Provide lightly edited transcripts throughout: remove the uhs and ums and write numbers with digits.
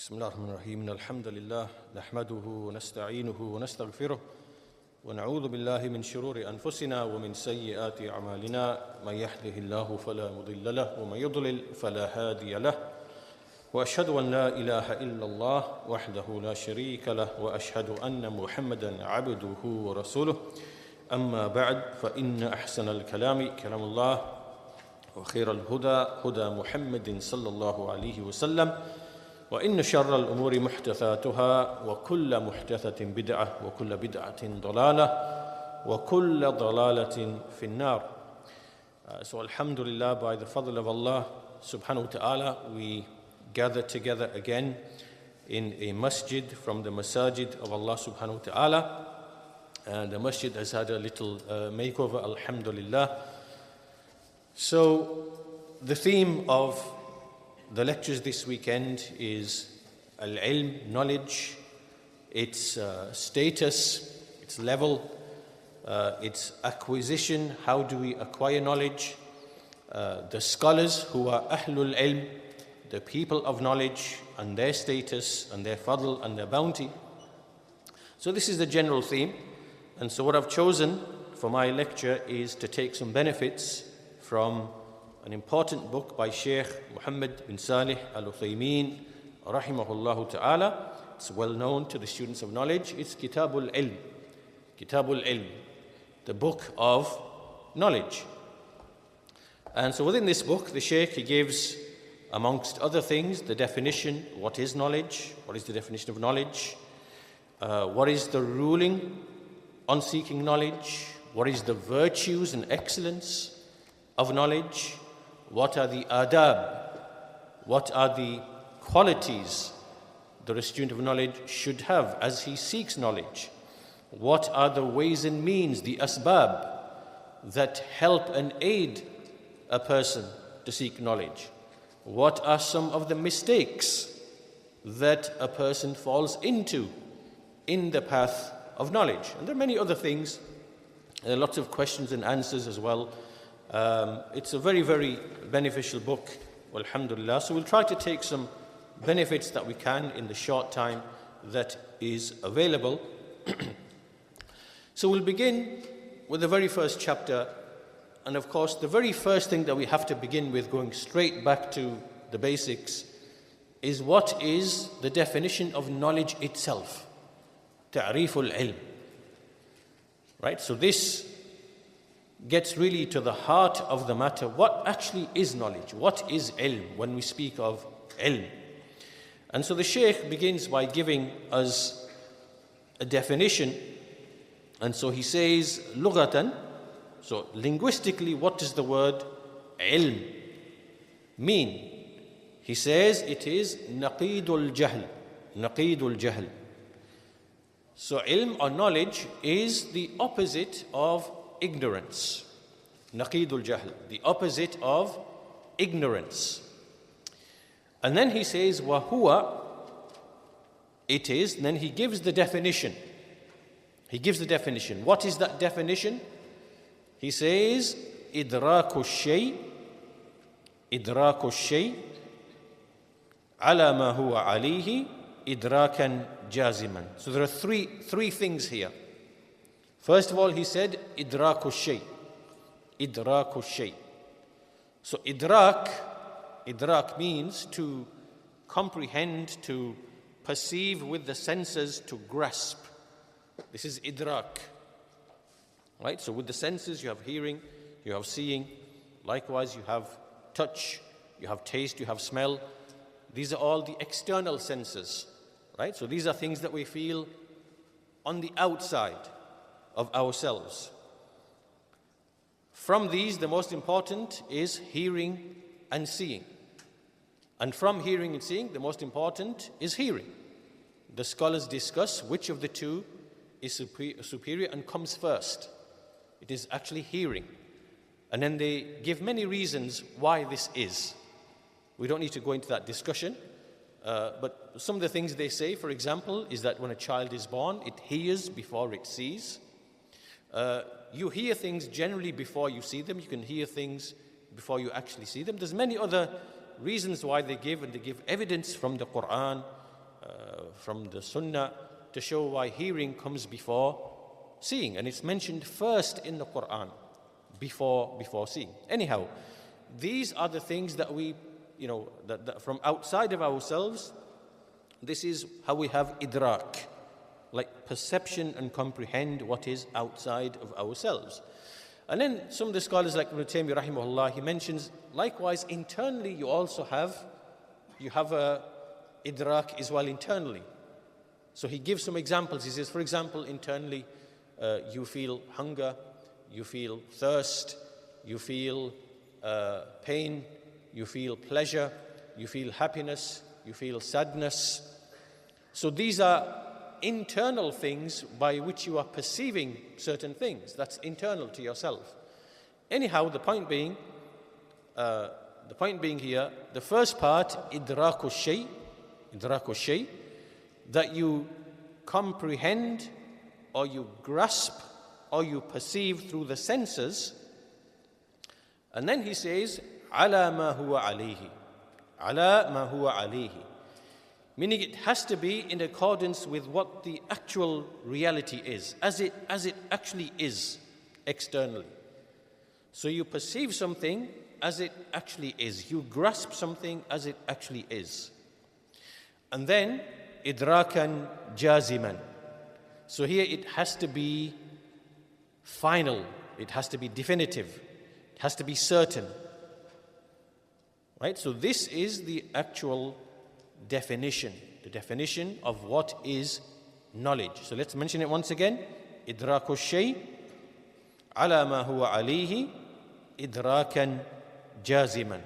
بسم الله الرحمن الرحيم الحمد لله نحمده ونستعينه ونستغفره ونعوذ بالله من شرور أنفسنا ومن سيئات أعمالنا من يهده الله فلا مضل له ومن يضلل فلا هادي له وأشهد أن لا إله إلا الله وحده لا شريك له وأشهد أن محمدا عبده ورسوله أما بعد فإن أحسن الكلام كلام الله وخير الهدى هدى محمد صلى الله عليه وسلم وإن شر الأمور محدثاتها وكل محدثة بدعة وكل بدعة ضلالة وكل ضلالة في النار. So alhamdulillah, by the fadl of Allah subhanahu wa ta'ala, we gather together again in a masjid from the masajid of Allah subhanahu wa ta'ala. And the masjid has had a little makeover, alhamdulillah. So the theme of the lectures this weekend is Al-Ilm, knowledge, its status, its level, its acquisition, how do we acquire knowledge, the scholars who are Ahlul Ilm, the people of knowledge and their status and their fadl and their bounty. So this is the general theme, and so what I've chosen for my lecture is to take some benefits from an important book by Shaykh Muhammad bin Saleh Al-Uthaymeen rahimahullah ta'ala. It's well known to the students of knowledge. It's Kitab al Ilm. Kitab al Ilm, the book of knowledge. And so within this book, the Shaykh, he gives, amongst other things, the definition, what is knowledge, what is the definition of knowledge, what is the ruling on seeking knowledge, what is the virtues and excellence of knowledge, what are the adab, what are the qualities that a student of knowledge should have as he seeks knowledge, what are the ways and means, the asbab, that help and aid a person to seek knowledge, what are some of the mistakes that a person falls into in the path of knowledge. And there are many other things, lots of questions and answers as well. It's a very, very beneficial book, alhamdulillah. So we'll try to take some benefits that we can in the short time that is available. So we'll begin with the very first chapter. And of course, the very first thing that we have to begin with, going straight back to the basics, is what is the definition of knowledge itself. Ta'riful ilm. Right? So this gets really to the heart of the matter. What actually is knowledge? What is ilm when we speak of ilm? And so the Shaykh begins by giving us a definition. And so he says, lughatan, so linguistically, what does the word ilm mean? He says it is naqidul jahl. Naqidul jahl. So ilm or knowledge is the opposite of ignorance. Naqidul jahl, the opposite of ignorance. And then he says, wahuwa, it is, and then he gives the definition. He gives the definition. What is that definition? He says, idraku shay, ala ma huwa alayhi, idrakan jaziman. So there are three things here. First of all, he said, idraku shay. Idraku shay. So idrak means to comprehend, to perceive with the senses, to grasp. This is idrak. Right? So with the senses, you have hearing, you have seeing. Likewise, you have touch, you have taste, you have smell. These are all the external senses. Right? So these are things that we feel on the outside of ourselves. From these, the most important is hearing and seeing. And from hearing and seeing, the most important is hearing. The scholars discuss which of the two is superior and comes first. It is actually hearing. And then they give many reasons why this is. We don't need to go into that discussion. But some of the things they say, for example, is that when a child is born, it hears before it sees. You hear things generally before you see them. You can hear things before you actually see them. There's many other reasons why they give, and they give evidence from the Quran, from the Sunnah to show why hearing comes before seeing, and it's mentioned first in the Quran before seeing. Anyhow, these are the things that we, that from outside of ourselves. This is how we have idrak, like perception and comprehend what is outside of ourselves. And then some of the scholars like Al-Uthaymeen rahimahullah, he mentions likewise internally you have a idrak as well internally. So he gives some examples. He says, for example, internally you feel hunger, you feel thirst, you feel pain, you feel pleasure, you feel happiness, you feel sadness. So these are internal things by which you are perceiving certain things. That's internal to yourself. Anyhow, the point being here, the first part, idraku shay, that you comprehend or you grasp or you perceive through the senses. And then he says, ala ma huwa alayhi. Meaning it has to be in accordance with what the actual reality is, as it actually is externally. So you perceive something as it actually is. You grasp something as it actually is. And then, idrakan jaziman. So here it has to be final. It has to be definitive. It has to be certain. Right? So this is the actual definition, the definition of what is knowledge. So let's mention it once again. Idraku shay ala ma huwa alayhi idrakan jaziman.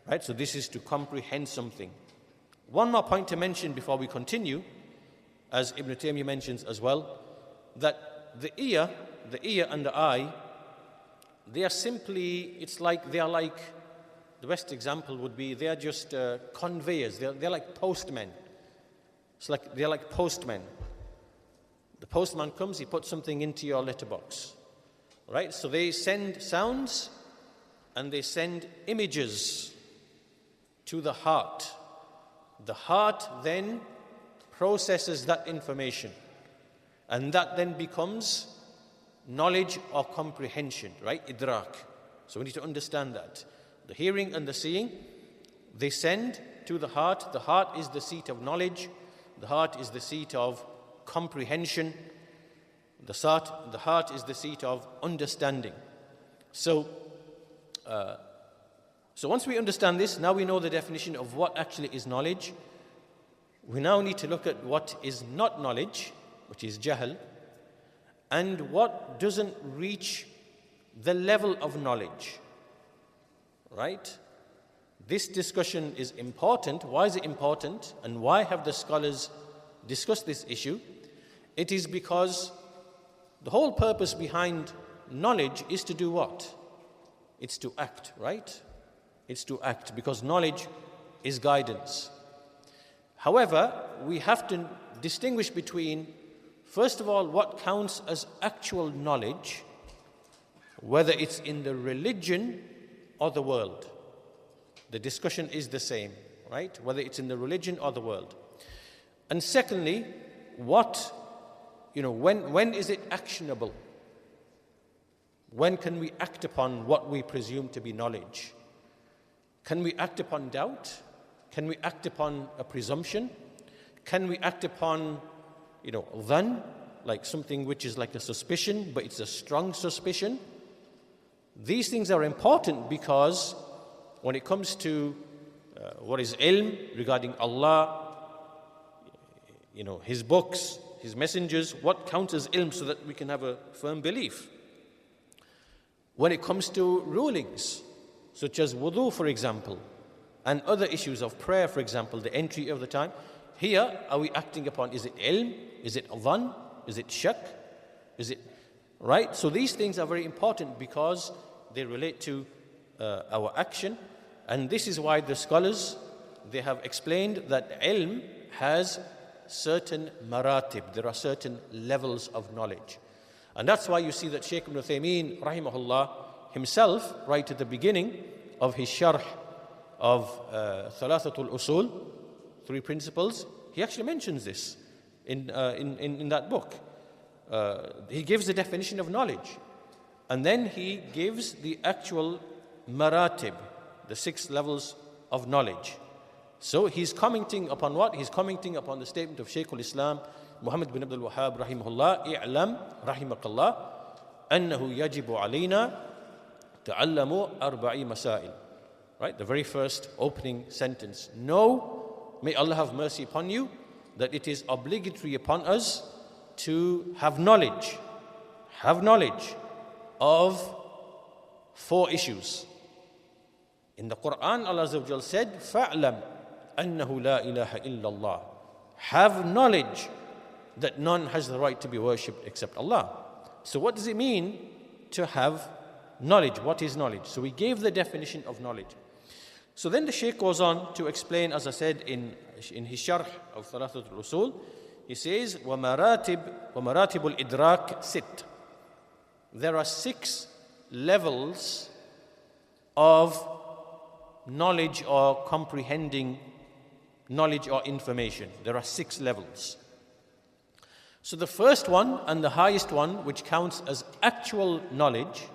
Right? So this is to comprehend something. One more point to mention before we continue, as Ibn Taymiyyah mentions as well, that the ear and the eye, they are simply, they are like, the best example would be they are just conveyors. They're like postmen. They're like postmen. The postman comes, he puts something into your letterbox. Right? So they send sounds and they send images to the heart. The heart then processes that information. And that then becomes knowledge or comprehension, right? Idrak. So we need to understand that. The hearing and the seeing, they send to the heart. The heart is the seat of knowledge. The heart is the seat of comprehension. The heart is the seat of understanding. So once we understand this, now we know the definition of what actually is knowledge. We now need to look at what is not knowledge, which is jahl, and what doesn't reach the level of knowledge. Right? This discussion is important. Why is it important? And why have the scholars discussed this issue? It is because the whole purpose behind knowledge is to do what? It's to act, right? It's to act, because knowledge is guidance. However, we have to distinguish between, first of all, what counts as actual knowledge, whether it's in the religion or the world. The discussion is the same, right? Whether it's in the religion or the world. And secondly, when is it actionable? When can we act upon what we presume to be knowledge? Can we act upon doubt? Can we act upon a presumption? Can we act upon, dhan, like something which is like a suspicion, but it's a strong suspicion? These things are important because when it comes to what is ilm regarding Allah, His books, His messengers, what counts as ilm so that we can have a firm belief. When it comes to rulings, such as wudu, for example, and other issues of prayer, for example, the entry of the time, here, are we acting upon, is it ilm? Is it dhan? Is it shak? Is it, right? So these things are very important because they relate to our action. And this is why the scholars, they have explained that ilm has certain maratib. There are certain levels of knowledge. And that's why you see that Shaykh Abu Iyaad rahimahullah himself, right at the beginning of his sharh of Thalathatul Usul, three principles, he actually mentions this in that book. He gives the definition of knowledge. And then he gives the actual maratib, the 6 levels of knowledge. So he's commenting upon what? He's commenting upon the statement of Shaykh al-Islam, Muhammad bin Abdul Wahhab, rahimahullah, i'lam, rahimakallah, annahu yajibu alayna ta'allamu arba'i masail. Right, the very first opening sentence. Know, may Allah have mercy upon you, that it is obligatory upon us to have knowledge of 4 issues. In the Quran, Allah Azza wa Jal said, فَاعْلَمْ أَنَّهُ لَا إِلَهَ إِلَّا اللَّهِ. Have knowledge that none has the right to be worshipped except Allah. So what does it mean to have knowledge? What is knowledge? So we gave the definition of knowledge. So then the Shaykh goes on to explain, as I said in his sharh of Thalathat al-Usul, he says, وَمَرَاتِبُ الْإِدْرَاكِ سِتْ. There are 6 levels of knowledge or comprehending knowledge or information. There are 6 levels. So the first one and the highest one, which counts as actual knowledge,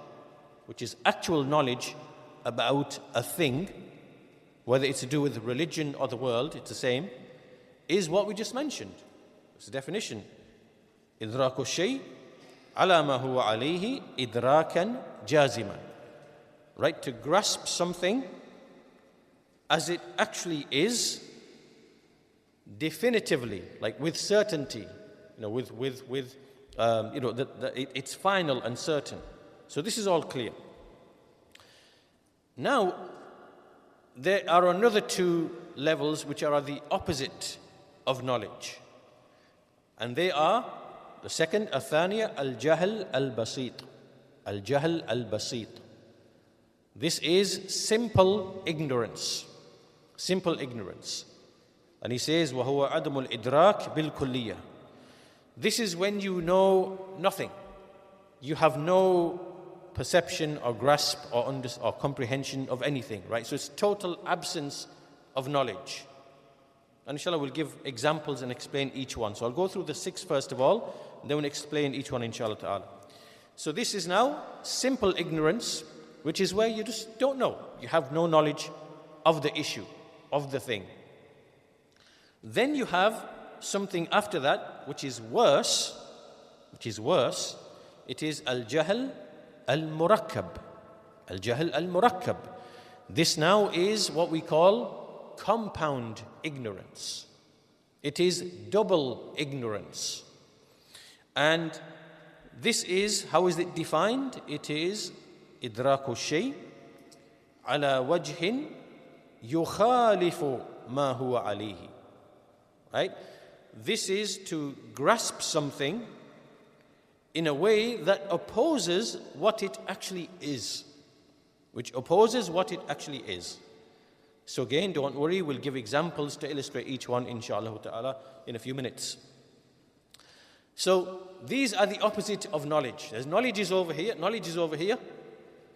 which is actual knowledge about a thing, whether it's to do with religion or the world, it's the same, is what we just mentioned. It's the definition. إِدْرَاكُ الشَّيْءِ عَلَى مَا هُوَ عَلَيْهِ إِدْرَاكًا جَازِمًا. Right, to grasp something as it actually is, definitively, like with certainty, it's final and certain. So this is all clear. Now, there are another 2 levels which are the opposite of knowledge. And they are, the second, الثانية, الجهل البسيط. الجهل البسيط. This is simple ignorance. Simple ignorance. And he says, وَهُوَ عَدْمُ الْإِدْرَاكِ بِالْكُلِّيَّةِ. This is when you know nothing. You have no perception or grasp or comprehension of anything, right? So it's total absence of knowledge. And inshallah we'll give examples and explain each one. So I'll go through the 6 first of all, and then we'll explain each one inshallah ta'ala. So this is now simple ignorance, which is where you just don't know. You have no knowledge of the issue, of the thing. Then you have something after that, which is worse. It is al-jahl al-murakkab. Al-jahl al-murakkab. This now is what we call compound ignorance. It is double ignorance. And this is, how is it defined? It is إدراك الشيء على وجه يخالف ما هو عليه. Right? This is to grasp something in a way that opposes what it actually is. Which opposes what it actually is. So again, don't worry, we'll give examples to illustrate each one, inshallah ta'ala, in a few minutes. So these are the opposite of knowledge. There's knowledge is over here, knowledge is over here.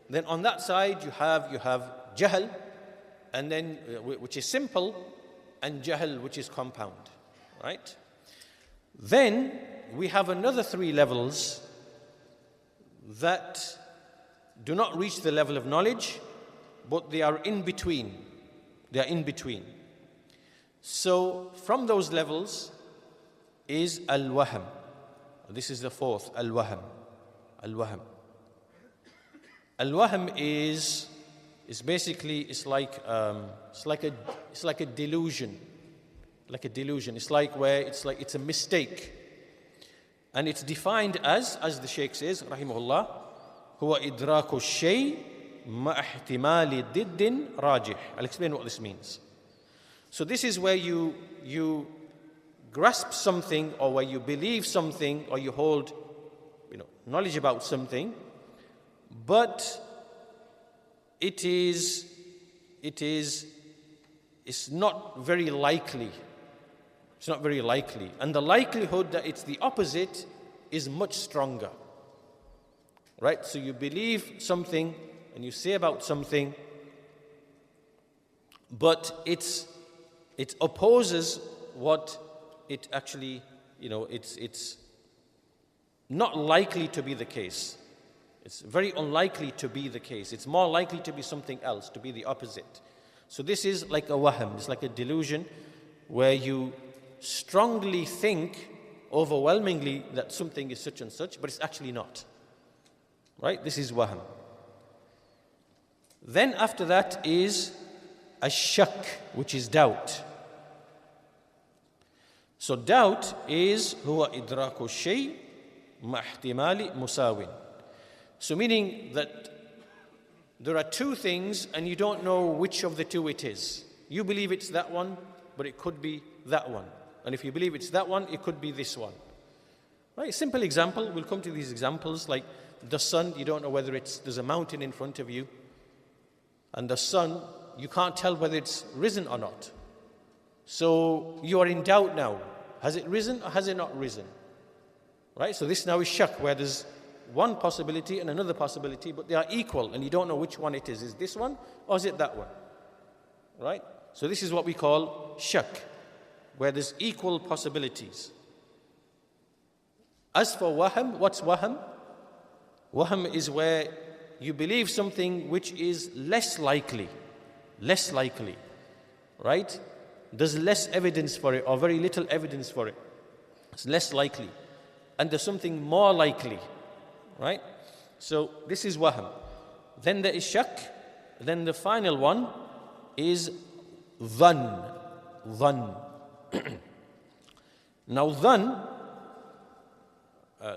Then on that side you have jahl, and then which is simple, and jahl, which is compound. Right? Then we have another 3 levels that do not reach the level of knowledge, but they are in between. They are in between. So from those levels is al-wahm. This is the 4th, al-wahm. Al-wahm. Al-wahm is basically it's like a delusion. Like a delusion. It's like a mistake. And it's defined as the Shaykh says, rahimahullah, huwa idraku shay ma ihtimali diddin rajih. I'll explain what this means. So this is where you grasp something, or where you believe something, or you hold knowledge about something, but it's not very likely. It's not very likely. And the likelihood that it's the opposite is much stronger. Right? So you believe something and you say about something, but it's it opposes what it actually, it's not likely to be the case. It's very unlikely to be the case. It's more likely to be something else, to be the opposite. So this is like a wahm, it's like a delusion where you strongly think overwhelmingly that something is such and such, but it's actually not. Right? This is wahm. Then after that is ash-shak, which is doubt. So doubt is huwa idraku shay ma ihtimali musawin. So meaning that there are two things and you don't know which of the two it is. You believe it's that one, but it could be that one. And if you believe it's that one, it could be this one. Right? Simple example, we'll come to these examples like the sun, you don't know whether there's a mountain in front of you. And the sun, you can't tell whether it's risen or not. So you are in doubt now. Has it risen or has it not risen? Right? So this now is shak, where there's one possibility and another possibility, but they are equal and you don't know which one it is. Is this one or is it that one? Right? So this is what we call shak, where there's equal possibilities. As for wahm, what's wahm? Wahm is where you believe something which is less likely, right? There's less evidence for it or very little evidence for it. It's less likely. And there's something more likely, right? So this is wahm. Then there is shak. Then the final one is dhann. Now dhann,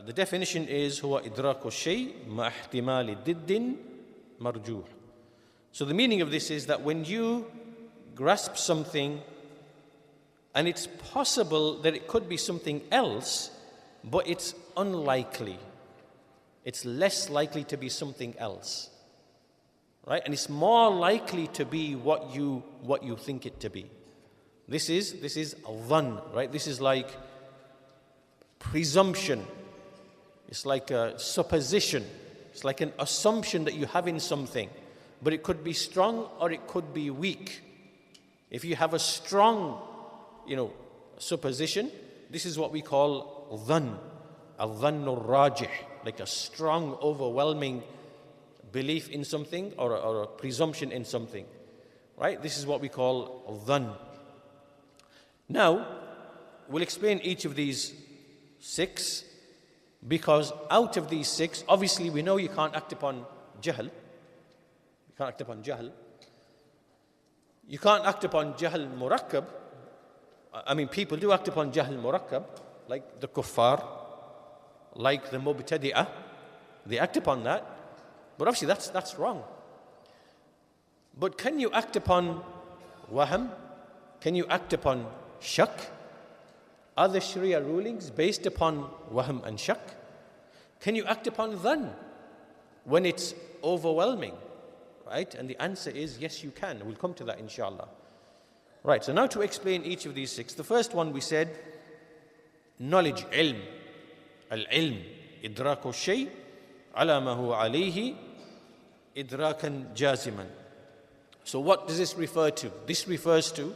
the definition is huwa idraku shay ma ihtimali diddin marjuh. So the meaning of this is that when you grasp something and it's possible that it could be something else, but it's unlikely. It's less likely to be something else. Right? And it's more likely to be what you think it to be. This is dhann, right? This is like presumption. It's like a supposition. It's like an assumption that you have in something. But it could be strong or it could be weak. If you have a strong, supposition, this is what we call dhann. Al-dhann al-rajih, like a strong, overwhelming belief in something or a presumption in something. Right? This is what we call al-dhann. Now, we'll explain each of these 6, because out of these 6, obviously we know you can't act upon jahl. You can't act upon jahl. You can't act upon jahl murakkab. I mean, people do act upon jahl murakkab, like the kuffar, like the mubtadi'ah. They act upon that. But obviously that's wrong. But can you act upon wahm? Can you act upon shak? Are the Sharia rulings based upon wahm and shak? Can you act upon dhann when it's overwhelming? Right? And the answer is yes, you can. We'll come to that inshallah. Right, so now to explain each of these 6. The first one we said, knowledge, ilm. Al-ilm, idraku shay, ala ma huwa alayhi, idrakan jaziman. So what does this refer to? This refers to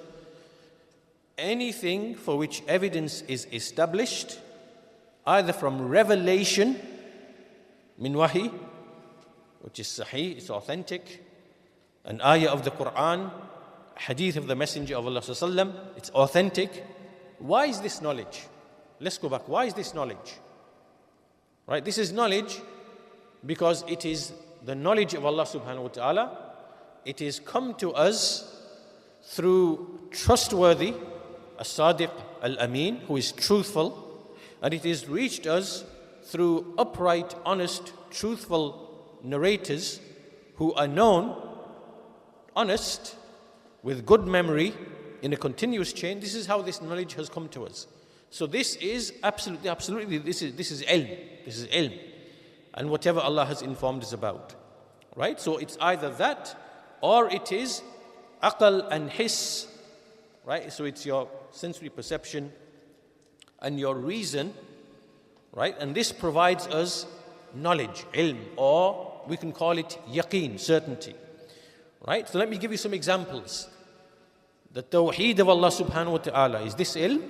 anything for which evidence is established, either from revelation, min wahi, which is sahih, it's authentic, an ayah of the Quran, hadith of the Messenger of Allah sallallahu alaihi wasallam, it's authentic. Why is this knowledge? Let's go back. Why is this knowledge? Right? This is knowledge because it is the knowledge of Allah subhanahu wa ta'ala. It is come to us through trustworthy, as-sadiq al-amin, who is truthful, and it is reached us through upright, honest, truthful narrators who are known, honest, with good memory, in a continuous chain. This is how this knowledge has come to us. So this is absolutely, this is ilm. This is ilm. And whatever Allah has informed us about. Right? So it's either that, or it is aqal and hiss. Right? So it's your sensory perception and your reason. Right? And this provides us knowledge, ilm, or we can call it yaqeen, certainty. Right? So let me give you some examples. The tawheed of Allah subhanahu wa ta'ala. Is this ilm?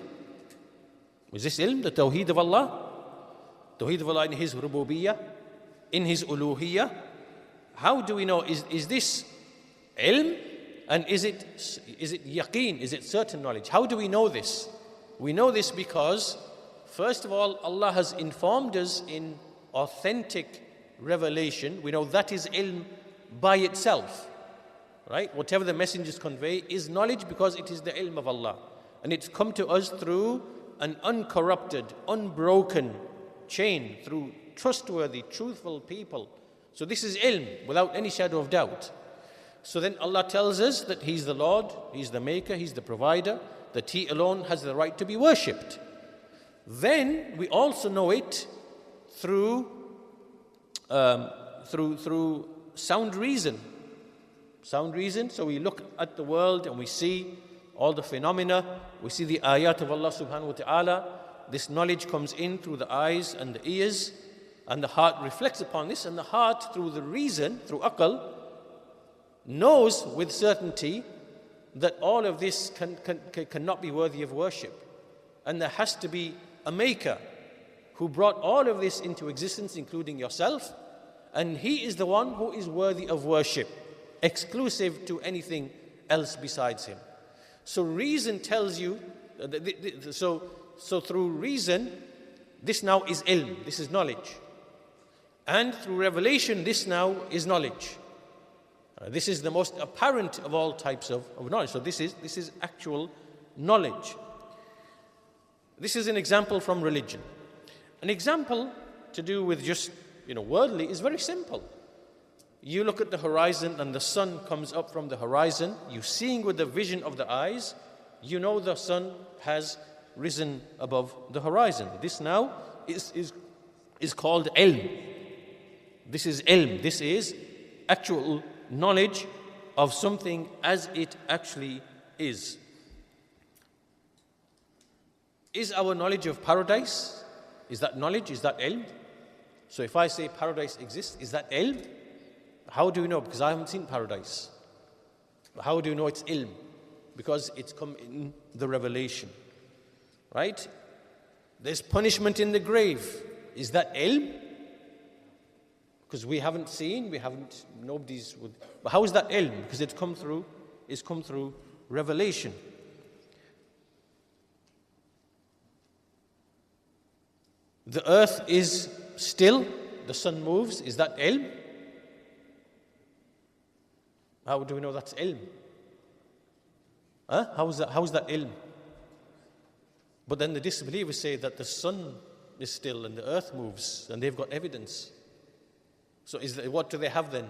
Is this ilm, the tawheed of Allah? Tawheed of Allah in His rububiyyah, in His uluhiyyah. How do we know? Is this ilm? And is it yaqeen? Is it certain knowledge? How do we know this? We know this because, first of all, Allah has informed us in authentic revelation. We know that is ilm by itself. Right? Whatever the messengers convey is knowledge because it is the ilm of Allah. And it's come to us through an uncorrupted, unbroken chain, through trustworthy, truthful people. So this is ilm without any shadow of doubt. So then Allah tells us that He's the Lord, He's the Maker, He's the Provider, that He alone has the right to be worshipped. Then we also know it through sound reason. Sound reason. So we look at the world and we see all the phenomena. We see the ayat of Allah subhanahu wa ta'ala. This knowledge comes in through the eyes and the ears, and the heart reflects upon this, and the heart, through the reason, through aql, knows with certainty that all of this cannot be worthy of worship. And there has to be a maker who brought all of this into existence, including yourself, and He is the one who is worthy of worship, exclusive to anything else besides Him. So reason tells you, so through reason, this now is ilm, this is knowledge. And through revelation, this now is knowledge. This is the most apparent of all types of knowledge. So this is actual knowledge. This is an example from religion. An example to do with just, worldly is very simple. You look at the horizon and the sun comes up from the horizon. You seeing with the vision of the eyes, you know the sun has risen above the horizon. This now is called ilm. This is ilm. This is actual knowledge of something as it actually is. Is our knowledge of paradise, is that knowledge, is that ilm? So if I say paradise exists, is that ilm? How do we know? Because I haven't seen paradise. How do you know it's ilm? Because it's come in the revelation. Right? There's punishment in the grave. Is that ilm? Because we haven't seen, nobody's... But how is that ilm? Because it's come through revelation. The earth is still, the sun moves. Is that ilm? How do we know that's ilm? How is that ilm? But then the disbelievers say that the sun is still and the earth moves, and they've got evidence. So what do they have then?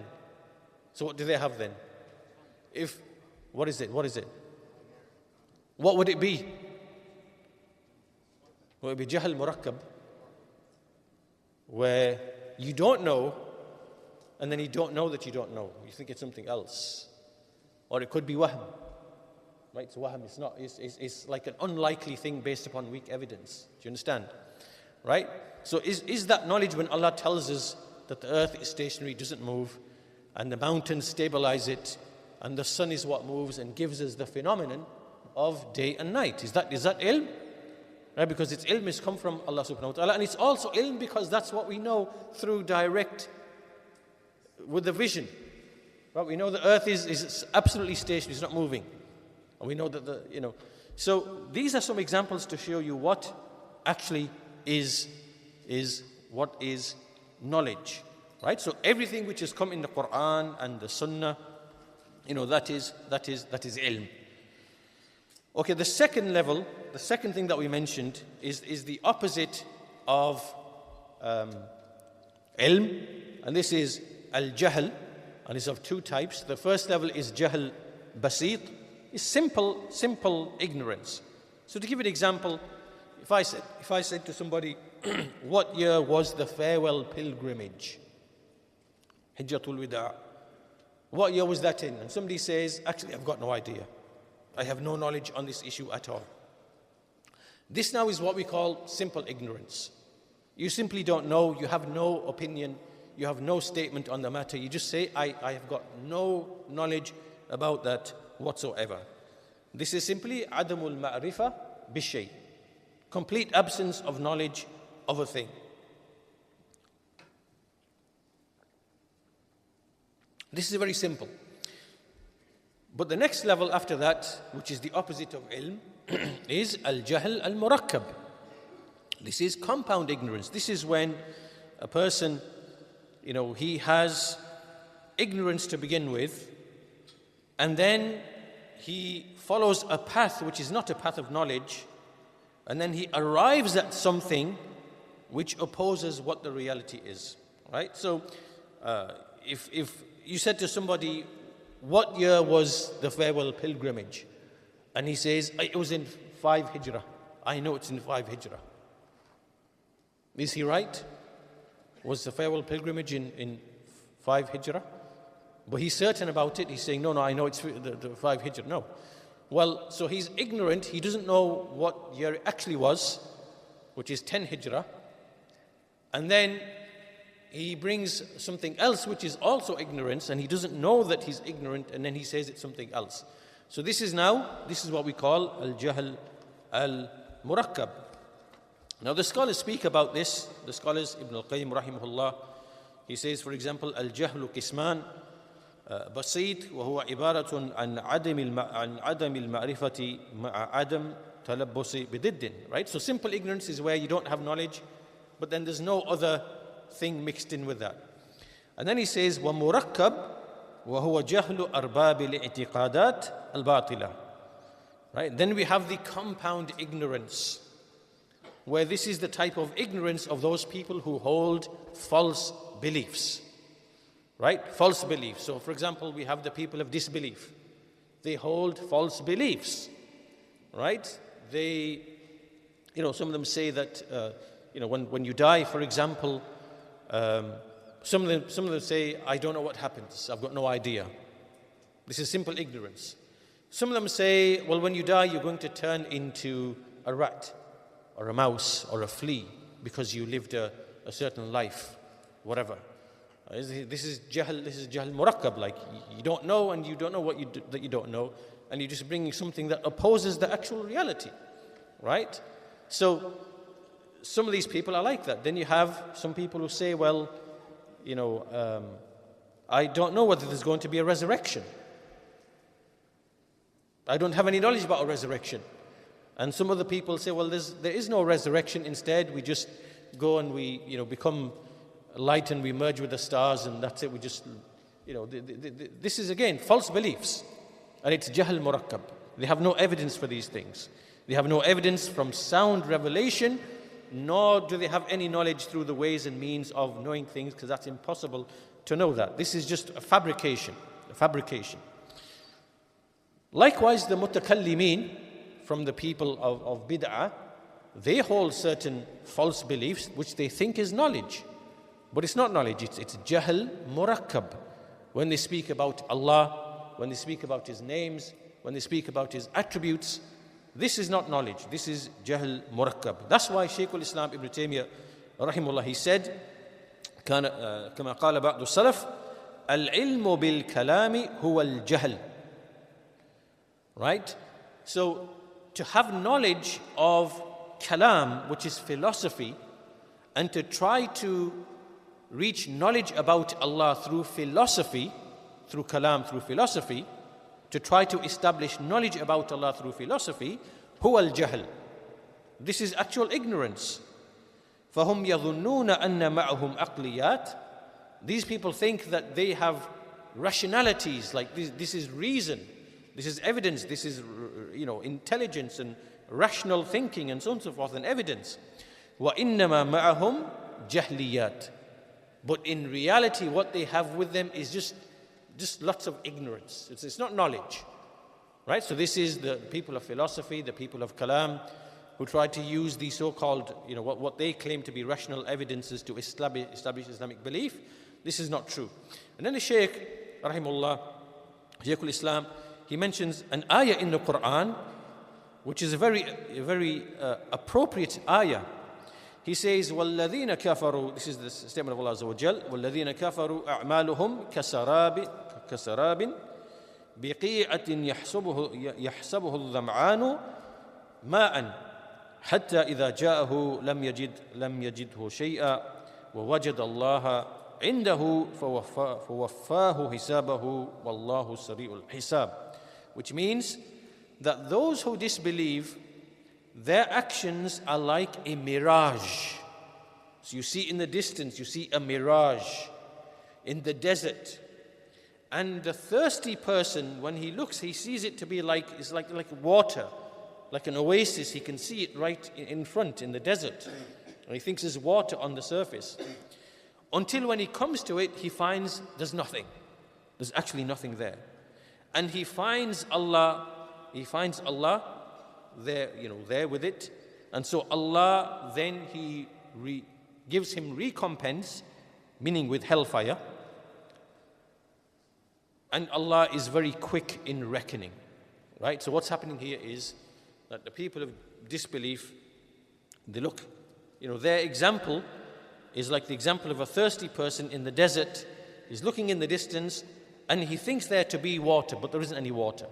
What is it? What would it be? Would it be jahl murakkab, where you don't know, and then you don't know that you don't know. You think it's something else. Or it could be wahm. Right? So wahm is not, it's like an unlikely thing based upon weak evidence. Do you understand? Right? So is that knowledge when Allah tells us that the earth is stationary, doesn't move, and the mountains stabilize it, and the sun is what moves and gives us the phenomenon of day and night? Is that ilm? Right? Because its ilm has come from Allah subhanahu wa ta'ala, and it's also ilm because that's what we know through direct, with the vision. Right? We know the earth is absolutely stationary, it's not moving. And we know that So these are some examples to show you what actually is what is knowledge. Right? So everything which has come in the Quran and the Sunnah, that is ilm. Okay, the second level, the second thing that we mentioned is the opposite of ilm, and this is al-jahl, and it's of two types. The first level is jahl basit, is simple ignorance. So to give an example, if I said to somebody, what year was the farewell pilgrimage? Hijjatul Wida. What year was that in? And somebody says, actually, I've got no idea. I have no knowledge on this issue at all. This now is what we call simple ignorance. You simply don't know, you have no opinion, you have no statement on the matter. You just say, I have got no knowledge about that whatsoever. This is simply عدم المعرفة بالشيء, complete absence of knowledge of a thing. This is very simple. But the next level after that, which is the opposite of ilm, is al-jahl al-murakkab. This is compound ignorance. This is when a person, he has ignorance to begin with, and then he follows a path which is not a path of knowledge, and then he arrives at something which opposes what the reality is. Right? So, if you said to somebody, what year was the farewell pilgrimage? And he says, it was in 5 Hijrah. I know it's in 5 Hijrah. Is he right? Was the farewell pilgrimage in 5 Hijrah? But he's certain about it. He's saying, no, I know it's the 5 Hijrah. No. Well, so he's ignorant. He doesn't know what year it actually was, which is 10 Hijrah. And then he brings something else which is also ignorance, and he doesn't know that he's ignorant, and then he says it's something else. So this is what we call al-jahl al-murakkab. Now the scholars speak about this. The scholars, Ibn al-Qayyim rahimahullah, he says, for example, al-jahlu qisman بسيط وهو عبارة عن عدم المعرفة مع عدم تلبس بضد. Right? So simple ignorance is where you don't have knowledge, but then there's no other thing mixed in with that. And then he says ومركب وهو جهل أرباب الاعتقادات الباطلة. Right? Then we have the compound ignorance, where this is the type of ignorance of those people who hold false beliefs. Right? False beliefs. So for example, we have the people of disbelief. They hold false beliefs. Right? They, some of them say that, when you die, for example, some of them say, I don't know what happens. I've got no idea. This is simple ignorance. Some of them say, well, when you die, you're going to turn into a rat or a mouse or a flea because you lived a certain life, whatever. This is jahl murakkab, like you don't know and you don't know that you don't know, and you're just bringing something that opposes the actual reality, right? So some of these people are like that. Then you have some people who say, well, I don't know whether there's going to be a resurrection. I don't have any knowledge about a resurrection. And some other people say, well, there is no resurrection. Instead, we just go and we, become light and we merge with the stars, and that's it. We just, this is again false beliefs, and it's jahl murakkab. They have no evidence for these things. They have no evidence from sound revelation, nor do they have any knowledge through the ways and means of knowing things, because that's impossible to know that. This is just a fabrication. Likewise, the mutakallimin, from the people of bid'ah, they hold certain false beliefs which they think is knowledge. But it's not knowledge, it's jahl murakkab. When they speak about Allah, when they speak about His names, when they speak about His attributes, this is not knowledge, this is jahl murakkab. That's why Shaykh al-Islam Ibn Taymiyyah rahimahullah, he said, كما قال بعض السلف العلم بالكلام هو الجهل. Right? So to have knowledge of kalam, which is philosophy, and to try to reach knowledge about Allah through philosophy, through kalam, through philosophy, to try to establish knowledge about Allah through philosophy, huwa al-jahl. This is actual ignorance. فَهُمْ يَظُنُّونَ أَنَّ مَعَهُمْ أَقْلِيَاتٍ. These people think that they have rationalities, like this is reason, this is evidence, this is intelligence and rational thinking and so on and so forth, and evidence. وَإِنَّمَا مَعَهُمْ جَهْلِيَاتٍ. But in reality, what they have with them is just lots of ignorance. It's not knowledge, right? So this is the people of philosophy, the people of kalam, who try to use the so-called, what they claim to be rational evidences to establish Islamic belief. This is not true. And then the Shaykh, rahimahullah, Shaykh al-Islam, he mentions an ayah in the Quran, which is a very appropriate ayah. He says, وَالَّذِينَ كَفَرُوا, this is the statement of Allah Azza wa Jal, وَالَّذِينَ كَفَرُوا أَعْمَالُهُمْ كَسَرَابٍ بقيعة يحسبه الظمآن ماء حتى إذا جاءه لم يجده شيئا ووجد الله عنده فوفاه حسابه والله سريع الحساب. Which means that those who disbelieve, their actions are like a mirage. So you see in the distance, you see a mirage in the desert. And the thirsty person, when he looks, he sees it to be like water, like an oasis. He can see it right in front in the desert. And he thinks there's water on the surface. Until when he comes to it, he finds there's nothing. There's actually nothing there. And he finds Allah there, there with it. And so Allah then gives him recompense, meaning with hellfire. And Allah is very quick in reckoning. Right? So what's happening here is that the people of disbelief, they look, their example is like the example of a thirsty person in the desert. He's looking in the distance and he thinks there to be water, but there isn't any water.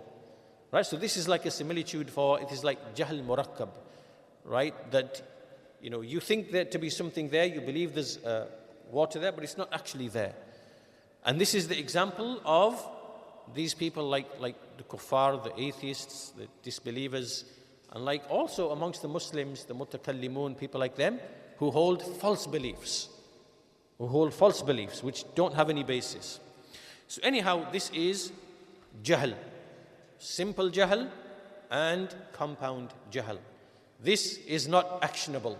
Right? So this is like a similitude for, it is like jahl murakkab, right? That, you think there to be something there, you believe there's water there, but it's not actually there. And this is the example of these people like the kuffar, the atheists, the disbelievers, and like also amongst the Muslims, the mutakallimun, people like them, who hold false beliefs, which don't have any basis. So anyhow, this is jahl, simple jahl and compound jahl. This is not actionable.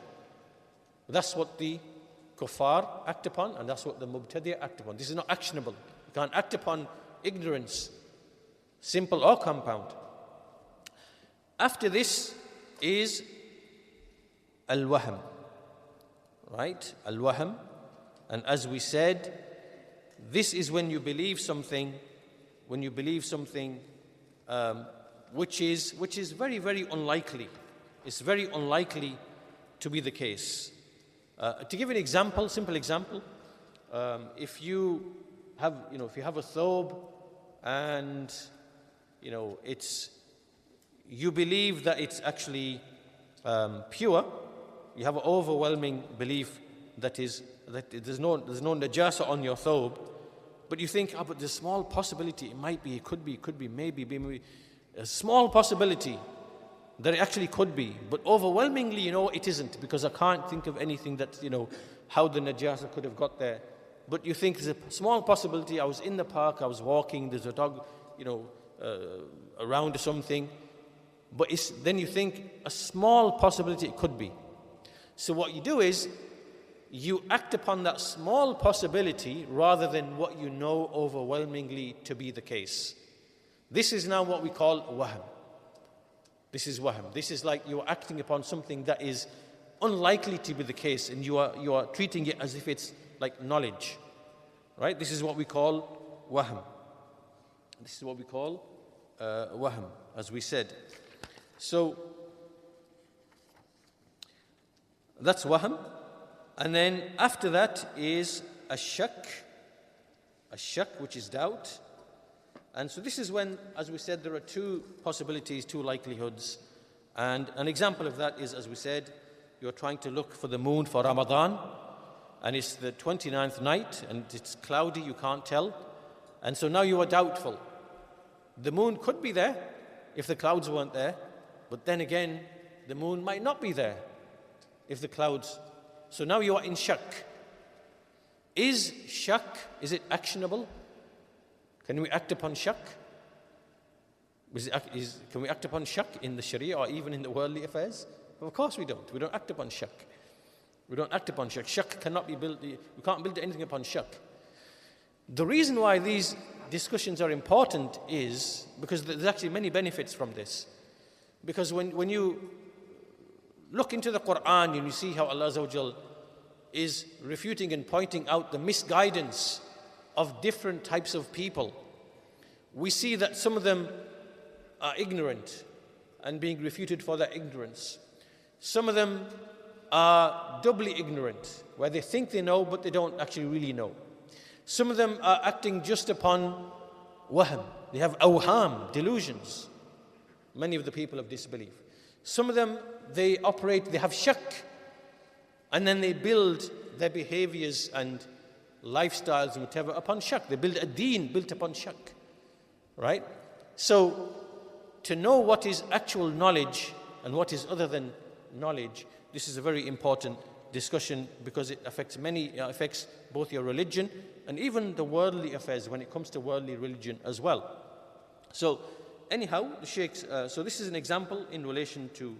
That's what the kuffar act upon, and that's what the mubtadi' act upon. This is not actionable. You can't act upon ignorance, simple or compound. After this is al-wahm, right? Al-wahm. And as we said, this is when you believe something, which is very, very unlikely. It's very unlikely to be the case. To give an example, simple example, if you have a thobe and you believe that it's actually pure, you have an overwhelming belief that there's no najasa on your thobe, but you think, but there's a small possibility, it could be, maybe, a small possibility that it actually could be, but overwhelmingly, it isn't, because I can't think of anything that, how the najasa could have got there. But you think there's a small possibility. I was in the park, I was walking, there's a dog, around or something. But then you think a small possibility it could be. So what you do is, you act upon that small possibility rather than what you know overwhelmingly to be the case. This is now what we call wahm. This is wahm. This is like you're acting upon something that is unlikely to be the case, and you are treating it as if it's like knowledge. Right? This is what we call wahm. This is what we call wahm, as we said. So that's wahm. And then after that is ash-shak, which is doubt. And so this is when, as we said, there are two possibilities, two likelihoods. And an example of that is, as we said, you're trying to look for the moon for Ramadan, and it's the 29th night, and it's cloudy, you can't tell. And so now you are doubtful. The moon could be there if the clouds weren't there, but then again, the moon might not be there if the clouds. So now you are in shak. Is it actionable? Can we act upon shak? Can we act upon shak in the Sharia or even in the worldly affairs? Well, of course we don't. We don't act upon shak. We don't act upon shak. Shak cannot be built. We can't build anything upon shak. The reason why these discussions are important is because there's actually many benefits from this. Because when you look into the Quran and you see how Allah Azza wa Jal is refuting and pointing out the misguidance of different types of people, we see that some of them are ignorant and being refuted for their ignorance. Some of them are doubly ignorant, where they think they know but they don't actually really know. Some of them are acting just upon wahm. They have awham, delusions. Many of the people of disbelief. Some of them, they have shak. And then they build their behaviors and lifestyles and whatever upon shak. They build a deen built upon shak. Right? So, to know what is actual knowledge and what is other than knowledge, this is a very important discussion because it affects both your religion and even the worldly affairs when it comes to worldly religion as well. So, anyhow, the Sheikh's, so this is an example in relation to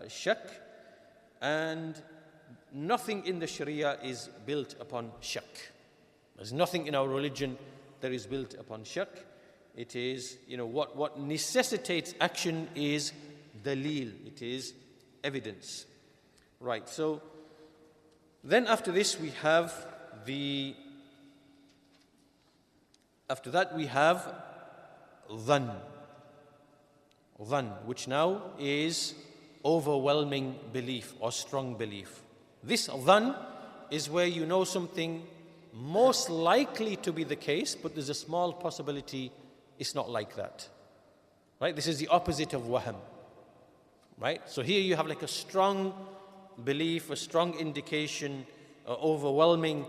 shak, and nothing in the Sharia is built upon shak. There's nothing in our religion that is built upon shak. It is, what necessitates action is dalil, it is evidence. Right, so then after this we have after that we have dhann, which now is overwhelming belief or strong belief. This dhann is where you know something most likely to be the case, but there's a small possibility it's not like that. Right? This is the opposite of wahm. Right? So here you have like a strong belief, a strong indication, overwhelming,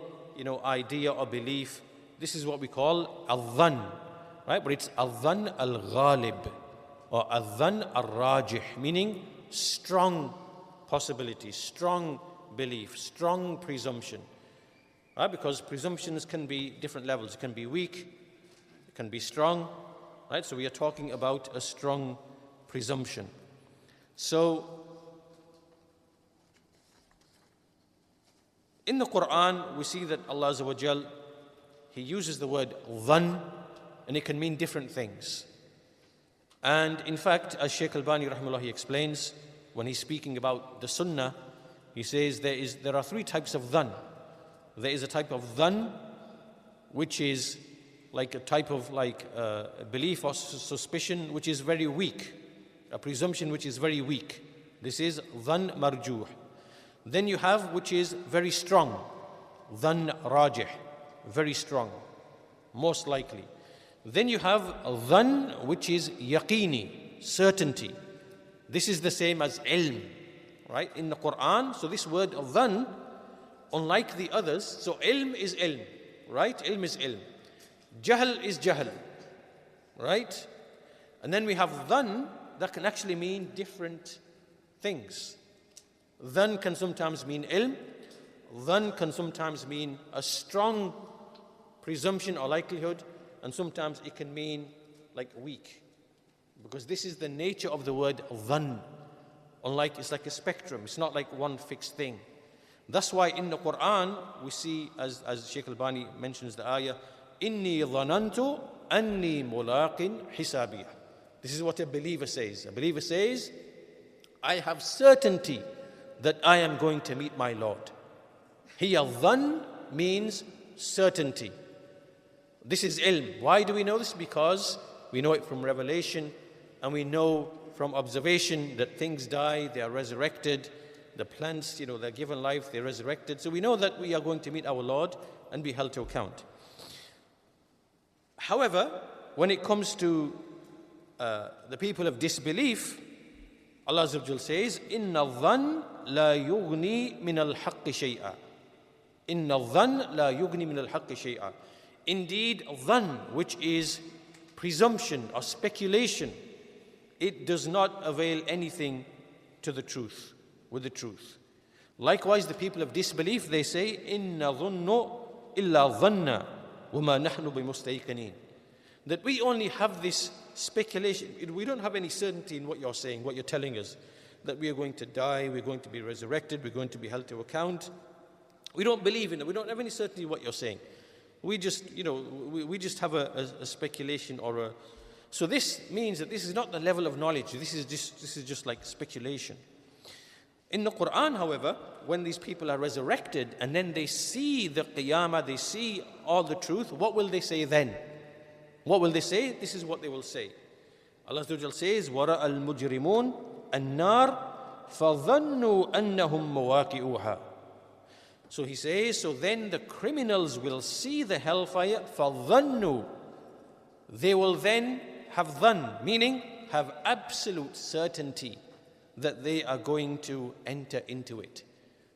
idea or belief. This is what we call al-dhann. Right? But it's al-dhann al-ghalib or al-dhann al-rajih, meaning strong possibility, strong belief, strong presumption. Right? Because presumptions can be different levels. It can be weak, it can be strong. Right? So we are talking about a strong presumption. So in the Quran, we see that Allah Azza wa Jal, He uses the word dhann, and it can mean different things. And in fact, as Shaykh Al-Bani rahimahullah, he explains, when he's speaking about the Sunnah, he says there are three types of dhann. There is a type of dhann, which is like a type of belief or suspicion which is very weak, a presumption which is very weak. This is dhann marjuh. Then you have which is very strong, dhann rajih, very strong, most likely. Then you have dhann which is yaqini, certainty. This is the same as ilm, right? In the Quran, so this word dhann, unlike the others, so ilm is ilm, right? Ilm is ilm. Jahl is jahl, right? And then we have dhann that can actually mean different things. Dhann can sometimes mean ilm. Dhann can sometimes mean a strong presumption or likelihood, and sometimes it can mean like weak. Because this is the nature of the word dhann. Unlike, it's like a spectrum. It's not like one fixed thing. That's why in the Quran, we see, as Shaykh Al-Bani mentions the ayah, Inni dhanantu anni mulaqin hisabiyah. This is what a believer says. A believer says, I have certainty that I am going to meet my Lord. Here, dhann means certainty. This is ilm. Why do we know this? Because we know it from revelation, and we know from observation that things die, they are resurrected. The plants, they're given life, they're resurrected. So we know that we are going to meet our Lord and be held to account. However, when it comes to the people of disbelief, Allah Azza wa Jal says, Inna dhann la yughni min al-haqqi shay'a. Inna dhann la yughni min al-haqqi shay'a. Indeed, dhann, which is presumption or speculation, it does not avail anything to the truth, with the truth. Likewise, the people of disbelief, they say, Inna dhunnu illa dhanna wa ma nahnu bimustayqinin. That we only have this speculation. We don't have any certainty in what you're saying, what you're telling us. That we are going to die, we're going to be resurrected, we're going to be held to account. We don't believe in it. We don't have any certainty in what you're saying. We just, we just have a speculation or a... So this means that this is not the level of knowledge. This is just like speculation. In the Quran, however, when these people are resurrected and then they see the Qiyamah, they see all the truth, what will they say then? What will they say? This is what they will say. Allah says, وَرَأَ الْمُجْرِمُونَ النَّارِ فَظَنُّوا أَنَّهُمْ مَوَاقِعُوهَا. So he says, so then the criminals will see the hellfire, فَظَنُّوا. they will then have dhann, meaning have absolute certainty that they are going to enter into it.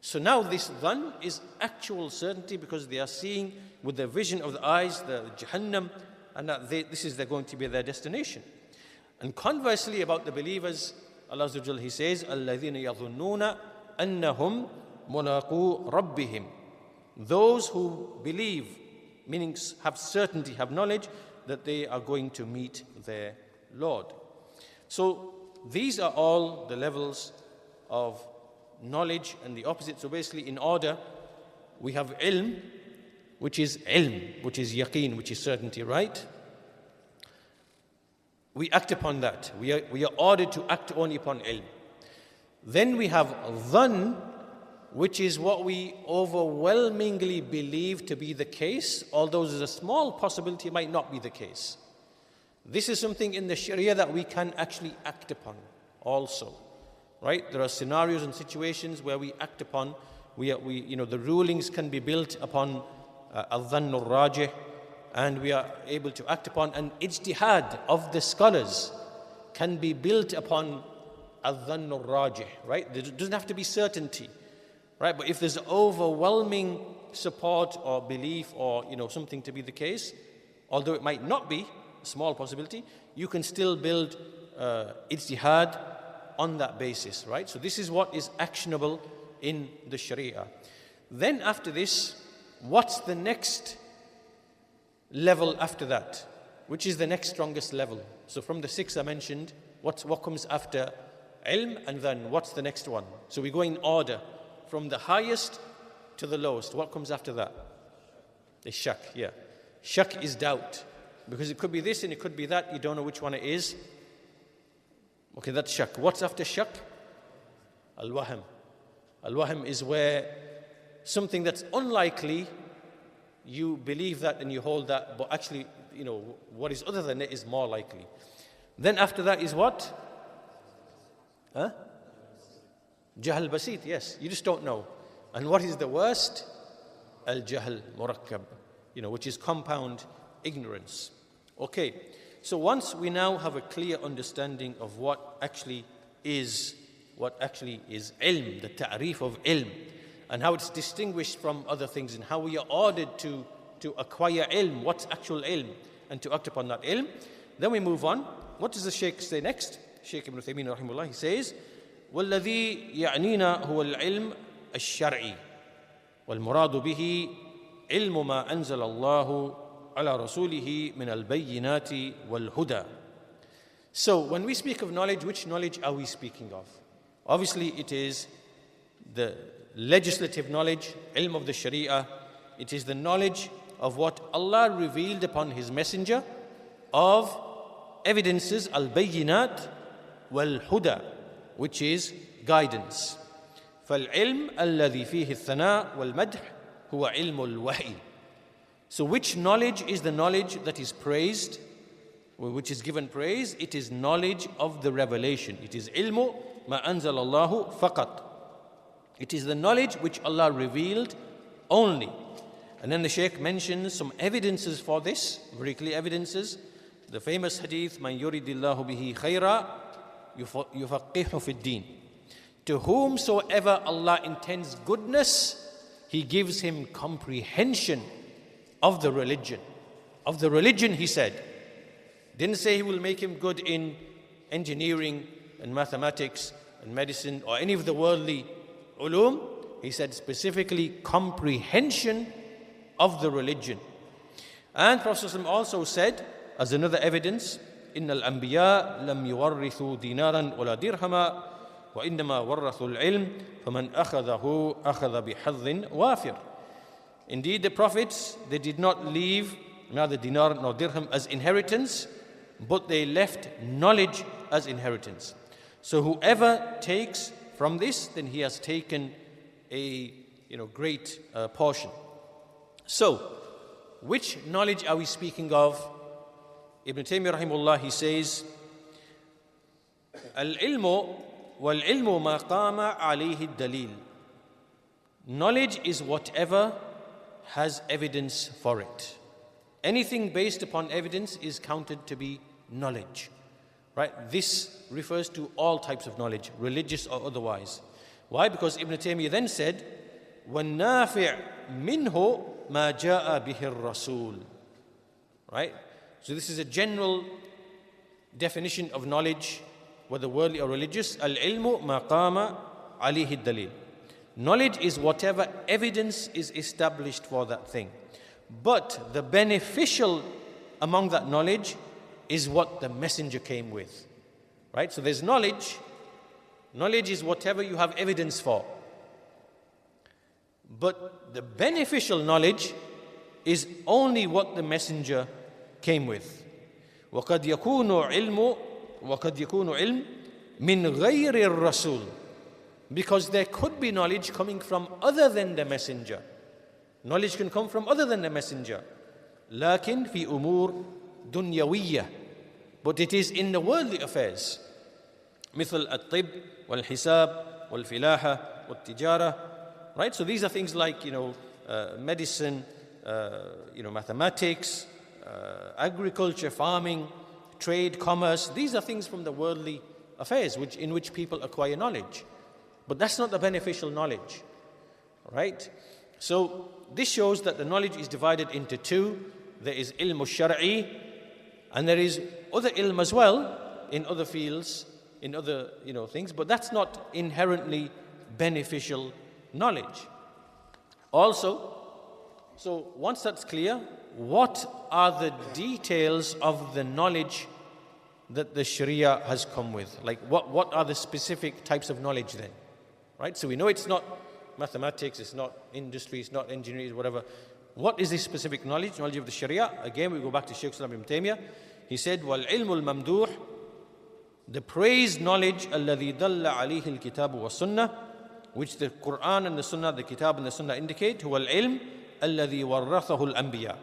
So now this dhann is actual certainty because they are seeing with the vision of the eyes, the Jahannam, and that this is going to be their destination. And conversely about the believers, Allah Azza wa Jalla, He says, الَّذِينَ يَظُنُّونَ أَنَّهُمْ مُلَاقُو رَبِّهِمْ. Those who believe, meaning have certainty, have knowledge that they are going to meet their Lord. So these are all the levels of knowledge and the opposite. So basically in order, we have ilm, which is yaqeen, which is certainty, right? We act upon that. We are ordered to act only upon ilm. Then we have dhann, which is what we overwhelmingly believe to be the case, although there's a small possibility it might not be the case. This is something in the Sharia that we can actually act upon also, right? There are scenarios and situations where we act upon, the rulings can be built upon al-dhann al-rajih, and we are able to act upon, and ijtihad of the scholars can be built upon al-dhann al-rajih, right? There doesn't have to be certainty, right? But if there's overwhelming support or belief or something to be the case, although it might not be, a small possibility, you can still build ijtihad on that basis, right? So this is what is actionable in the Sharia. Then after this, what's the next level after that? Which is the next strongest level? So from the 6 I mentioned, what comes after ilm, and then what's the next one? So we go in order from the highest to the lowest. What comes after that? The shak, yeah. Shak is doubt, because it could be this and it could be that. You don't know which one it is. Okay, that's shak. What's after shak? Al-wahm. Al-wahm is where something that's unlikely, you believe that and you hold that, but actually, what is other than it is more likely. Then after that is what? Jahl basit, yes, you just don't know. And what is the worst? Al-jahl murakkab, which is compound ignorance. Okay, so once we now have a clear understanding of what actually is ilm, the ta'rif of ilm, and how it's distinguished from other things, and how we are ordered to acquire ilm, what's actual ilm, and to act upon that ilm. Then we move on. What does the Shaykh say next? Shaykh Ibn Uthaymeen rahimahullah, he says, وَالَّذِي يَعْنِينَا هُوَ الْعِلْمُ الشَّرْعِي وَالْمُرَادُ بِهِ عِلْمُ مَا أَنزَلَ اللَّهُ عَلَى رَسُولِهِ مِنَ الْبَيِّنَاتِ وَالْهُدَى. So when we speak of knowledge, which knowledge are we speaking of? Obviously it is the legislative knowledge, ilm of the Sharia. It is the knowledge of what Allah revealed upon His Messenger of evidences, al-bayyinat wal-huda, which is guidance. فَالْعِلْمُ الَّذِي فِيهِ الثَّنَاءُ وَالْمَدْحُ هُوَ عِلْمُ الْوَحْيِ. So which knowledge is the knowledge that is praised, which is given praise? It is knowledge of the revelation. It is ilmu ma anzal Allahu faqat. It is the knowledge which Allah revealed only. And then the Shaykh mentions some evidences for this, very clear evidences. The famous hadith, Man yuridillahu bihi khayra yufaqihu fid din. To whomsoever Allah intends goodness, He gives him comprehension of the religion. Of the religion, He said. Didn't say He will make him good in engineering and mathematics and medicine or any of the worldly ulum. He said specifically comprehension of the religion. And Prophet ﷺ also said, as another evidence, إِنَّ الْأَنْبِيَاءَ لَمْ يُوَرِّثُوا دِينَارًا وَلَا دِرْهَمًا وَإِنَّمَا وَرَّثُوا الْعِلْمَ فَمَنْ أَخَذَهُ أَخَذَ بِحَظٍ وَافِرٍ. Indeed, the prophets, they did not leave neither dinar nor dirham as inheritance, but they left knowledge as inheritance. So whoever takes from this, then he has taken a great portion. So, which knowledge are we speaking of? Ibn Taymiyyah rahimahullah, he says, Al-ilmu wal-ilmu ma qama alayhi dalil. Knowledge is whatever has evidence for it. anything based upon evidence is counted to be knowledge. Right? This refers to all types of knowledge, religious or otherwise. Why? Because Ibn Taymiyyah then said, وَالنَّافِعْ مِنْهُ مَا جَاءَ بِهِ الرَّسُولُ. Right? So this is a general definition of knowledge, whether worldly or religious. Al-ilmu ma qama alayhi dalil. Knowledge is whatever evidence is established for that thing. But the beneficial among that knowledge is what the messenger came with. Right? So there's knowledge. Knowledge is whatever you have evidence for. But the beneficial knowledge is only what the messenger came with. وَقَدْ يَكُونُ عِلْمٌ مِنْ غَيْرِ الرَّسُولِ. Because there could be knowledge coming from other than the messenger. Knowledge can come from other than the messenger. لكن في أمور دنيوية. But it is in the worldly affairs. مثل الطب والحساب والفلاحة والتجارة. Right? So these are things like, medicine, mathematics, agriculture, farming, trade, commerce. These are things from the worldly affairs in which people acquire knowledge. But that's not the beneficial knowledge. Right? So this shows that the knowledge is divided into two. There is ilm al-shar'i, and there is other ilm as well in other fields, in other things, but that's not inherently beneficial knowledge. Also, so once that's clear, what are the details of the knowledge that the Sharia has come with? Like what are the specific types of knowledge then? Right? So we know it's not mathematics, it's not industry, it's not engineering, whatever. What is this specific knowledge? Knowledge of the Sharia. Again, we go back to Shaykh Ibn Taymiyyah. He said, وَالْعِلْمُ الْمَمْدُوحِ, the praised knowledge, الَّذِي دَلَّ عَلَيْهِ الْكِتَابُ وَالسُّنَّةِ, which the Quran and the Sunnah, the Kitab and the Sunnah indicate, هُوَ الْعِلْمُ الَّذِي وَرَّثَهُ الْأَنْبِيَاءُ.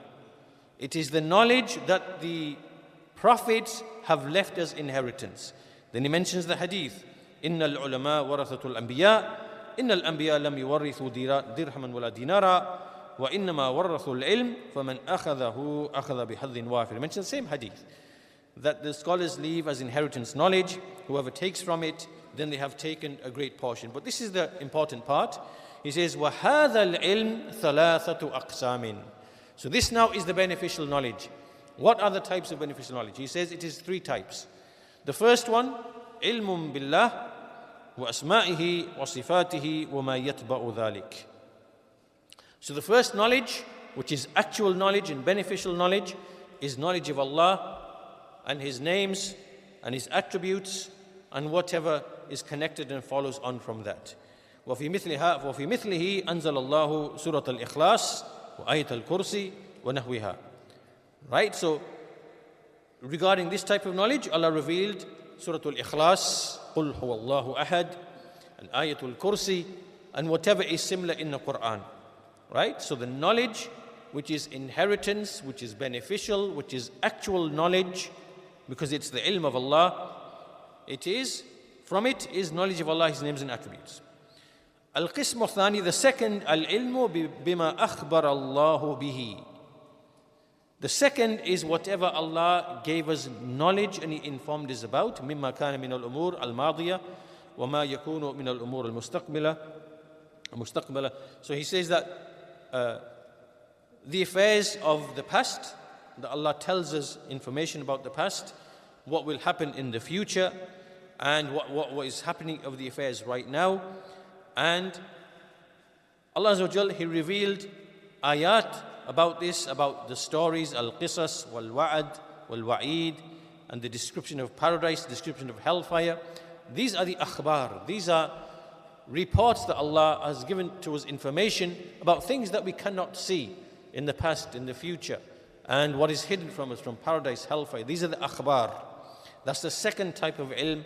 It is the knowledge that the prophets have left as inheritance. Then he mentions the hadith, إِنَّ الْعُلَمَاءَ وَرَثَةُ الْأَنْبِيَاءِ إِنَّ الْأَنْبِيَاءَ لَمْ يُوَرِّثُوا دِرْهَمًا وَلَا دِينَارًا وَإِنَّمَا وَرَّثُوا الْعِلْمَ فَمَنْ أَخَذَهُ أَخَذَ بِحَظٍّ وَافِرٍ. He mentions the same hadith, that the scholars leave as inheritance knowledge. Whoever takes from it, then they have taken a great portion. But this is the important part. He says, وَهَذَا الْعِلْمِ ثَلَاثَةُ أَقْسَامٍ. So this now is the beneficial knowledge. What are the types of beneficial knowledge? He says it is three types. The first one, علم بالله وأسمائه وصفاته وما يتبع ذلك. So the first knowledge, which is actual knowledge and beneficial knowledge, is knowledge of Allah and His names and His attributes and whatever is connected and follows on from that. وفي مثله أنزل الله سورة الإخلاص وآية الكرسي ونحوها. Right? So regarding this type of knowledge, Allah revealed Surah Al-Ikhlas, قُلْ هُوَ اللَّهُ أَحَدٌ, and Ayatul Kursi, and whatever is similar in the Quran. Right? So the knowledge which is inheritance, which is beneficial, which is actual knowledge, because it's the ilm of Allah, from it is knowledge of Allah, His names and attributes. Al-Qism al-Thani, the second, al-ilmu bima akhbar Allahu bihi. The second is whatever Allah gave us knowledge and He informed us about. مما كان من الأمور الماضية وما يكون من الأمور المستقبلة. So he says that the affairs of the past, that Allah tells us information about the past, what will happen in the future, and what is happening of the affairs right now. And Allah Azza wa Jal, He revealed ayat about this, about the stories, al-qisas, wal-wa'ad, wal-wa'id, and the description of paradise, the description of hellfire. These are the akhbar. These are reports that Allah has given to us information about things that we cannot see in the past, in the future, and what is hidden from us from paradise, hellfire. These are the akhbar. That's the second type of ilm,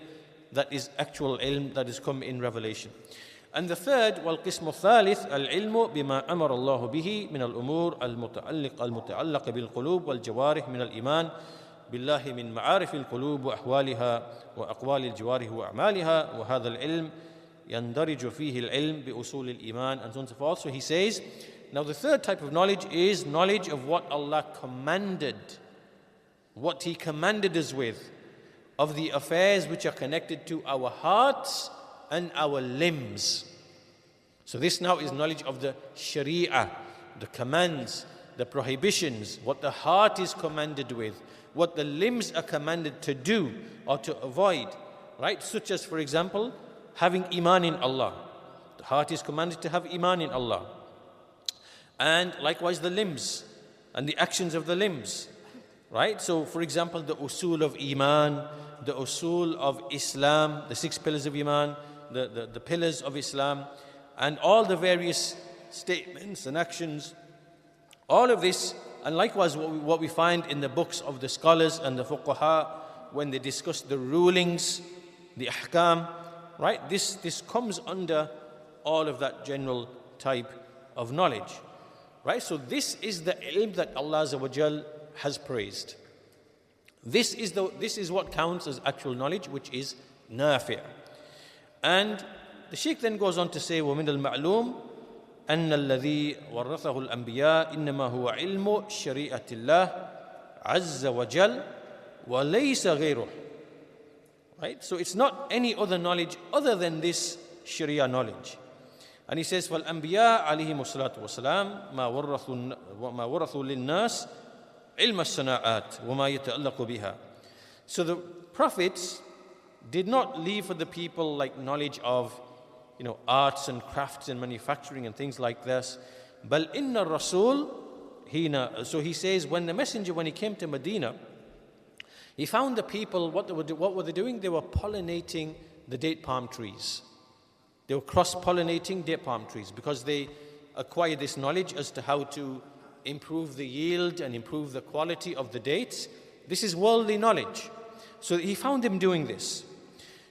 that is actual ilm that has come in revelation. And the third, والقسم الثالث العلم بما أمر الله به من الأمور المتعلقة بالقلوب والجوارح من الإيمان بالله من معارف القلوب وأحوالها وأقوال الجوارح وأعمالها وهذا العلم يندرج فيه العلم بأصول الإيمان and so on and so forth. So he says, Now the third type of knowledge is knowledge of what Allah commanded, what He commanded us with, of the affairs which are connected to our hearts and our limbs. So this now is knowledge of the Sharia, the commands, the prohibitions, what the heart is commanded with, what the limbs are commanded to do or to avoid, right? Such as, for example, having Iman in Allah. The heart is commanded to have Iman in Allah. And likewise the limbs and the actions of the limbs, right? So, for example, the usul of Iman, the usul of Islam, the 6 pillars of Iman, the pillars of Islam, and all the various statements and actions, all of this, and likewise what we find in the books of the scholars and the fuqaha when they discuss the rulings, the ahkam, right? This comes under all of that general type of knowledge, right? So this is the ilm that Allah Azza wa Jal has praised. This is what counts as actual knowledge, which is nafi'. And the Shaykh then goes on to say, وَمِنَ الْمَعْلُومِ أَنَّ الَّذِي وَرَّثَهُ الْأَنْبِيَاءِ إِنَّمَا هُوَ عِلْمُ شَرِيعَةِ اللَّهِ عَزَّ وَجَلَّ وَلَيْسَ غَيْرُهُ. Right? So it's not any other knowledge other than this Sharia knowledge. And he says, فَالْأَنْبِيَاء عَلَيْهِمُ الصَّلَاةُ وَالسَّلَامُ مَا وَرَثُوا لِلنَّاسِ عِلْمَ الصَّنَاعَاتِ وَمَا يَتَأَلَّقُ بِهَا. So the prophets did not leave for the people like knowledge of, arts and crafts and manufacturing and things like this. بَلْ إِنَّ الرَّسُولِ هِينَ. So he says, when the messenger, when he came to Medina, he found the people, what were they doing? They were pollinating the date palm trees. They were cross-pollinating date palm trees because they acquired this knowledge as to how to improve the yield and improve the quality of the dates. This is worldly knowledge. So he found them doing this.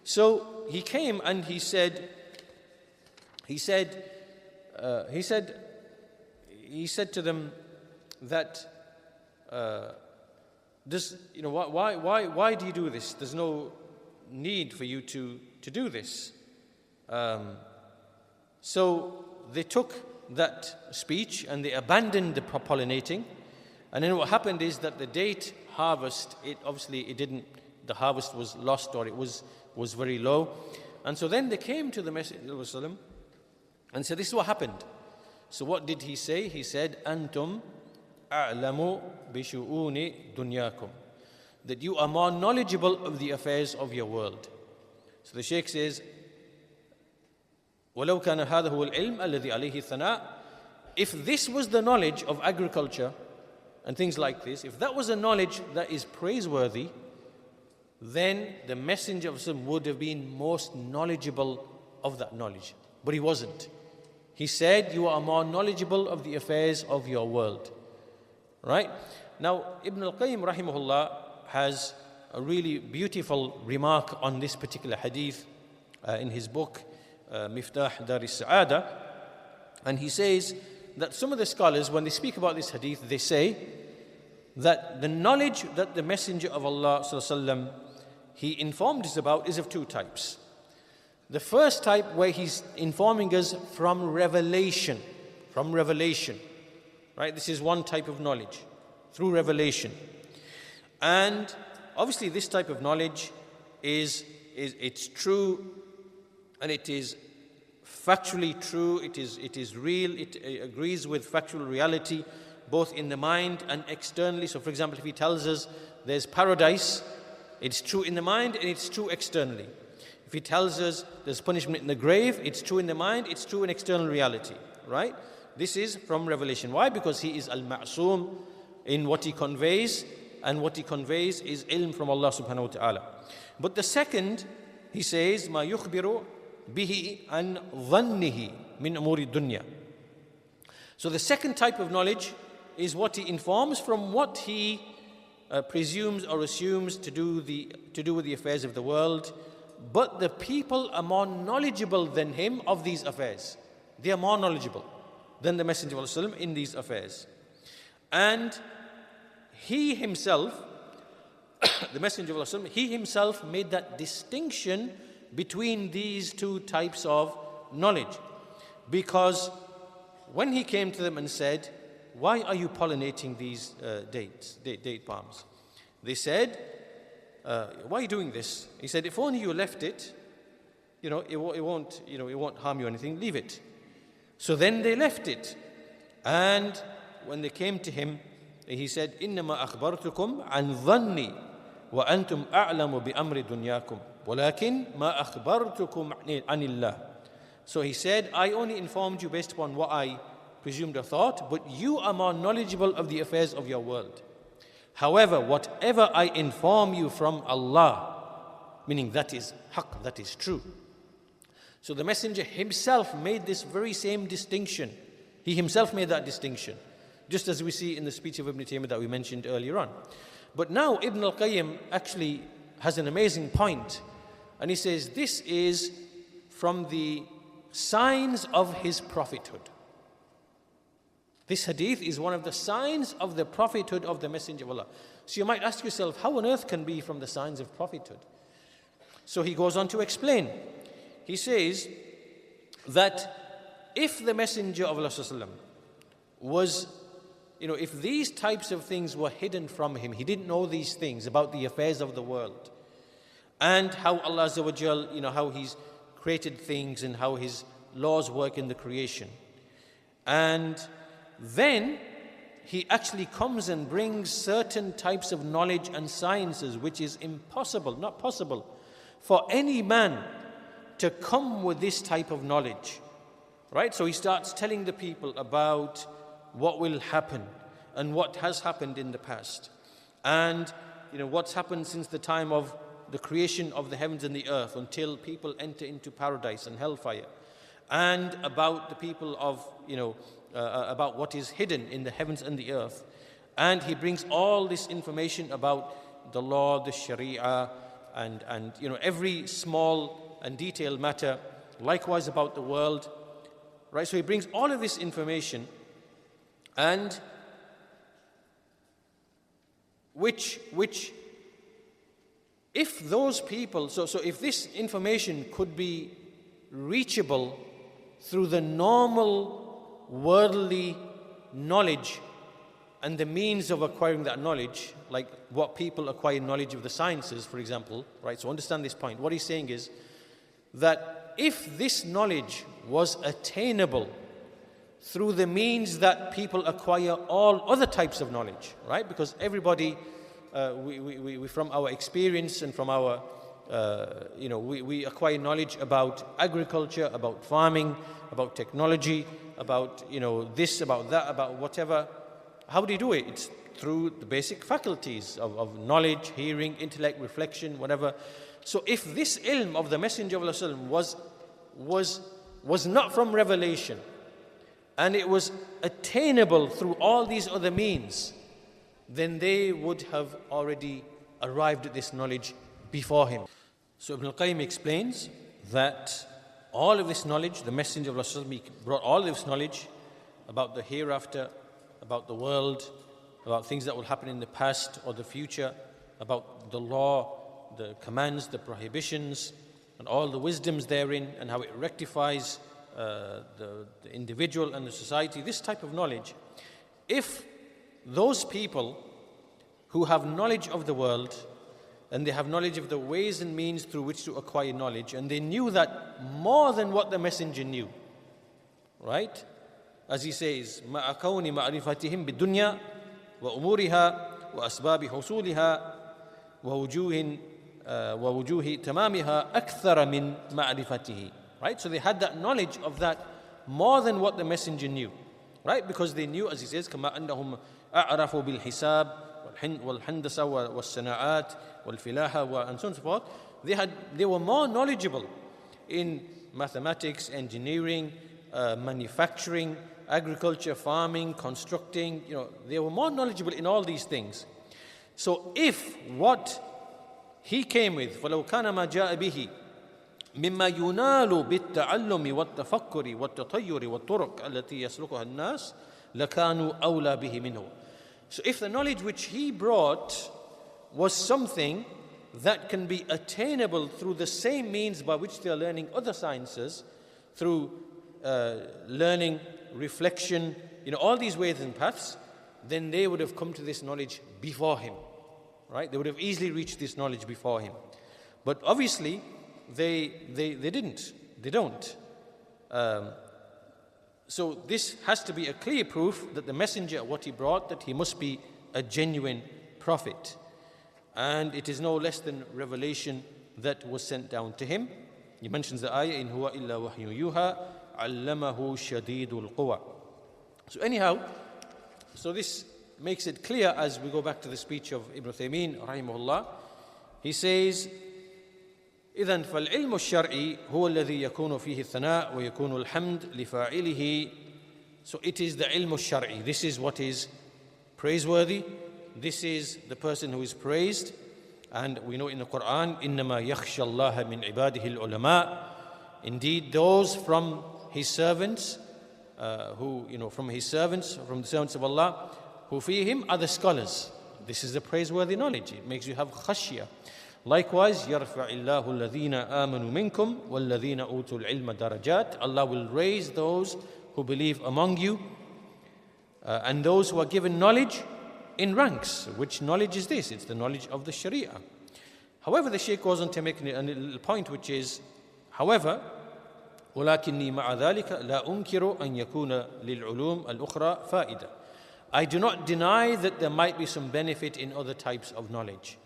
So he came and he said to them that why do you do this? There's no need for you to do this. So they took that speech and they abandoned the pollinating. And then what happened is that the date harvest, the harvest was lost, or it was very low. And so then they came to the Messenger and said, this is what happened. So what did he say? He said, Antum a'lamu bishu'uni dunyakum. That you are more knowledgeable of the affairs of your world. So the Shaykh says, وَلَوْ كَانَ هَذَا هُوَ الْعِلْمَ الَّذِي عَلَيْهِ الثَّنَاءُ. If this was the knowledge of agriculture and things like this, if that was a knowledge that is praiseworthy, then the Messenger of Islam would have been most knowledgeable of that knowledge. But he wasn't. He said, you are more knowledgeable of the affairs of your world. Right? Now, Ibn al-Qayyim rahimahullah has a really beautiful remark on this particular hadith in his book, Miftah Dar al-Sa'ada. And he says that some of the scholars, when they speak about this hadith, they say that the knowledge that the Messenger of Allah sallallahu alaihi wasallam he informed us about is of 2 types. The first type, where he's informing us from revelation, right? This is one type of knowledge, through revelation. And obviously this type of knowledge it's true, and it is factually true, it is real, it agrees with factual reality, both in the mind and externally. So for example, if he tells us there's paradise, it's true in the mind and it's true externally. If he tells us there's punishment in the grave, it's true in the mind, it's true in external reality, right? This is from revelation. Why? Because he is al-ma'soom in what he conveys, and what he conveys is ilm from Allah subhanahu wa ta'ala. But the second, he says, ma yukhbiru bihi an dhannihi min umuri dunya. So the second type of knowledge is what he informs from what he presumes or assumes to do with the affairs of the world. But the people are more knowledgeable than him of these affairs. They are more knowledgeable than the Messenger of Allah in these affairs. And he himself, the Messenger of Allah, he himself made that distinction between these 2 types of knowledge. Because when he came to them and said, why are you pollinating these date palms? They said, why are you doing this? He said, if only you left it, it won't harm you or anything, leave it. So then they left it. And when they came to him, he said, إِنَّمَا أَخْبَرْتُكُمْ عَنْ ظَنِّي وَأَنْتُمْ أَعْلَمُ بِأَمْرِ دُنْيَاكُمْ وَلَكِنْ مَا أَخْبَرْتُكُمْ عَنِ اللَّهِ. So he said, I only informed you based upon what I presumed or thought, but you are more knowledgeable of the affairs of your world. However, whatever I inform you from Allah, meaning that is haqq, that is true. So the Messenger himself made this very same distinction. He himself made that distinction, just as we see in the speech of Ibn Taymiyyah that we mentioned earlier on. But now Ibn al-Qayyim actually has an amazing point, and he says this is from the signs of his prophethood. This hadith is one of the signs of the prophethood of the Messenger of Allah. So you might ask yourself, how on earth can be from the signs of prophethood? So he goes on to explain. He says that if the Messenger of Allah was, if these types of things were hidden from him, he didn't know these things about the affairs of the world, and how Allah Azza wa Jal, how he's created things and how his laws work in the creation. And then he actually comes and brings certain types of knowledge and sciences which is impossible, not possible, for any man to come with this type of knowledge. Right? So he starts telling the people about what will happen and what has happened in the past. And what's happened since the time of the creation of the heavens and the earth until people enter into paradise and hellfire. And about the people of, about what is hidden in the heavens and the earth. And he brings all this information about the law, the Sharia, and every small and detailed matter. Likewise about the world. Right? So he brings all of this information, and which if those people, so if this information could be reachable through the normal worldly knowledge and the means of acquiring that knowledge, like what people acquire knowledge of the sciences, for example, right? So understand this point. What he's saying is that if this knowledge was attainable through the means that people acquire all other types of knowledge, right? Because everybody, we from our experience and from our, we acquire knowledge about agriculture, about farming, about technology, about, this, about that, about whatever. How do you do it? It's through the basic faculties of knowledge, hearing, intellect, reflection, whatever. So if this ilm of the Messenger of Allah was not from revelation, and it was attainable through all these other means, then they would have already arrived at this knowledge before him. So Ibn al-Qayyim explains that all of this knowledge, the Messenger of Allah brought all of this knowledge about the hereafter, about the world, about things that will happen in the past or the future, about the law, the commands, the prohibitions, and all the wisdoms therein, and how it rectifies the individual and the society, this type of knowledge. If those people who have knowledge of the world, and they have knowledge of the ways and means through which to acquire knowledge, and they knew that more than what the Messenger knew, right? As he says, مَعَ كَوْنِ مَعْرِفَتِهِمْ بِالدُّنْيَا وَأُمُورِهَا وَأَسْبَابِ حُصُولِهَا وَوُجُوهِ تَمَامِهَا أَكْثَرَ مِنْ مَعْرِفَتِهِ. Right? So they had that knowledge of that more than what the Messenger knew. Right? Because they knew, as he says, كَمَا أَنَّهُمْ أَعْرَفُوا بِالْحِسَابِ وَالْحَنْدَسَ وَالصَّنَاعَاتِ وَالْفِلَاحَةِ and so on and so forth. They were more knowledgeable in mathematics, engineering, manufacturing, agriculture, farming, constructing. They were more knowledgeable in all these things. So if what he came with, فَلَوْ كَانَ مَا جَاءَ بِهِ مما ينال بالتعلم والتفكر والتطير والطرق التي يسلكها الناس لكانوا أولى به منه. So if the knowledge which he brought was something that can be attainable through the same means by which they are learning other sciences, through learning reflection, all these ways and paths, then they would have come to this knowledge before him, right? They would have easily reached this knowledge before him. But obviously, they didn't. They don't. So this has to be a clear proof that the messenger, what he brought, that he must be a genuine prophet. And it is no less than revelation that was sent down to him. He mentions the ayah, in huwa illa wahyu yuha, allamahu shadidul quwa. So anyhow, so this makes it clear as we go back to the speech of Ibn Uthaymeen, rahimahullah. He says, إذن فالعلم الشرعي هو الذي يكون فيه الثناء ويكون الحمد لفاعله. So it is the ilm al-shar'i. This is what is praiseworthy. This is the person who is praised. And we know in the Quran, إنما يخشى الله من عباده العلماء. Indeed, those from his servants, from the servants of Allah, who fear him are the scholars. This is the praiseworthy knowledge. It makes you have khashya. Likewise, يرفع الله الذين آمنوا منكم والذين أوتوا العلم درجات. Allah will raise those who believe among you and those who are given knowledge in ranks. Which knowledge is this? It's the knowledge of the Sharia. However, the Shaykh goes on to make a little point, which is, however, ولكني مع ذلك لا أنكر أن يكون للعلوم الأخرى فائدة. I do not deny that there might be some benefit in other types of knowledge.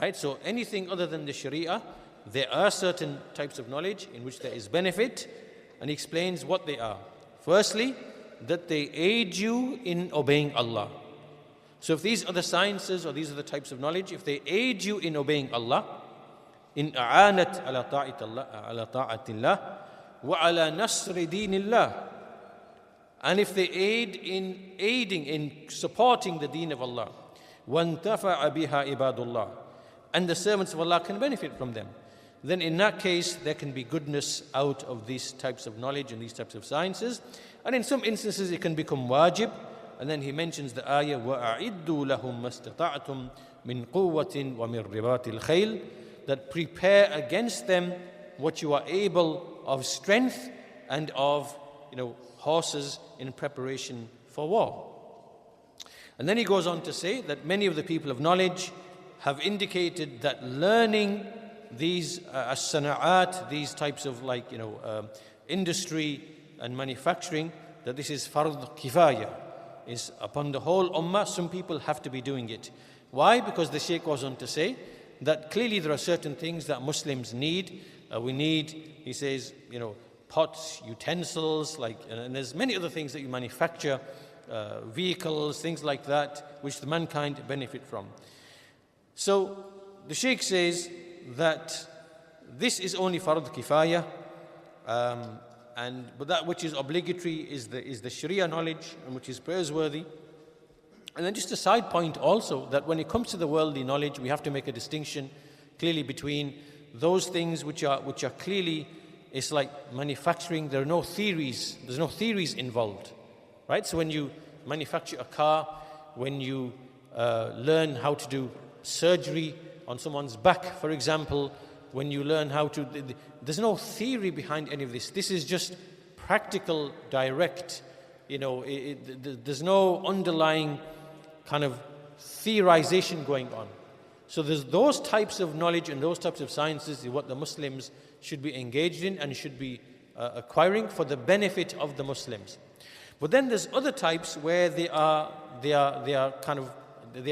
Right? So anything other than the Sharia, there are certain types of knowledge in which there is benefit, and he explains what they are. Firstly, that they aid you in obeying Allah. So if these are the sciences or these are the types of knowledge, if they aid you in obeying Allah, in a'anat ala ta'atillah wa ala nasri dinillah, and if they aiding in supporting the deen of Allah, وَانْتَفَعَ بِهَا عِبَادُ اللَّهِ, and the servants of Allah can benefit from them, then in that case there can be goodness out of these types of knowledge and these types of sciences. And in some instances it can become wajib. And then he mentions the ayah, وَأَعِدُّوا لَهُمْ مَسْتَطَعْتُمْ مِنْ قُوَّةٍ وَمِنْ رِبَاطِ الْخَيْلِ, that prepare against them what you are able of strength and of horses in preparation for war. And then he goes on to say that many of the people of knowledge have indicated that learning these as-sana'at, these types of industry and manufacturing, that this is fard kifaya, is upon the whole ummah. Some people have to be doing it. Why? Because the Shaykh goes on to say that clearly there are certain things that Muslims need. We need, he says, pots, utensils, and there's many other things that you manufacture, vehicles, things like that, which the mankind benefit from. So the Shaykh says that this is only fard kifaya, but that which is obligatory is the Sharia knowledge, and which is praiseworthy. And then just a side point also, that when it comes to the worldly knowledge, we have to make a distinction clearly between those things which are clearly, it's like manufacturing. There are no theories. There's no theories involved, right? So when you manufacture a car, when you learn how to do surgery on someone's back, for example, when you learn how to, there's no theory behind any of this. This is just practical, direct. There's no underlying kind of theorization going on. So there's those types of knowledge and those types of sciences is what the Muslims should be engaged in and should be acquiring for the benefit of the Muslims. But then there's other types where they are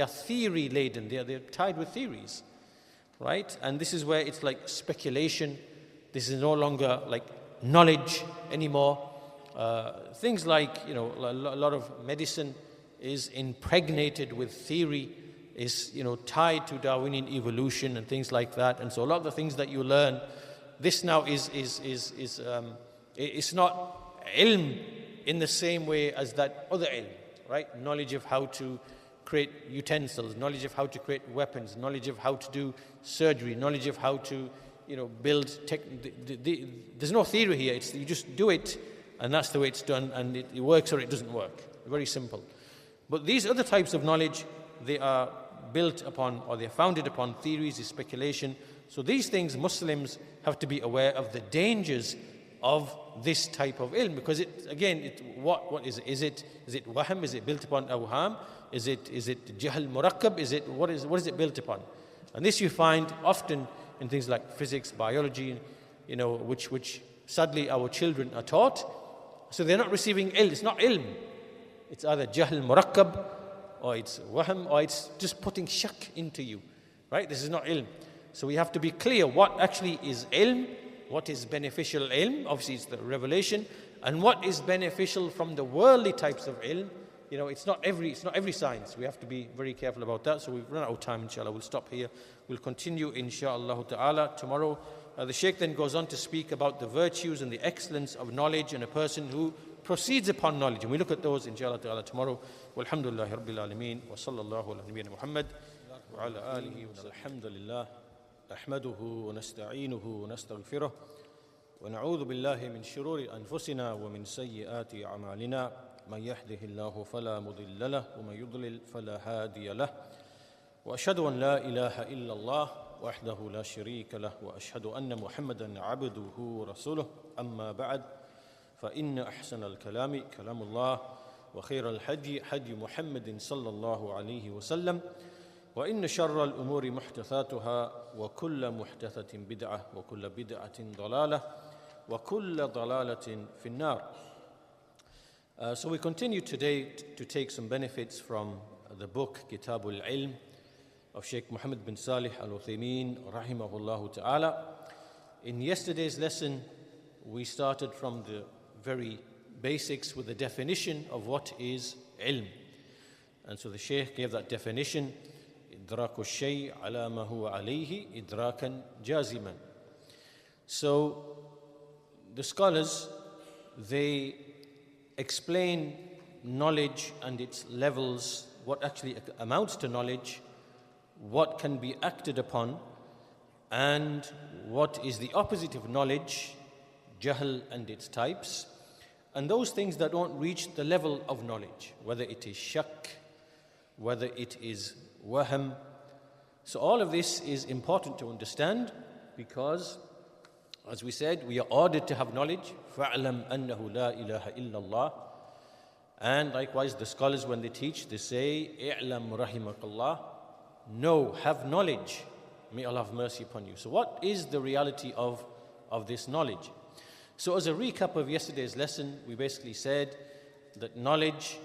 theory laden. They're tied with theories, right? And this is where it's like speculation. This is no longer like knowledge anymore. Things like a lot of medicine is impregnated with theory, is tied to Darwinian evolution and things like that. And so a lot of the things that you learn, this now is it's not ilm in the same way as that other ilm, right? Knowledge of how to create utensils, knowledge of how to create weapons, knowledge of how to do surgery, knowledge of how to build there's no theory here. You just do it, and that's the way it's done, and it works or it doesn't work. Very simple. But these other types of knowledge, they are built upon, or they are founded upon theories, speculation. So these things Muslims have to be aware of the dangers of this type of ilm, because what is it? Is it wahm? Is it built upon awham? Is it jahl murakkab? What is it built upon? And this you find often in things like physics, biology, which sadly our children are taught. So they're not receiving ilm. It's not ilm. It's either jahl murakkab, or it's wahm, or it's just putting shak into you. Right? This is not ilm. So we have to be clear what actually is ilm, what is beneficial ilm. Obviously it's the revelation, and what is beneficial from the worldly types of ilm. It's not every science. We have to be very careful about that. So we've run out of time, inshallah. We'll stop here. We'll continue, inshallah ta'ala, tomorrow. The Shaykh then goes on to speak about the virtues and the excellence of knowledge and a person who proceeds upon knowledge. And we look at those, inshallah ta'ala, tomorrow. Walhamdulillahi Rabbil Alameen. Wa sallallahu ala nabiyyina Muhammad wa ala alihi wa alhamdulillah. نحمده ونستعينه ونستغفره ونعوذ بالله من شرور أنفسنا ومن سيئات أعمالنا من يهده الله فلا مضل له ومن يضلل فلا هادي له وأشهد أن لا إله إلا الله وحده لا شريك له وأشهد أن محمدا عبده ورسوله أما بعد فإن أحسن الكلام كلام الله وخير الحدي حدي محمد صلى الله عليه وسلم وإن شر الأمور محدثاتها وكل محدثة بدعة وكل بدعة ضلالة وكل ضلالة في النار. So we continue today to take some benefits from the book Kitab al Ilm of Shaykh Muhammad bin Saleh Al-Uthaymeen rahimahullah ta'ala. In yesterday's lesson we started from the very basics with the definition of what is ilm. And so the Shaykh gave that definition: إدراك الشيء على ما هو عليه إدراكا جازما. So the scholars, they explain knowledge and its levels, what actually amounts to knowledge, what can be acted upon, and what is the opposite of knowledge, jahl and its types, and those things that don't reach the level of knowledge, whether it is shak, whether it is wahm. So all of this is important to understand, because as we said, we are ordered to have knowledge. فَاعْلَمْ أَنَّهُ لَا إِلَهَ إِلَّا اللَّهِ. And likewise the scholars, when they teach, they say اِعْلَمْ رَحِمَكَ اللَّهِ. Know, have knowledge, may Allah have mercy upon you. So what is the reality of this knowledge? So as a recap of yesterday's lesson, we basically said that knowledge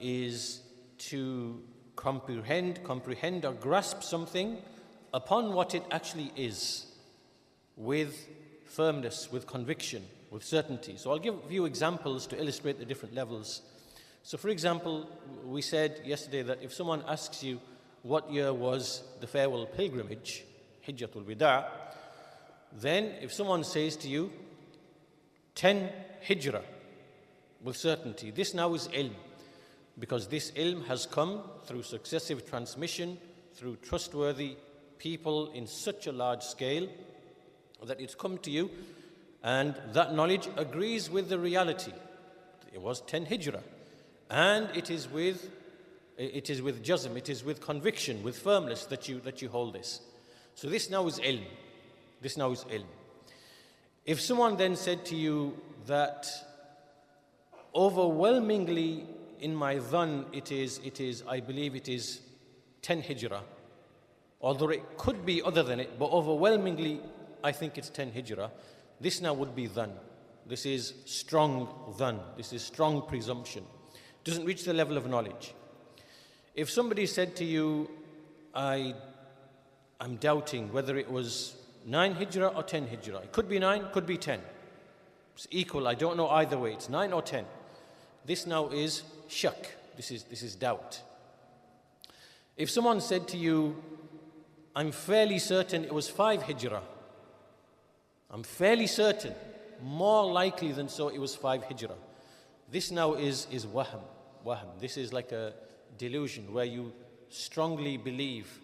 is to comprehend or grasp something upon what it actually is, with firmness, with conviction, with certainty. So I'll give you examples to illustrate the different levels. So for example, we said yesterday that if someone asks you what year was the farewell pilgrimage, Hijjatul Wida', then if someone says to you 10 Hijrah, with certainty, this now is ilm, because this ilm has come through successive transmission, through trustworthy people in such a large scale that it's come to you, and that knowledge agrees with the reality. It was 10 Hijrah, and it is with jazm, it is with conviction, with firmness that you hold this. So this now is ilm. This now is ilm. If someone then said to you that overwhelmingly in my dhan I believe it is 10 Hijrah, although it could be other than it, but overwhelmingly I think it's 10 Hijrah, this now would be dhan. This is strong dhan. This is strong presumption. It doesn't reach the level of knowledge. If somebody said to you, I'm doubting whether it was 9 Hijrah or 10 Hijrah. It could be 9, could be 10. It's equal, I don't know either way. It's 9 or 10. This now is shak. This is doubt. If someone said to you, I'm fairly certain it was 5 Hijrah. I'm fairly certain, more likely than so it was 5 Hijrah. This now is wahm. This is like a delusion where you strongly believe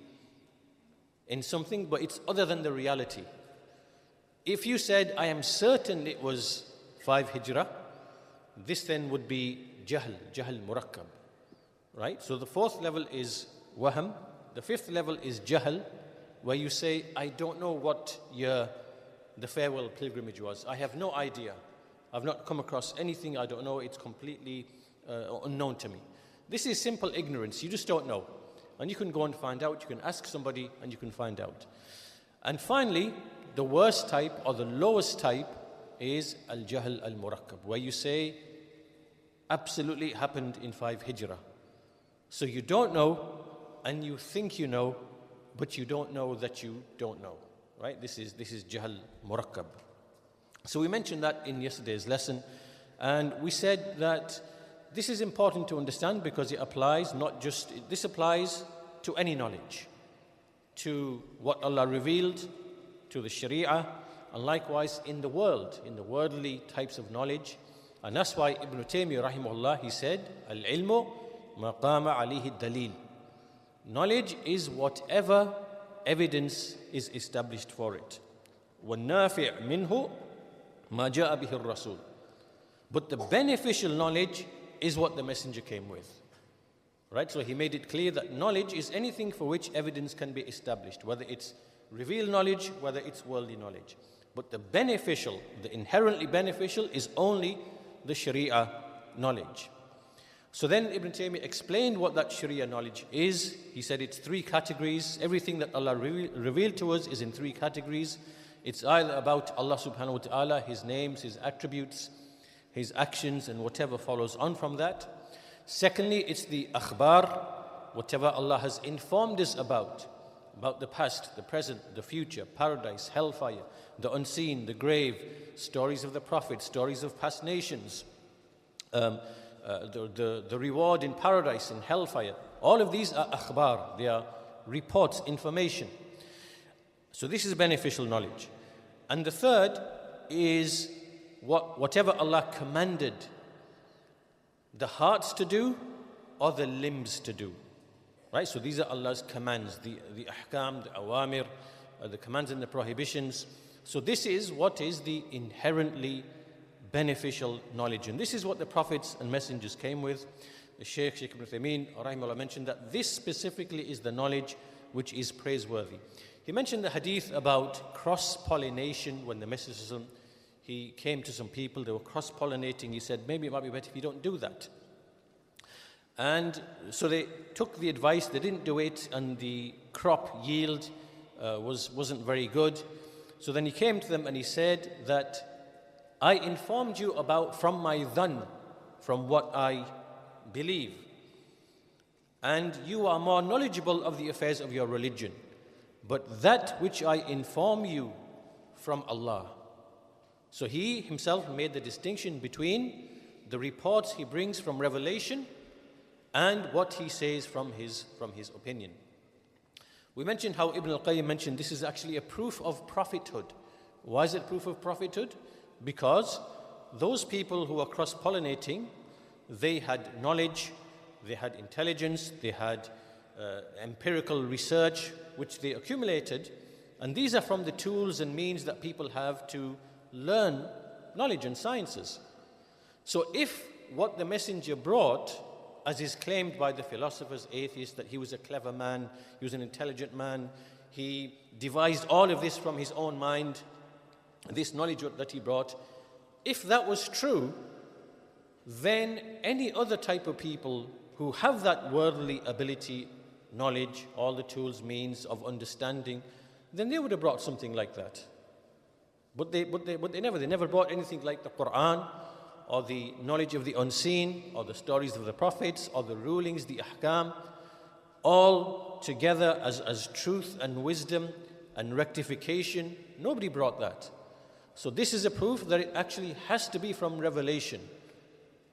in something, but it's other than the reality. If you said, I am certain it was 5 Hijrah, this then would be jahl murakkab. Right? So the fourth level is wahm. The fifth level is jahl, where you say, I don't know what year the farewell pilgrimage was. I have no idea. I've not come across anything, I don't know, it's completely unknown to me. This is simple ignorance, you just don't know. And you can go and find out, you can ask somebody and you can find out. And finally, the worst type or the lowest type is al-jahl al-murakkab, where you say, absolutely happened in 5 Hijrah. So you don't know and you think you know, but you don't know that you don't know. Right? This is jahl murakkab. So we mentioned that in yesterday's lesson, and we said that this is important to understand because it applies this applies to any knowledge, to what Allah revealed, to the Sharia, and likewise in the world, in the worldly types of knowledge. And that's why Ibn Taymiyyah rahimahullah, he said, al-ilmu ma qama alayhi dalil. Knowledge is whatever evidence is established for it. وَالنَّافِعْ مِنْهُ مَا جَاءَ بِهِ الرَّسُولُ. But the beneficial knowledge is what the messenger came with. Right? So he made it clear that knowledge is anything for which evidence can be established, whether it's revealed knowledge, whether it's worldly knowledge. But the beneficial, the inherently beneficial, is only the Sharia knowledge. So then Ibn Taymiyyah explained what that Sharia knowledge is. He said it's 3 categories. Everything that Allah revealed to us is in 3 categories. It's either about Allah subhanahu wa ta'ala, His names, His attributes, His actions, and whatever follows on from that. Secondly, it's the akhbar, whatever Allah has informed us about the past, the present, the future, paradise, hellfire, the unseen, the grave, stories of the prophets, stories of past nations, the reward in paradise, in hellfire. All of these are akhbar, they are reports, information. So this is beneficial knowledge. And the third is whatever Allah commanded the hearts to do or the limbs to do. Right? So these are Allah's commands, the ahkam, the awamir, the commands and the prohibitions. So this is what is the inherently beneficial knowledge. And this is what the prophets and messengers came with. The Shaykh Abu Iyaad mentioned that this specifically is the knowledge which is praiseworthy. He mentioned the hadith about cross-pollination. When the Messenger, he came to some people, they were cross-pollinating. He said, maybe it might be better if you don't do that. And so they took the advice, they didn't do it, and the crop yield wasn't very good. So then he came to them and he said that I informed you about from my dhan, from what I believe. And you are more knowledgeable of the affairs of your religion. But that which I inform you from Allah. So he himself made the distinction between the reports he brings from revelation and what he says from his opinion. We mentioned how Ibn al-Qayyim mentioned this is actually a proof of prophethood. Why is it proof of prophethood? Because those people who are cross-pollinating, they had knowledge, they had intelligence, they had empirical research which they accumulated, and these are from the tools and means that people have to learn knowledge and sciences. So if what the messenger brought, as is claimed by the philosophers, atheists, that he was a clever man, he was an intelligent man, he devised all of this from his own mind, this knowledge that he brought, if that was true, then any other type of people who have that worldly ability, knowledge, all the tools, means of understanding, then they would have brought something like that. But they never brought anything like the Quran, or the knowledge of the unseen, or the stories of the prophets, or the rulings, the ahkam, all together as truth and wisdom and rectification. Nobody brought that. So this is a proof that it actually has to be from revelation.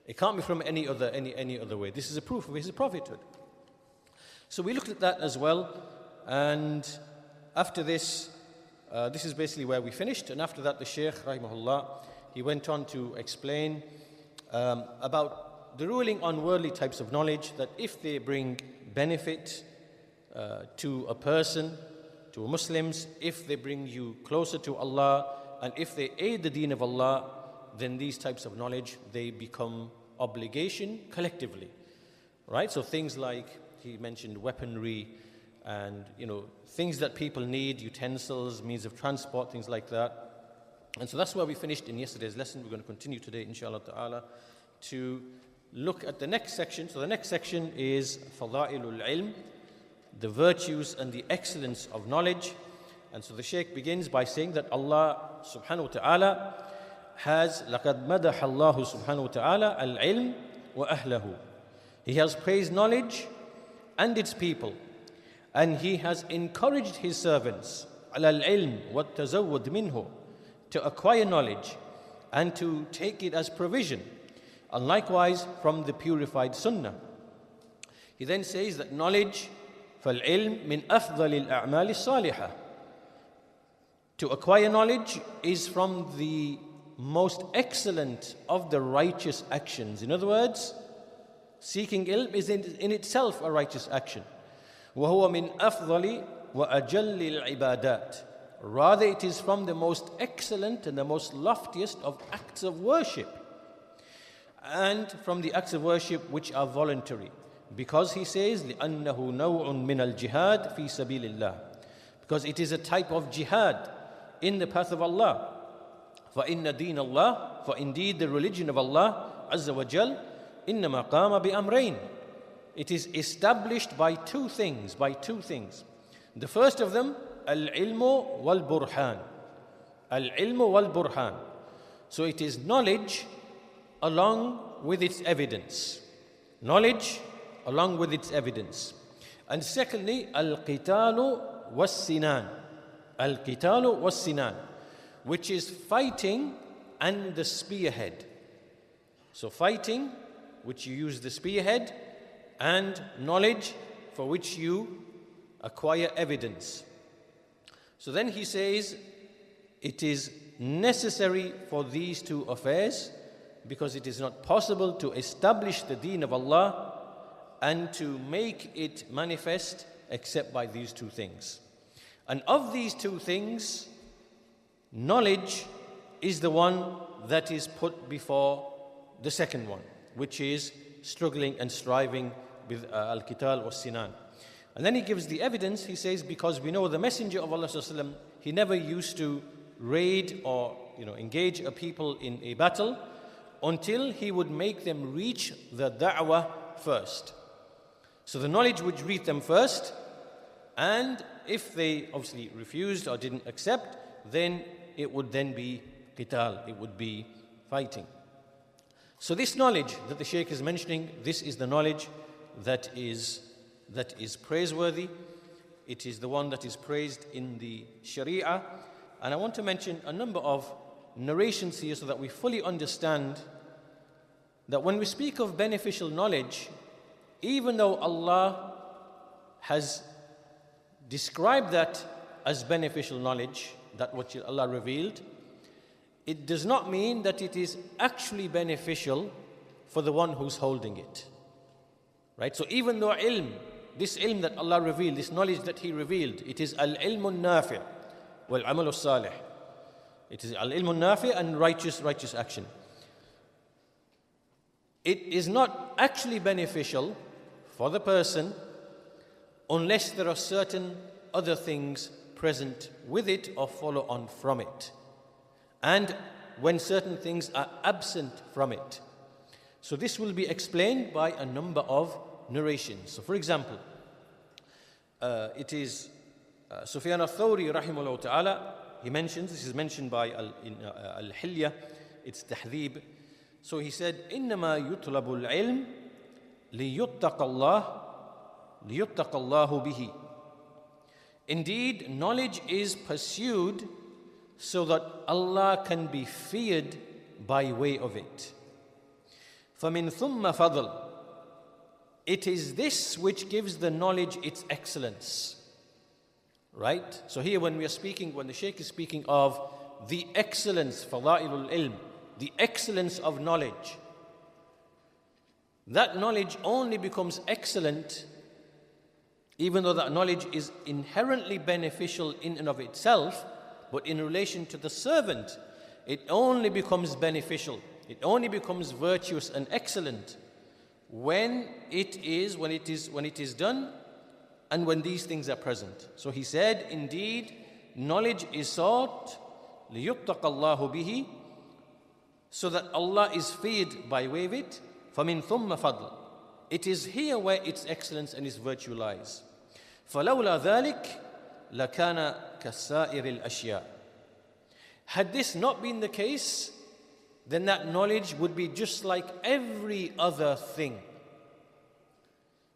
It can't be from any other way. This is a proof of his prophethood. So we looked at that as well, and after this, this is basically where we finished. And after that, the Shaykh, rahimahullah, he went on to explain about the ruling on worldly types of knowledge, that if they bring benefit to a person, to Muslims, if they bring you closer to Allah, and if they aid the deen of Allah, then these types of knowledge, they become obligation collectively. Right? So things like, he mentioned weaponry and, things that people need, utensils, means of transport, things like that. And so that's where we finished in yesterday's lesson. We're going to continue today, inshallah ta'ala, to look at the next section. So the next section is Fawa'id Ilm, the virtues and the excellence of knowledge. And so the Shaykh begins by saying that Allah subhanahu wa ta'ala has لَقَدْ مَدَحَ اللَّهُ سُبْحَانَهُ وَتَعَالَى الْعِلْمِ وَأَهْلَهُ. He has praised knowledge and its people, and He has encouraged His servants عَلَى الْعِلْمِ وَالتَّزَوُّدْ مِنْهُ, to acquire knowledge and to take it as provision, and likewise from the purified sunnah. He then says that knowledge, فَالْعِلْمِ مِنْ أَفْضَلِ الْأَعْمَالِ الصَّالِحَةِ, to acquire knowledge is from the most excellent of the righteous actions. In other words, seeking ilm is in itself a righteous action. وَهُوَ مِنْ أَفْضَلِ وَأَجَلِّ الْعِبَادَاتِ, rather it is from the most excellent and the most loftiest of acts of worship, and from the acts of worship which are voluntary. Because he says, لِأَنَّهُ نَوْعٌ مِنَ الْجِهَادِ فِي سَبِيلِ اللَّهِ, because it is a type of jihad in the path of Allah. فَإِنَّ دِينَ اللَّهِ, for indeed the religion of Allah Azza wa Jal, إِنَّمَا قَامَ بِأَمْرَيْنِ, it is established by two things. The first of them, al-ilmu wal-burhan. Al-ilmu wal-burhan. So it is knowledge along with its evidence. Knowledge along with its evidence. And secondly, al-qitalu was-sinan. Al-qitalu was-sinan, which is fighting and the spearhead. So fighting, which you use the spearhead, and knowledge, for which you acquire evidence. So then he says, it is necessary for these two affairs, because it is not possible to establish the deen of Allah and to make it manifest except by these two things. And of these two things, knowledge is the one that is put before the second one, which is struggling and striving with al-qital wa sinan. And then he gives the evidence. He says, because we know the Messenger of Allah sallallahu alaihi wasallam, he never used to raid or engage a people in a battle until he would make them reach the da'wah first. So the knowledge would reach them first, and if they obviously refused or didn't accept, then it would then be qital, it would be fighting. So this knowledge that the Shaykh is mentioning, this is the knowledge that is praiseworthy. It is the one that is praised in the Sharia. And I want to mention a number of narrations here so that we fully understand that when we speak of beneficial knowledge, even though Allah has described that as beneficial knowledge, that what Allah revealed, it does not mean that it is actually beneficial for the one who's holding it. Right? So even though ilm, this ilm that Allah revealed, this knowledge that He revealed, it is al-ilmu nafi' wal-amalu salih. It is al-ilmu nafi' and righteous action. It is not actually beneficial for the person unless there are certain other things present with it or follow on from it, and when certain things are absent from it. So this will be explained by a number of narrations. So for example, it is Sufyan al-Thawri rahimahullah ta'ala, he mentions, this is mentioned by Al-Hilya, it's Tahdhib. So he said, إِنَّمَا يُطْلَبُ الْعِلْمِ لِيُتَّقَ اللَّهُ بِهِ. Indeed, knowledge is pursued so that Allah can be feared by way of it. فَمِن ثُمَّ فَضْلٍ. It is this which gives the knowledge its excellence. Right? So here when the Shaykh is speaking of the excellence, Fada'ilul Ilm, the excellence of knowledge, that knowledge only becomes excellent, even though that knowledge is inherently beneficial in and of itself, but in relation to the servant, it only becomes beneficial, it only becomes virtuous and excellent when it is done and when these things are present. So he said, indeed, knowledge is sought لِيُتَّقَ اللَّهُ بِهِ, so that Allah is feared by way of it. فَمِن ثُمَّ فَضْلٍ, it is here where its excellence and its virtue lies. فَلَوْلَا ذَلِكَ لَكَانَ كَسَائِرِ الْأَشْيَاءِ. Had this not been the case, then that knowledge would be just like every other thing.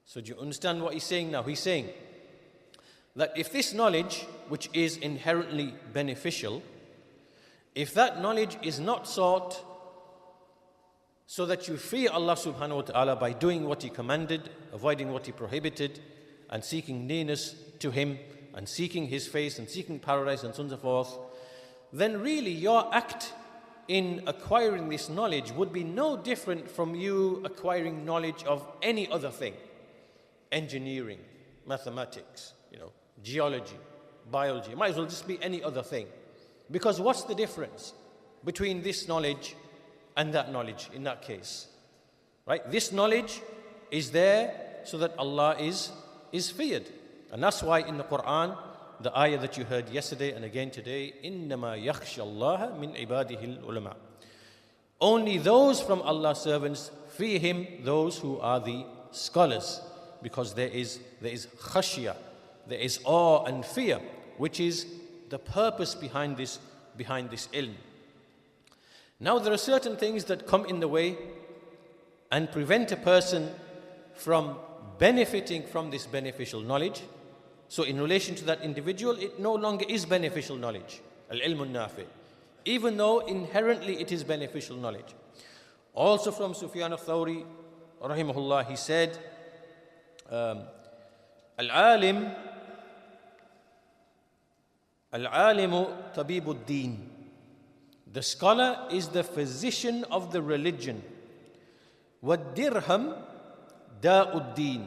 So do you understand what he's saying now? He's saying that if this knowledge, which is inherently beneficial, if that knowledge is not sought so that you fear Allah subhanahu wa ta'ala by doing what He commanded, avoiding what He prohibited, and seeking nearness to Him, and seeking His face, and seeking paradise, and so on and so forth, then really your act in acquiring this knowledge would be no different from you acquiring knowledge of any other thing. Engineering, mathematics, geology, biology. It might as well just be any other thing. Because what's the difference between this knowledge and that knowledge in that case? Right? This knowledge is there so that Allah is feared. And that's why in the Quran, the ayah that you heard yesterday and again today, إِنَّمَا يَخْشَى اللَّهَ مِنْ عِبَادِهِ الْعُلَمَاءِ. Only those from Allah's servants fear Him, those who are the scholars. Because there is khashya, there is awe and fear, which is the purpose behind this ilm. Now there are certain things that come in the way and prevent a person from benefiting from this beneficial knowledge. So in relation to that individual, it no longer is beneficial knowledge, al-ilm al-nafi, even though inherently it is beneficial knowledge. Also from Sufyan al-Thawri, rahimahullah, he said, al-alim tabibu ad-din. The scholar is the physician of the religion. وَالدِّرْهَمْ دَاءُ الدِّينِ.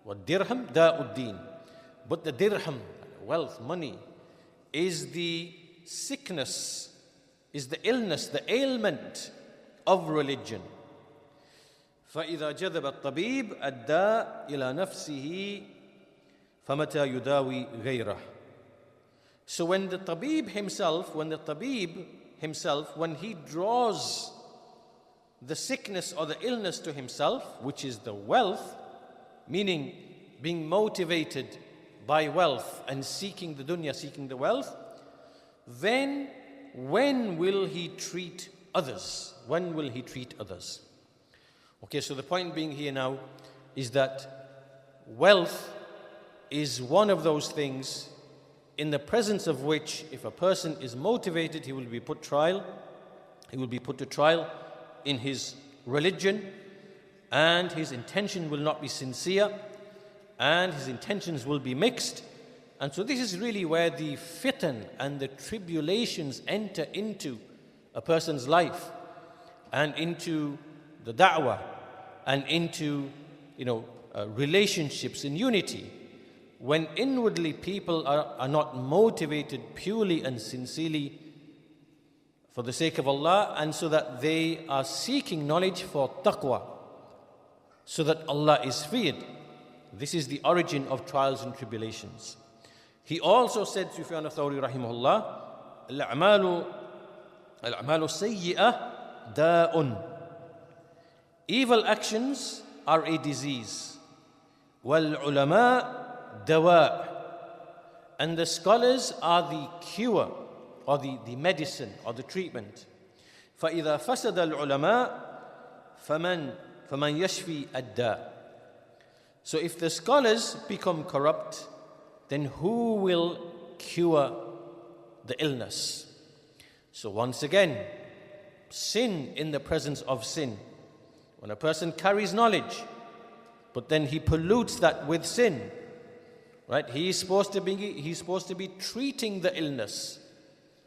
وَالدِّرْهَمْ دَاءُ الدِّينِ. But the dirham, wealth, money, is the sickness, is the illness, the ailment of religion. فَإِذَا جَذَبَ الطَّبِيبُ أَدَّى إِلَى نَفْسِهِ فَمَتَى يُدَاوِي غَيْرَهُ. So when the tabib himself, when he draws the sickness or the illness to himself, which is the wealth, meaning being motivated by wealth and seeking the dunya, seeking the wealth, then when will he treat others? When will he treat others? Okay, so the point being here now is that wealth is one of those things in the presence of which, if a person is motivated, he will be put to trial in his religion, and his intention will not be sincere, and his intentions will be mixed. And so this is really where the fitan and the tribulations enter into a person's life, and into the da'wah, and into relationships in unity, when inwardly people are not motivated purely and sincerely for the sake of Allah, and so that they are seeking knowledge for taqwa, so that Allah is feared. This is the origin of trials and tribulations. He also said, Sufyan al-Thawri rahimahullah, al-a'malu sayyi'ah da'un. Evil actions are a disease. Wal-ulama dawa'. And the scholars are the cure, or the medicine, or the treatment. فَإِذَا فَسَدَ الْعُلَمَاء فَمَنْ يَشْفِي الدَّاءَ. So if the scholars become corrupt, then who will cure the illness? So once again, sin in the presence of sin. When a person carries knowledge, but then he pollutes that with sin, right? He's supposed to be treating the illness.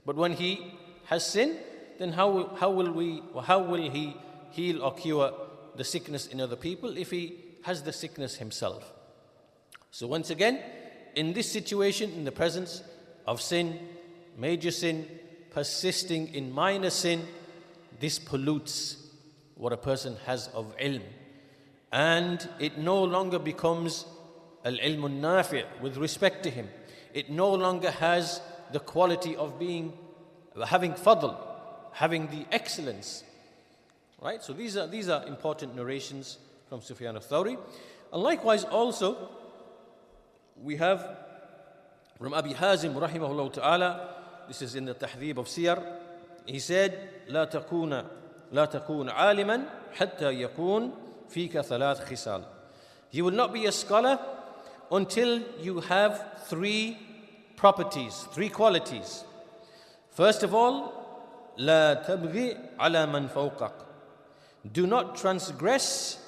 But when he has sin, then how will he heal or cure the sickness in other people if he has the sickness himself? So once again, in this situation, in the presence of sin, major sin, persisting in minor sin, this pollutes what a person has of ilm. And it no longer becomes al-ilm al-nafi' with respect to him. It no longer has the quality of being having fadl, having the excellence. Right? So these are important narrations from Sufyan al-Thawri. And likewise also, we have from Abi Hazim rahimahullah ta'ala, this is in the Tahdhib of Siyar, he said, لا تكون عالما حتى يكون فيك ثلاث خصال. You will not be a scholar until you have three properties, three qualities. First of all, لا تبغي على من فوقك. Do not transgress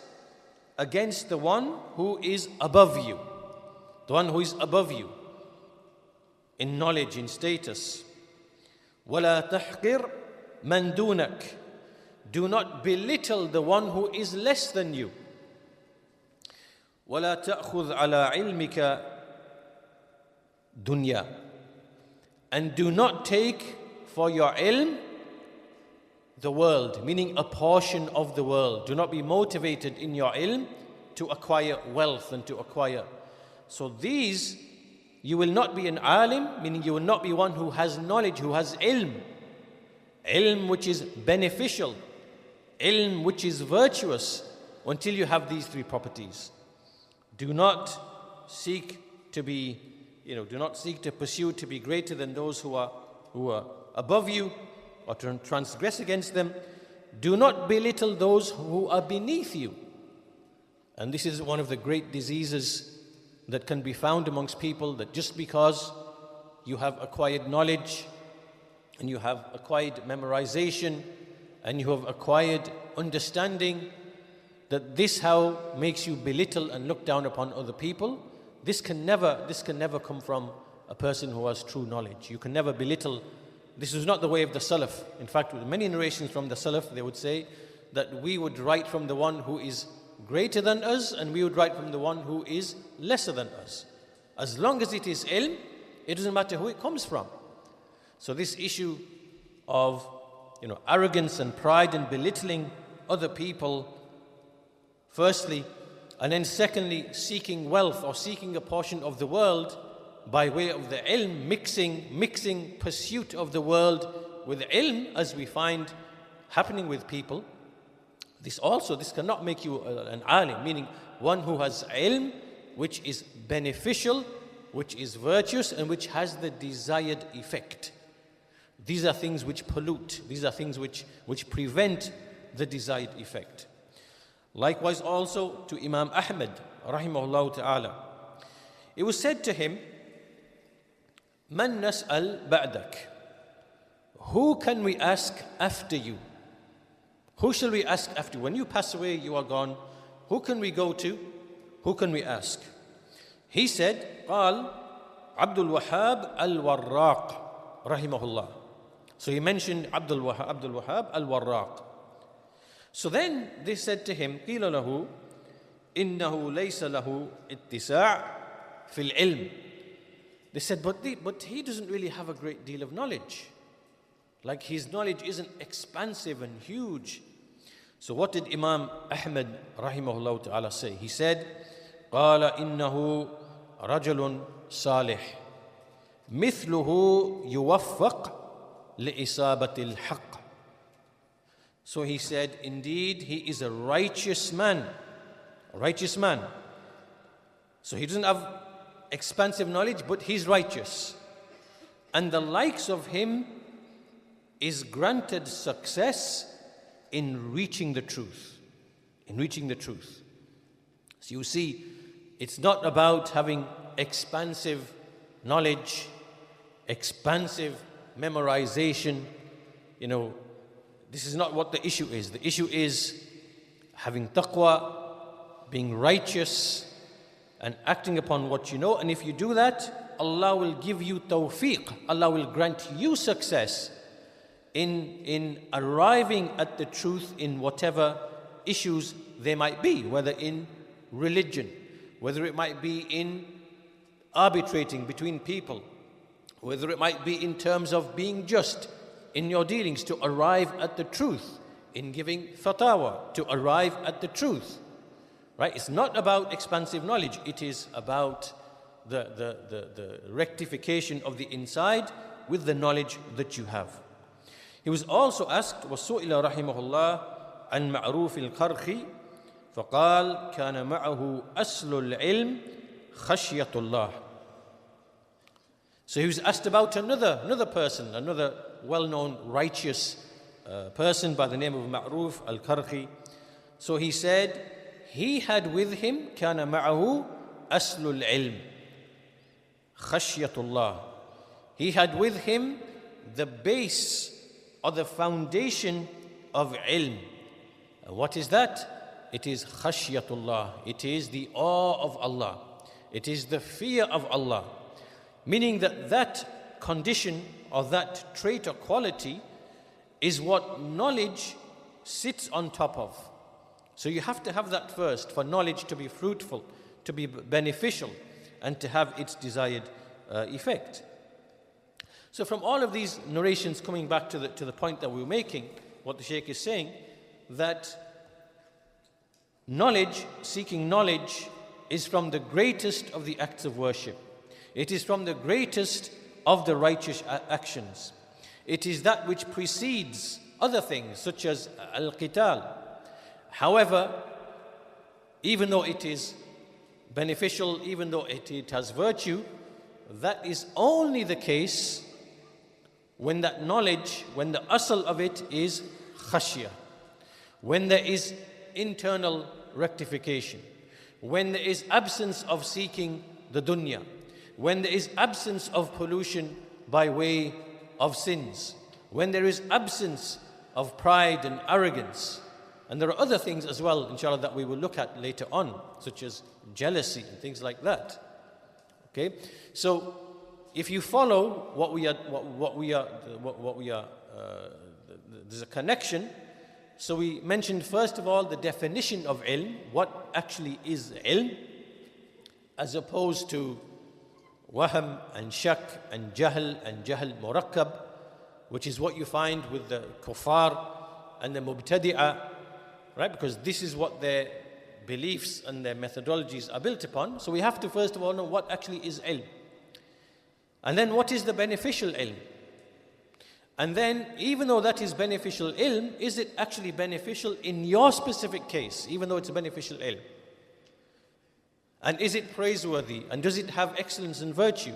against the one who is above you. The one who is above you in knowledge, in status. وَلَا تَحْقِرْ مَنْ دُونَكَ. Do not belittle the one who is less than you. وَلَا تَأْخُذْ عَلَى عِلْمِكَ دُنْيَا. And do not take for your ilm the world, meaning a portion of the world. Do not be motivated in your ilm to acquire wealth and to acquire. So these, you will not be an alim, meaning you will not be one who has knowledge, who has ilm. Ilm which is beneficial, ilm which is virtuous, until you have these three properties. Do not seek to be, do not seek to pursue to be greater than those who are above you, or to transgress against them. Do not belittle those who are beneath you. And this is one of the great diseases that can be found amongst people, that just because you have acquired knowledge and you have acquired memorization and you have acquired understanding, that this how makes you belittle and look down upon other people. This can never come from a person who has true knowledge. You can never belittle. This is not the way of the Salaf. In fact, with many narrations from the Salaf, they would say that we would write from the one who is greater than us, and we would write from the one who is lesser than us. As long as it is ilm, it doesn't matter who it comes from. So this issue of arrogance and pride and belittling other people, firstly, and then secondly, seeking wealth or seeking a portion of the world by way of the ilm, mixing pursuit of the world with ilm, as we find happening with people. This cannot make you an alim, meaning one who has ilm which is beneficial, which is virtuous, and which has the desired effect. These are things which pollute. These are things which prevent the desired effect. Likewise also to Imam Ahmad, rahimahullah ta'ala. It was said to him, Man nas'al ba'dak. Who can we ask after you? Who shall we ask after? When you pass away, you are gone. Who can we go to? Who can we ask? He said, قال عبد الوهاب الوراق رحمه الله. So he mentioned Abdul Wahhab al-Warraq. So then they said to him, قيل له إنه ليس له اتساع في العلم. They said, but he doesn't really have a great deal of knowledge. Like his knowledge isn't expansive and huge. So what did Imam Ahmad rahimahullah ta'ala say? He said, قال إنه رجل صالح مثله يوفق لإصابة الحق. So he said, indeed, he is a righteous man. A righteous man. So he doesn't have expansive knowledge, but he's righteous. And the likes of him is granted success in reaching the truth. In reaching the truth. So you see, it's not about having expansive knowledge, expansive memorization. This is not what the issue is. The issue is having taqwa, being righteous, and acting upon what you know. And if you do that, Allah will give you tawfiq. Allah will grant you success in arriving at the truth in whatever issues there might be, whether in religion, whether it might be in arbitrating between people, whether it might be in terms of being just in your dealings, to arrive at the truth, in giving fatawa, to arrive at the truth. Right? It's not about expansive knowledge. It is about the rectification of the inside with the knowledge that you have. He was also asked, وَسُئِلَ رَحِمَهُ اللَّهِ عَنْ مَعْرُوفِ الْقَرْخِ فَقَالَ كَانَ مَعَهُ أَصْلُ الْعِلْمِ خَشْيَةُ اللَّهِ. So he was asked about another person, another well-known righteous person by the name of Ma'ruf al-Karhi. So he said, he had with him كَانَ مَعَهُ أَصْلُ الْعِلْمِ خَشْيَةُ اللَّهِ. He had with him the base or the foundation of ilm. What is that? It is khashyatullah. It is the awe of Allah. It is the fear of Allah. Meaning that that condition or that trait or quality is what knowledge sits on top of. So you have to have that first for knowledge to be fruitful, to be beneficial, and to have its desired effect. So from all of these narrations, coming back to the point that we were making, what the Shaykh is saying, that knowledge, seeking knowledge, is from the greatest of the acts of worship. It is from the greatest of the righteous actions. It is that which precedes other things, such as al-qital. However, even though it is beneficial, even though it has virtue, that is only the case when that knowledge, when the asl of it is khashya, when there is internal rectification, when there is absence of seeking the dunya, when there is absence of pollution by way of sins, when there is absence of pride and arrogance. And there are other things as well, inshallah, that we will look at later on, such as jealousy and things like that. Okay, so if you follow there's a connection. So we mentioned first of all the definition of ilm, what actually is ilm, as opposed to wahm and shak and jahl murakkab, which is what you find with the kuffar and the mubtadi'ah, right? Because this is what their beliefs and their methodologies are built upon. So we have to first of all know what actually is ilm. And then what is the beneficial ilm? And then, even though that is beneficial ilm, is it actually beneficial in your specific case, even though it's a beneficial ilm? And is it praiseworthy? And does it have excellence and virtue?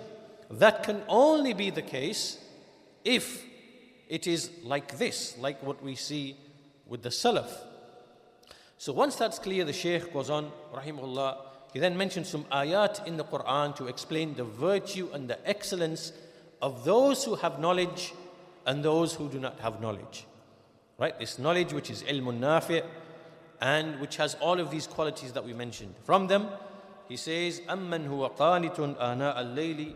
That can only be the case if it is like this, like what we see with the Salaf. So once that's clear, the Shaykh goes on, rahimahullah, he then mentions some ayat in the Quran to explain the virtue and the excellence of those who have knowledge and those who do not have knowledge. Right? This knowledge which is ilmun nafi' and which has all of these qualities that we mentioned. From them, he says, أَمَّنْ هُوَ قَانِتٌ آنَاءَ اللَّيْلِ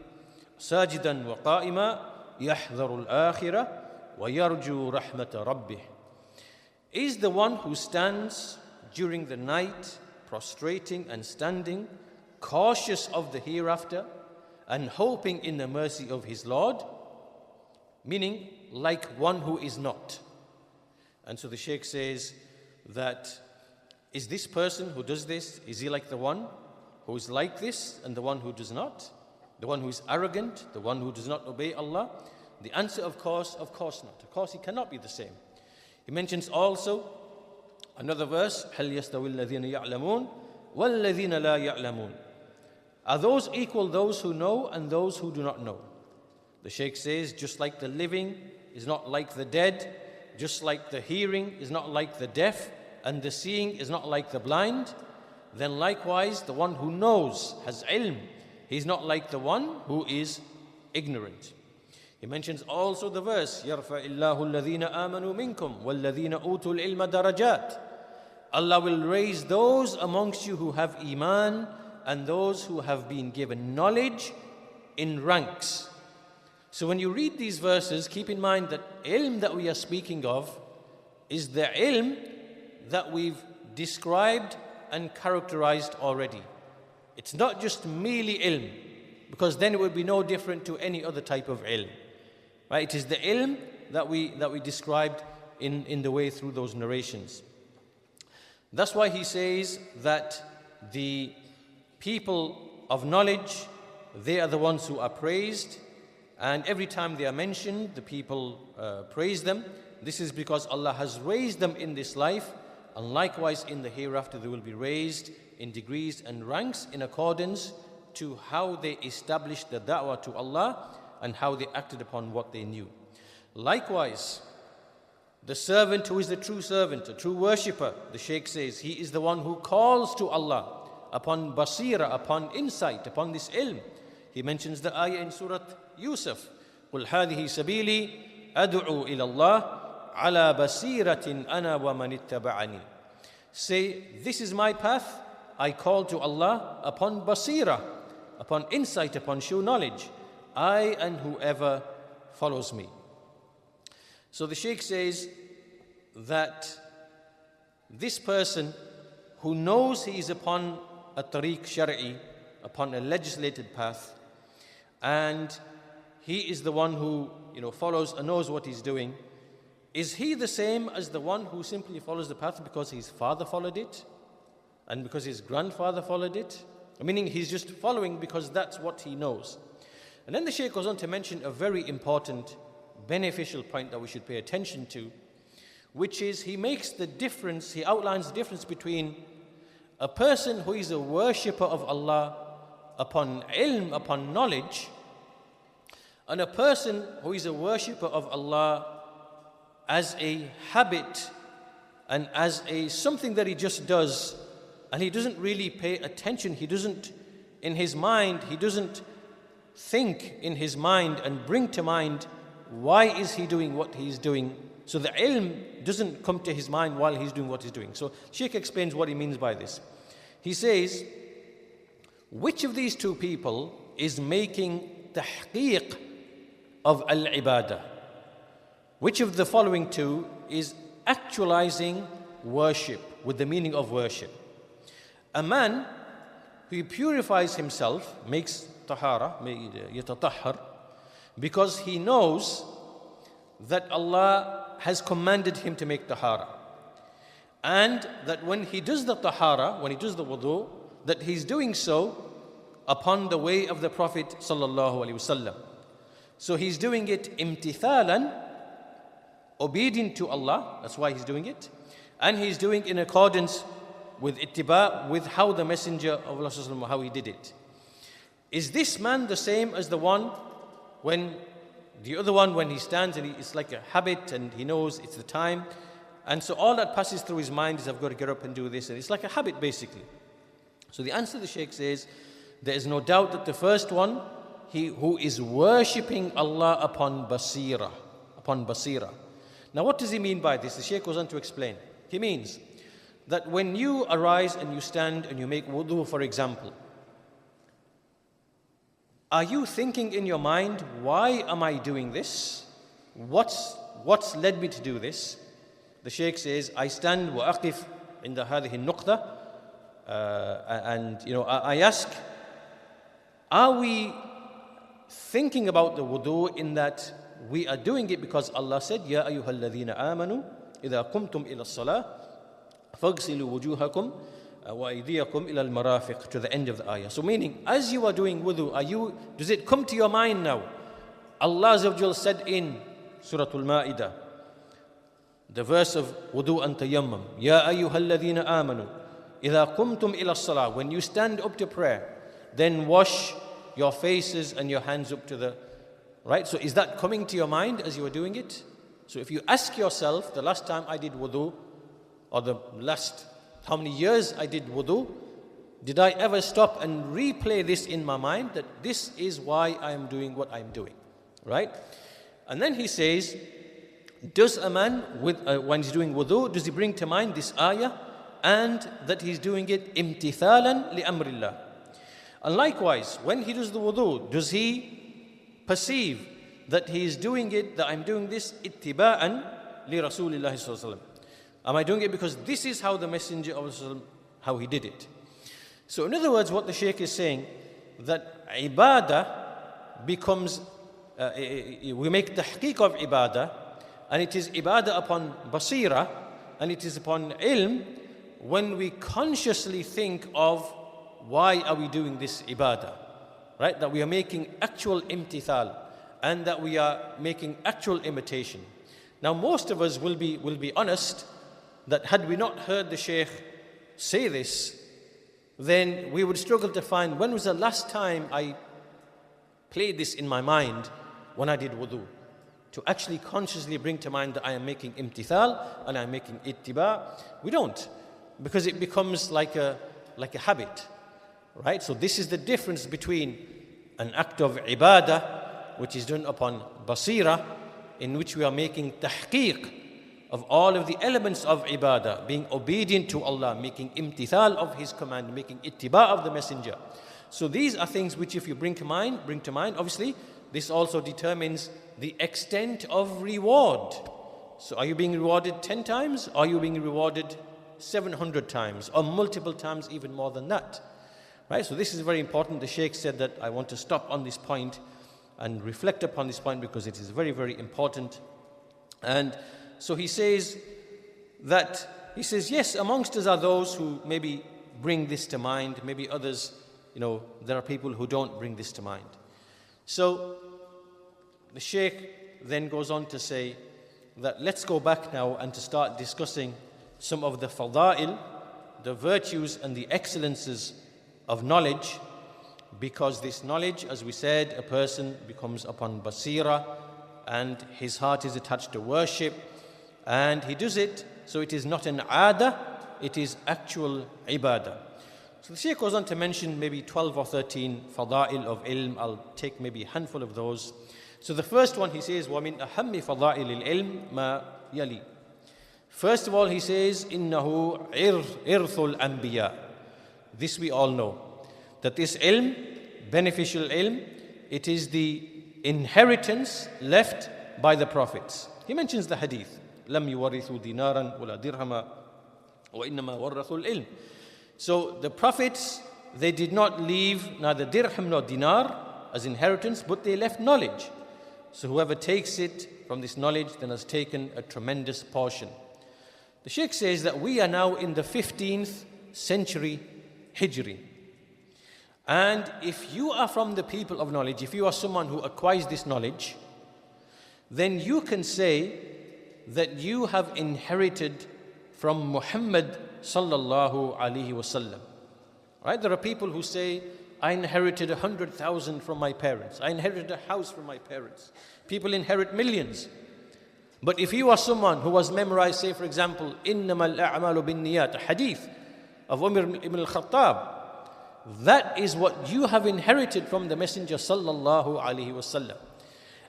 سَاجِدًا وَقَائِمًا يَحْذَرُ الْآخِرَةَ وَيَرْجُو رَحْمَةَ رَبِّهِ. Is the one who stands during the night, prostrating and standing, cautious of the hereafter, and hoping in the mercy of his Lord, meaning like one who is not. And so the Shaykh says that, is this person who does this, is he like the one who is like this and the one who does not? The one who is arrogant, the one who does not obey Allah? The answer, of course not. Of course, he cannot be the same. He mentions also another verse, هَلْ يَسْتَوِي الَّذِينَ يَعْلَمُونَ وَالَّذِينَ لَا يَعْلَمُونَ. Are those equal, those who know and those who do not know? The Shaykh says, just like the living is not like the dead, just like the hearing is not like the deaf, and the seeing is not like the blind, then likewise the one who knows, has ilm, he's not like the one who is ignorant. He mentions also the verse, يَرْفَعِ اللَّهُ الَّذِينَ آمَنُوا مِنْكُمْ وَالَّذِينَ أُوتُوا الْعِلْمَ دَرَجَاتٍ. Allah will raise those amongst you who have iman and those who have been given knowledge in ranks. So when you read these verses, keep in mind that ilm that we are speaking of is the ilm that we've described and characterized already. It's not just merely ilm, because then it would be no different to any other type of ilm. Right? It is the ilm that we described in the way through those narrations. That's why he says that the people of knowledge, they are the ones who are praised, And every time they are mentioned, the people praise them. This is because Allah has raised them in this life, and likewise in the hereafter they will be raised in degrees and ranks in accordance to how they established the da'wah to Allah and how they acted upon what they knew. Likewise, the servant who is the true servant, a true worshipper, the Shaykh says, he is the one who calls to Allah upon basira, upon insight, upon this ilm. He mentions the ayah in Surah Yusuf, قُلْ هَذِهِ سَبِيلِي أَدْعُو إِلَى اللَّهِ عَلَى بَصِيرَةٍ أَنَا وَمَنِ اتَّبَعَنِي. Say, this is my path, I call to Allah upon basira, upon insight, upon true knowledge, I and whoever follows me. So the Shaykh says that this person who knows he is upon a tariq shari'i, upon a legislated path, and he is the one who follows and knows what he's doing, is he the same as the one who simply follows the path because his father followed it and because his grandfather followed it? Meaning he's just following because that's what he knows. And then the Shaykh goes on to mention a very important, beneficial point that we should pay attention to, which is he makes the difference, he outlines the difference between a person who is a worshipper of Allah upon ilm, upon knowledge, and a person who is a worshipper of Allah as a habit and as something that he just does, and he doesn't really pay attention. He doesn't, in his mind, he doesn't think in his mind and bring to mind why is he doing what he's doing. So the ilm doesn't come to his mind while he's doing what he's doing. So Shaykh explains what he means by this. He says, which of these two people is making tahqiq of al-ibadah? Which of the following two is actualizing worship with the meaning of worship? A man who purifies himself, makes tahara, yatatahhar, because he knows that Allah has commanded him to make tahara, and that when he does the tahara, when he does the wudu, that he's doing so upon the way of the Prophet sallallahu alaihi wasallam. So he's doing it imtithalan, obedient to Allah, that's why he's doing it, and he's doing in accordance with ittiba, with how the Messenger of Allah sallallahu alaihi wasallam, how he did it. Is this man the same as the one when the other one, when he stands and it's like a habit and he knows it's the time, and so all that passes through his mind is I've got to get up and do this, and it's like a habit basically. So the answer the Shaykh says, there is no doubt that the first one, he who is worshipping Allah upon basira, upon basira. Now what does he mean by this? The Shaykh goes on to explain. He means that when you arise and you stand and you make wudu, for example, are you thinking in your mind, why am I doing this? What's led me to do this? The Shaykh says, I stand wa aqif inda hadhihi nuqta, and I ask, are we thinking about the wudu in that we are doing it because Allah said, Ya ayyuhal ladhina amanu, idha qumtum ila as-salah, faghsilu wujuhakum wa aydiyakum ila al-marafiq, to the end of the ayah. So meaning, as you are doing wudu, does it come to your mind now? Allah Azza wa Jal said in Surah Al-Ma'idah, the verse of wudu and tayammum, Ya ayyuhal ladhina amanu, idha qumtum ila as-salah, when you stand up to prayer, then wash your faces and your hands up to the right. So is that coming to your mind as you are doing it? So if you ask yourself, the last time I did wudu, or the last how many years I did wudu, did I ever stop and replay this in my mind, that this is why I am doing what I'm doing, right? And then he says, does a man, when he's doing wudu, does he bring to mind this ayah, and that he's doing it imtithalan li amrillah? And likewise, when he does the wudu, does he perceive that he is doing it, that I'm doing this ittiba'an li Rasulillah sallallahu alaihi wasallam? Am I doing it because this is how the Messenger of Allah, how he did it? So in other words, what the Shaykh is saying, that ibadah becomes, we make tahqiq of ibadah, and it is ibadah upon basira, and it is upon ilm, when we consciously think of why are we doing this ibadah, right? That we are making actual imtithal, and that we are making actual imitation. Now, most of us will be honest that had we not heard the Shaykh say this, then we would struggle to find when was the last time I played this in my mind when I did wudu. To actually consciously bring to mind that I am making imtithal and I am making ittiba. We don't, because it becomes like a habit, right? So this is the difference between an act of ibadah, which is done upon basira, in which we are making tahqiq of all of the elements of ibadah, being obedient to Allah, making imtithal of His command, making ittiba of the messenger. So these are things which if you bring to mind, obviously, this also determines the extent of reward. So are you being rewarded 10 times? Are you being rewarded 700 times? Or multiple times, even more than that? Right? So this is very important. The Shaykh said that I want to stop on this point and reflect upon this point because it is very, very important. And so he says, yes, amongst us are those who maybe bring this to mind. Maybe others, there are people who don't bring this to mind. So the Shaykh then goes on to say that let's go back now and to start discussing some of the fada'il, the virtues and the excellences of knowledge, because this knowledge, as we said, a person becomes upon basira and his heart is attached to worship and he does it, so it is not an aada, it is actual ibadah. So the Shaykh goes on to mention maybe 12 or 13 fada'il of ilm. I'll take maybe a handful of those. So the first one he says, وَمِنْ أَهَمِّ فَضَائِلِ الْعِلْمِ مَا يَلِي. First of all he says, إِنَّهُ إِرْثُ الْأَنْبِيَاءِ. This we all know, that this ilm, beneficial ilm, it is the inheritance left by the prophets. He mentions the hadith, لَمْ يُوَرِثُوا دِينَارًا وَلَا دِرْهَمًا وَإِنَّمَا وَرَّثُوا الْعِلْمِ. So the prophets, they did not leave neither dirham nor dinar as inheritance, but they left knowledge. So whoever takes it from this knowledge then has taken a tremendous portion. The Shaykh says that we are now in the 15th century Hijri. And if you are from the people of knowledge, if you are someone who acquires this knowledge, then you can say that you have inherited from Muhammad sallallahu alaihi wasallam. Right? There are people who say, I inherited 100,000 from my parents. I inherited a house from my parents. People inherit millions. But if you are someone who has memorized, say for example, إِنَّمَا الْأَعْمَالُ بِالنِّيَّاتِ, a hadith of Umar ibn al-Khattab, that is what you have inherited from the Messenger sallallahu alaihi wasallam.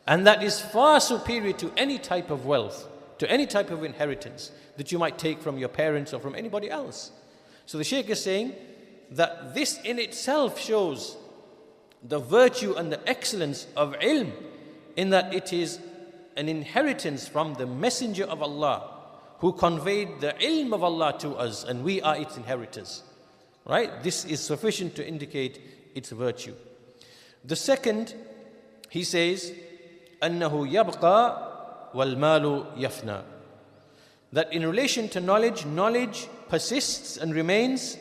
And that is far superior to any type of wealth, to any type of inheritance that you might take from your parents or from anybody else. So the Shaykh is saying that this in itself shows the virtue and the excellence of ilm, in that it is an inheritance from the Messenger of Allah who conveyed the ilm of Allah to us, and we are its inheritors. Right? This is sufficient to indicate its virtue. The second, he says, أَنَّهُ يَبْقَى وَالْمَالُ يَفْنَى. That in relation to knowledge, knowledge persists and remains,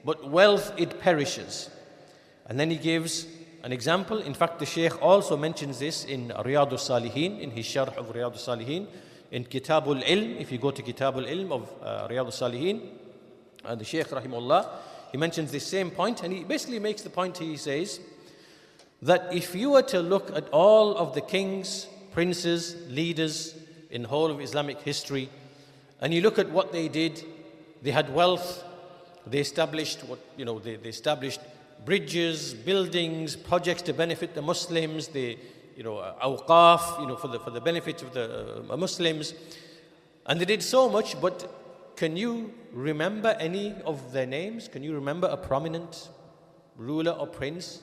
but wealth, it perishes. And then he gives an example. In fact, the Shaykh also mentions this in Riyadh al-Salihin, in his sharh of Riyadh al-Salihin, in Kitab al Ilm. If you go to Kitab al Ilm of Riyadh al-Salihin, the Shaykh rahimahullah, he mentions this same point, and he basically makes the point, he says, that if you were to look at all of the kings, princes, leaders in the whole of Islamic history, and you look at what they did, they had wealth, they established they established bridges, buildings, projects to benefit the Muslims, they awqaf, for the benefit of the Muslims, and they did so much. But can you remember any of their names? Can you remember a prominent ruler or prince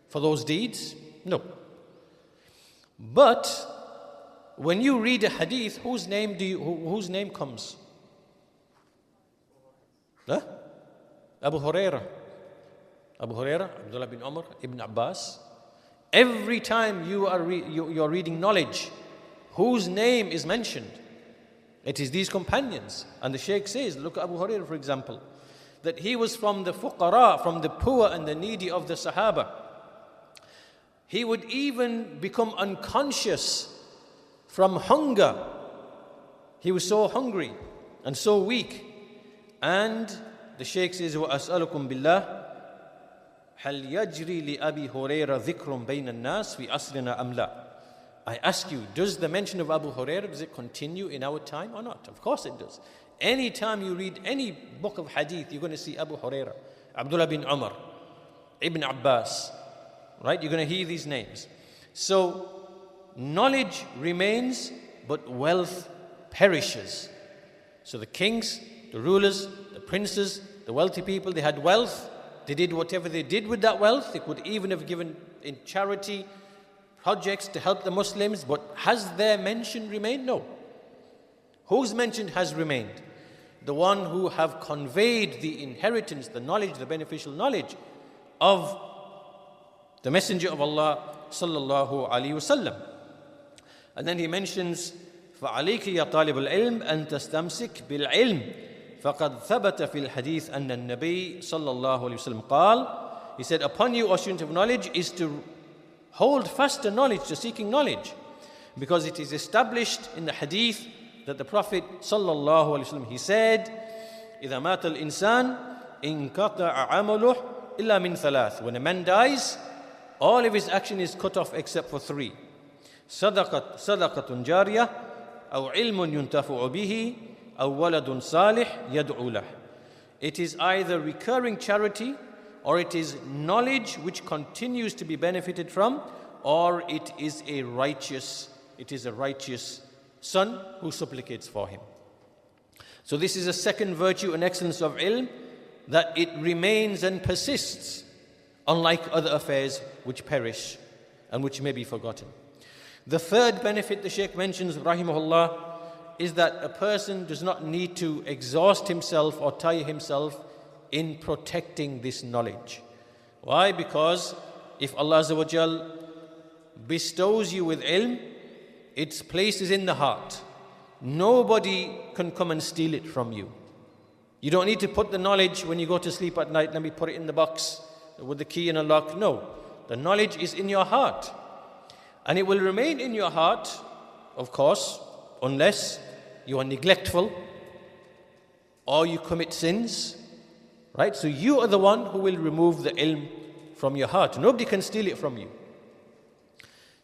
for those deeds? No. But when you read a hadith, whose name comes? Huh? Abu Hurairah, Abdullah bin Umar, Ibn Abbas. Every time you are reading knowledge, whose name is mentioned? It is these companions. And the Shaykh says, look at Abu Hurairah for example, that he was from the fuqara, from the poor and the needy of the Sahaba. He would even become unconscious from hunger. He was so hungry and so weak. And the Shaykh says, وَأَسْأَلُكُمْ بِاللَّهِ هَلْ يَجْرِي لِأَبِي هُرَيْرَ ذِكْرٌ بَيْنَ النَّاسِ فِي أَصْلِنَا أَمْ لَا. I ask you, does the mention of Abu Hurairah, does it continue in our time or not? Of course it does. Any time you read any book of hadith, you're going to see Abu Hurairah, Abdullah bin Umar, Ibn Abbas, right? You're going to hear these names. So knowledge remains, but wealth perishes. So the kings, the rulers, the princes, the wealthy people, they had wealth. They did whatever they did with that wealth. They could even have given in charity projects to help the Muslims, but has their mention remained? No. Whose mention has remained? The one who have conveyed the inheritance, the knowledge, the beneficial knowledge of the Messenger of Allah sallallahu alaihi wasallam. And then he mentions, فَعَلَيْكَ يَا طَالِبَ الْعِلْمِ أَن تَسْتَمْسِكْ بِالْعِلْمِ فَقَدْ ثَبَتَ فِي الْحَدِيثِ أَنَّ النَّبِيِّ صلى الله عليه وسلم قال. He said, upon you, O student of knowledge, is to hold fast to knowledge, to seeking knowledge, because it is established in the hadith that the Prophet sallallahu alaihi wasallam, he said, إِذَا مَاتَ الْإِنسَانِ إِنْقَطَعَ عَمَلُهُ إِلَّا مِنْ ثَلَاثٍ. When a man dies, all of his action is cut off except for three. صدقة جارية أو علم ينتفع به أو ولد صالح يدعو له. It is either recurring charity, or it is knowledge which continues to be benefited from, or it is a righteous son who supplicates for him. So this is a second virtue and excellence of ilm, that it remains and persists, unlike other affairs which perish and which may be forgotten. The third benefit the Shaykh mentions, rahimahullah, is that a person does not need to exhaust himself or tire himself in protecting this knowledge. Why? Because if Allah Azza wa Jal bestows you with ilm, its place is in the heart. Nobody can come and steal it from you. You don't need to put the knowledge when you go to sleep at night, let me put it in the box with the key and a lock. No, the knowledge is in your heart. And it will remain in your heart, of course, unless you are neglectful or you commit sins. Right? So you are the one who will remove the ilm from your heart. Nobody can steal it from you.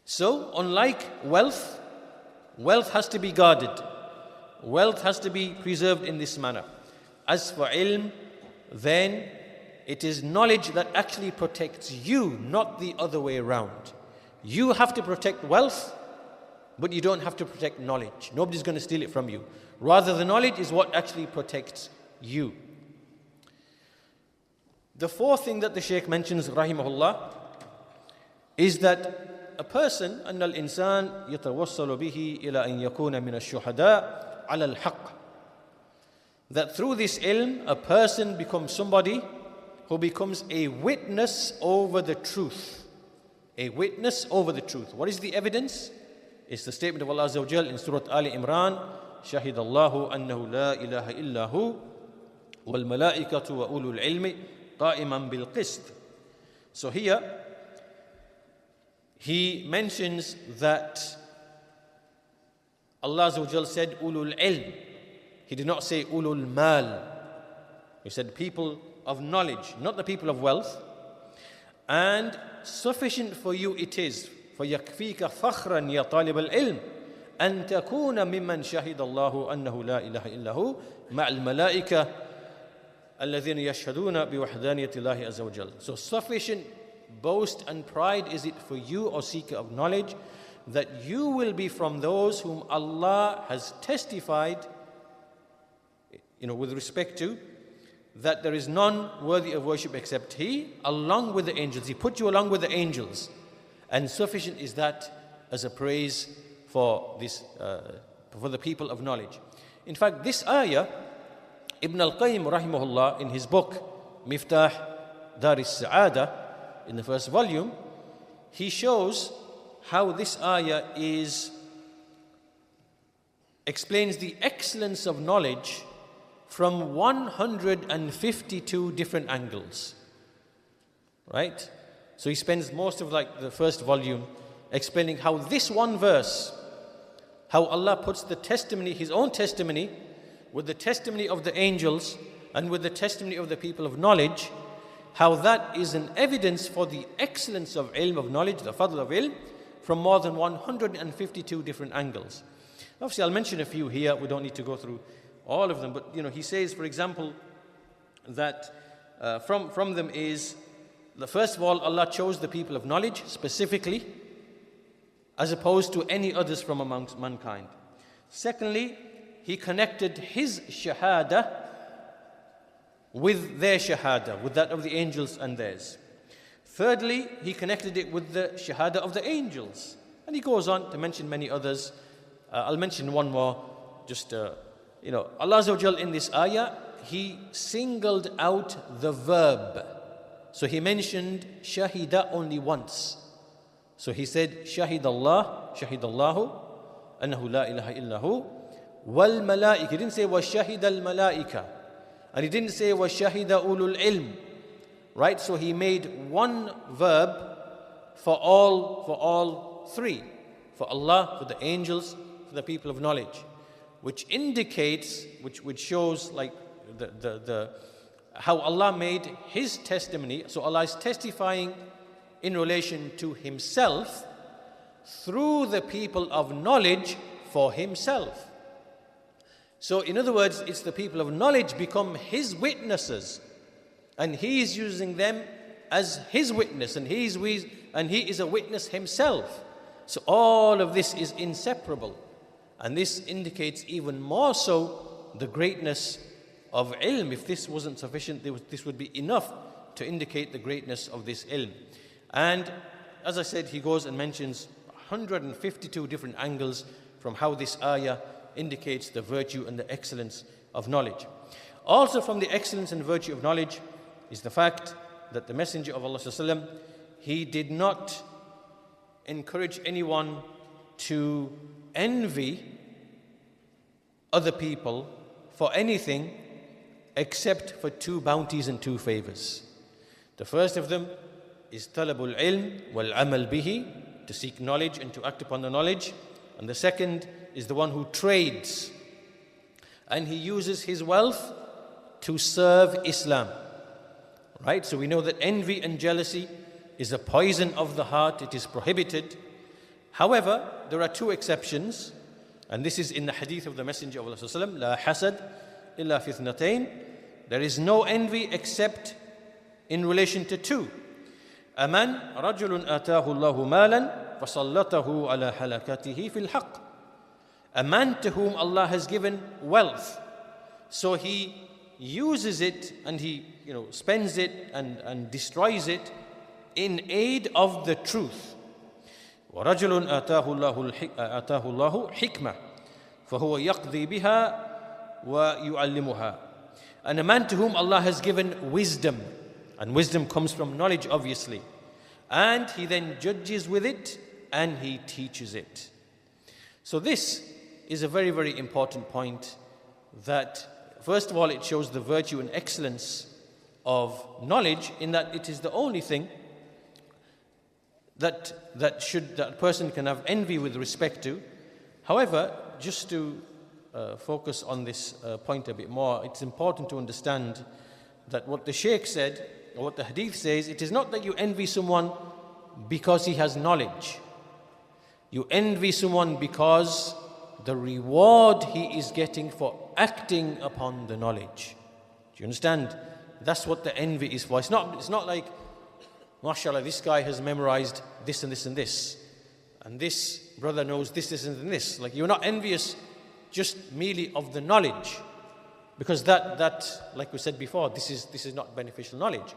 So, unlike wealth, wealth has to be guarded. Wealth has to be preserved in this manner. As for ilm, then it is knowledge that actually protects you, not the other way around. You have to protect wealth, but you don't have to protect knowledge. Nobody's going to steal it from you. Rather, the knowledge is what actually protects you. The fourth thing that the Shaykh mentions, rahimahullah, is that a person, أن الإنسان يتوصل به إلى أن يكون من الشهداء على الحق. That through this ilm, a person becomes somebody who becomes a witness over the truth. A witness over the truth. What is the evidence? It's the statement of Allah Azza wa Jal in Surah Ali Imran, شهد الله أنه لا إله إلا هو والملائكة وأولو العلم قائما بالقسط. So here, he mentions that Allah Azza wa Jal said ulul ilm. He did not say ulul mal. He said people of knowledge, not the people of wealth. And sufficient for you it is, فَيَكْفِيكَ فَخْرًا يَا طَالِبَ الْعِلْمِ أَن تَكُونَ مِمَّنْ شَهِدَ اللَّهُ أَنَّهُ لَا إِلَهَ إِلَّا هُ مَعَ الْمَلَائِكَةِ الَّذِينَ يَشْهَدُونَ بِوَحْدَانِيَةِ اللَّهِ عَزَّ وَجَلَّ. So sufficient boast and pride is it for you, O seeker of knowledge, that you will be from those whom Allah has testified, with respect to, that there is none worthy of worship except He, along with the angels. He put you along with the angels. And sufficient is that as a praise for this, for the people of knowledge. In fact, this ayah, Ibn al-Qayyim rahimahullah, in his book, Miftah Dar al-Sa'ada, in the first volume, he shows how this ayah explains the excellence of knowledge from 152 different angles. Right? So he spends most of like the first volume explaining how this one verse, how Allah puts the testimony, his own testimony, with the testimony of the angels and with the testimony of the people of knowledge, how that is an evidence for the excellence of ilm, of knowledge, the fadl of ilm, from more than 152 different angles. Obviously, I'll mention a few here. We don't need to go through all of them. But, he says, for example, that from them is, first of all, Allah chose the people of knowledge specifically, as opposed to any others from amongst mankind. Secondly, he connected his shahada with their shahada, with that of the angels and theirs. Thirdly, he connected it with the shahada of the angels. And he goes on to mention many others. I'll mention one more. Just, Allah Azza wa Jal in this ayah, he singled out the verb. So he mentioned shahida only once. So he said, shahidallahu, annahu la ilaha illahu, wal malaika. He didn't say wa shahida al malaika. And he didn't say wa shahida ulul ilm. Right? So he made one verb for all three. For Allah, for the angels, for the people of knowledge. Which indicates, which shows like the how Allah made his testimony. So Allah is testifying in relation to himself through the people of knowledge for himself. So in other words, it's the people of knowledge become his witnesses, and he is using them as his witness, and he is a witness himself. So all of this is inseparable, and this indicates even more so the greatness of ilm. If this wasn't sufficient, this would be enough to indicate the greatness of this ilm. And as I said, he goes and mentions 152 different angles from how this ayah indicates the virtue and the excellence of knowledge. Also from the excellence and virtue of knowledge is the fact that the Messenger of Allah ﷺ, he did not encourage anyone to envy other people for anything except for two bounties and two favors. The first of them is talabul ilm wal amal bihi, to seek knowledge and to act upon the knowledge. And the second is the one who trades and he uses his wealth to serve Islam. Right? So we know that envy and jealousy is a poison of the heart. It is prohibited. However, there are two exceptions, and this is in the hadith of the Messenger of Allah ﷺ, La hasad illa fi ithnatayn. There is no envy except in relation to two. Aman rajulun atahu Allahu malan fasallatahu ala halakatihi fil haqq. A man to whom Allah has given wealth, so he uses it and he spends it and destroys it in aid of the truth. وَرَجُلٌ آتَاهُ اللَّهُ حِكْمَةً فَهُوَ يَقْضِي بِهَا وَيُعَلِّمُهَا. And a man to whom Allah has given wisdom, and wisdom comes from knowledge obviously, and he then judges with it and he teaches it. So this is a very, very important point, that first of all it shows the virtue and excellence of knowledge, in that it is the only thing that a person can have envy with respect to. However, just to focus on this point a bit more, it's important to understand that what the Shaykh said, or what the hadith says, it is not that you envy someone because he has knowledge. You envy someone because the reward he is getting for acting upon the knowledge. Do you understand? That's what the envy is for. It's not like, mashallah, this guy has memorized this and this and this, and this brother knows this, this and this. Like, you're not envious just merely of the knowledge, because that, like we said before, this is not beneficial knowledge.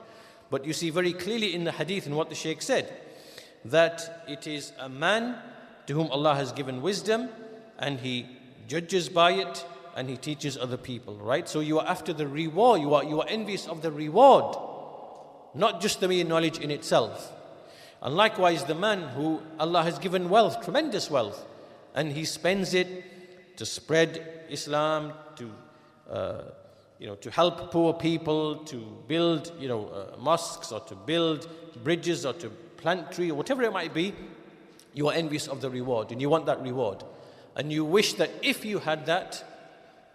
But you see very clearly in the hadith and what the Shaykh said, that it is a man to whom Allah has given wisdom, and he judges by it, and he teaches other people, right? So you are after the reward, you are envious of the reward, not just the mere knowledge in itself. And likewise, the man who Allah has given wealth, tremendous wealth, and he spends it to spread Islam, to to help poor people, to build, mosques, or to build bridges, or to plant trees, or whatever it might be, you are envious of the reward, and you want that reward. And you wish that if you had that,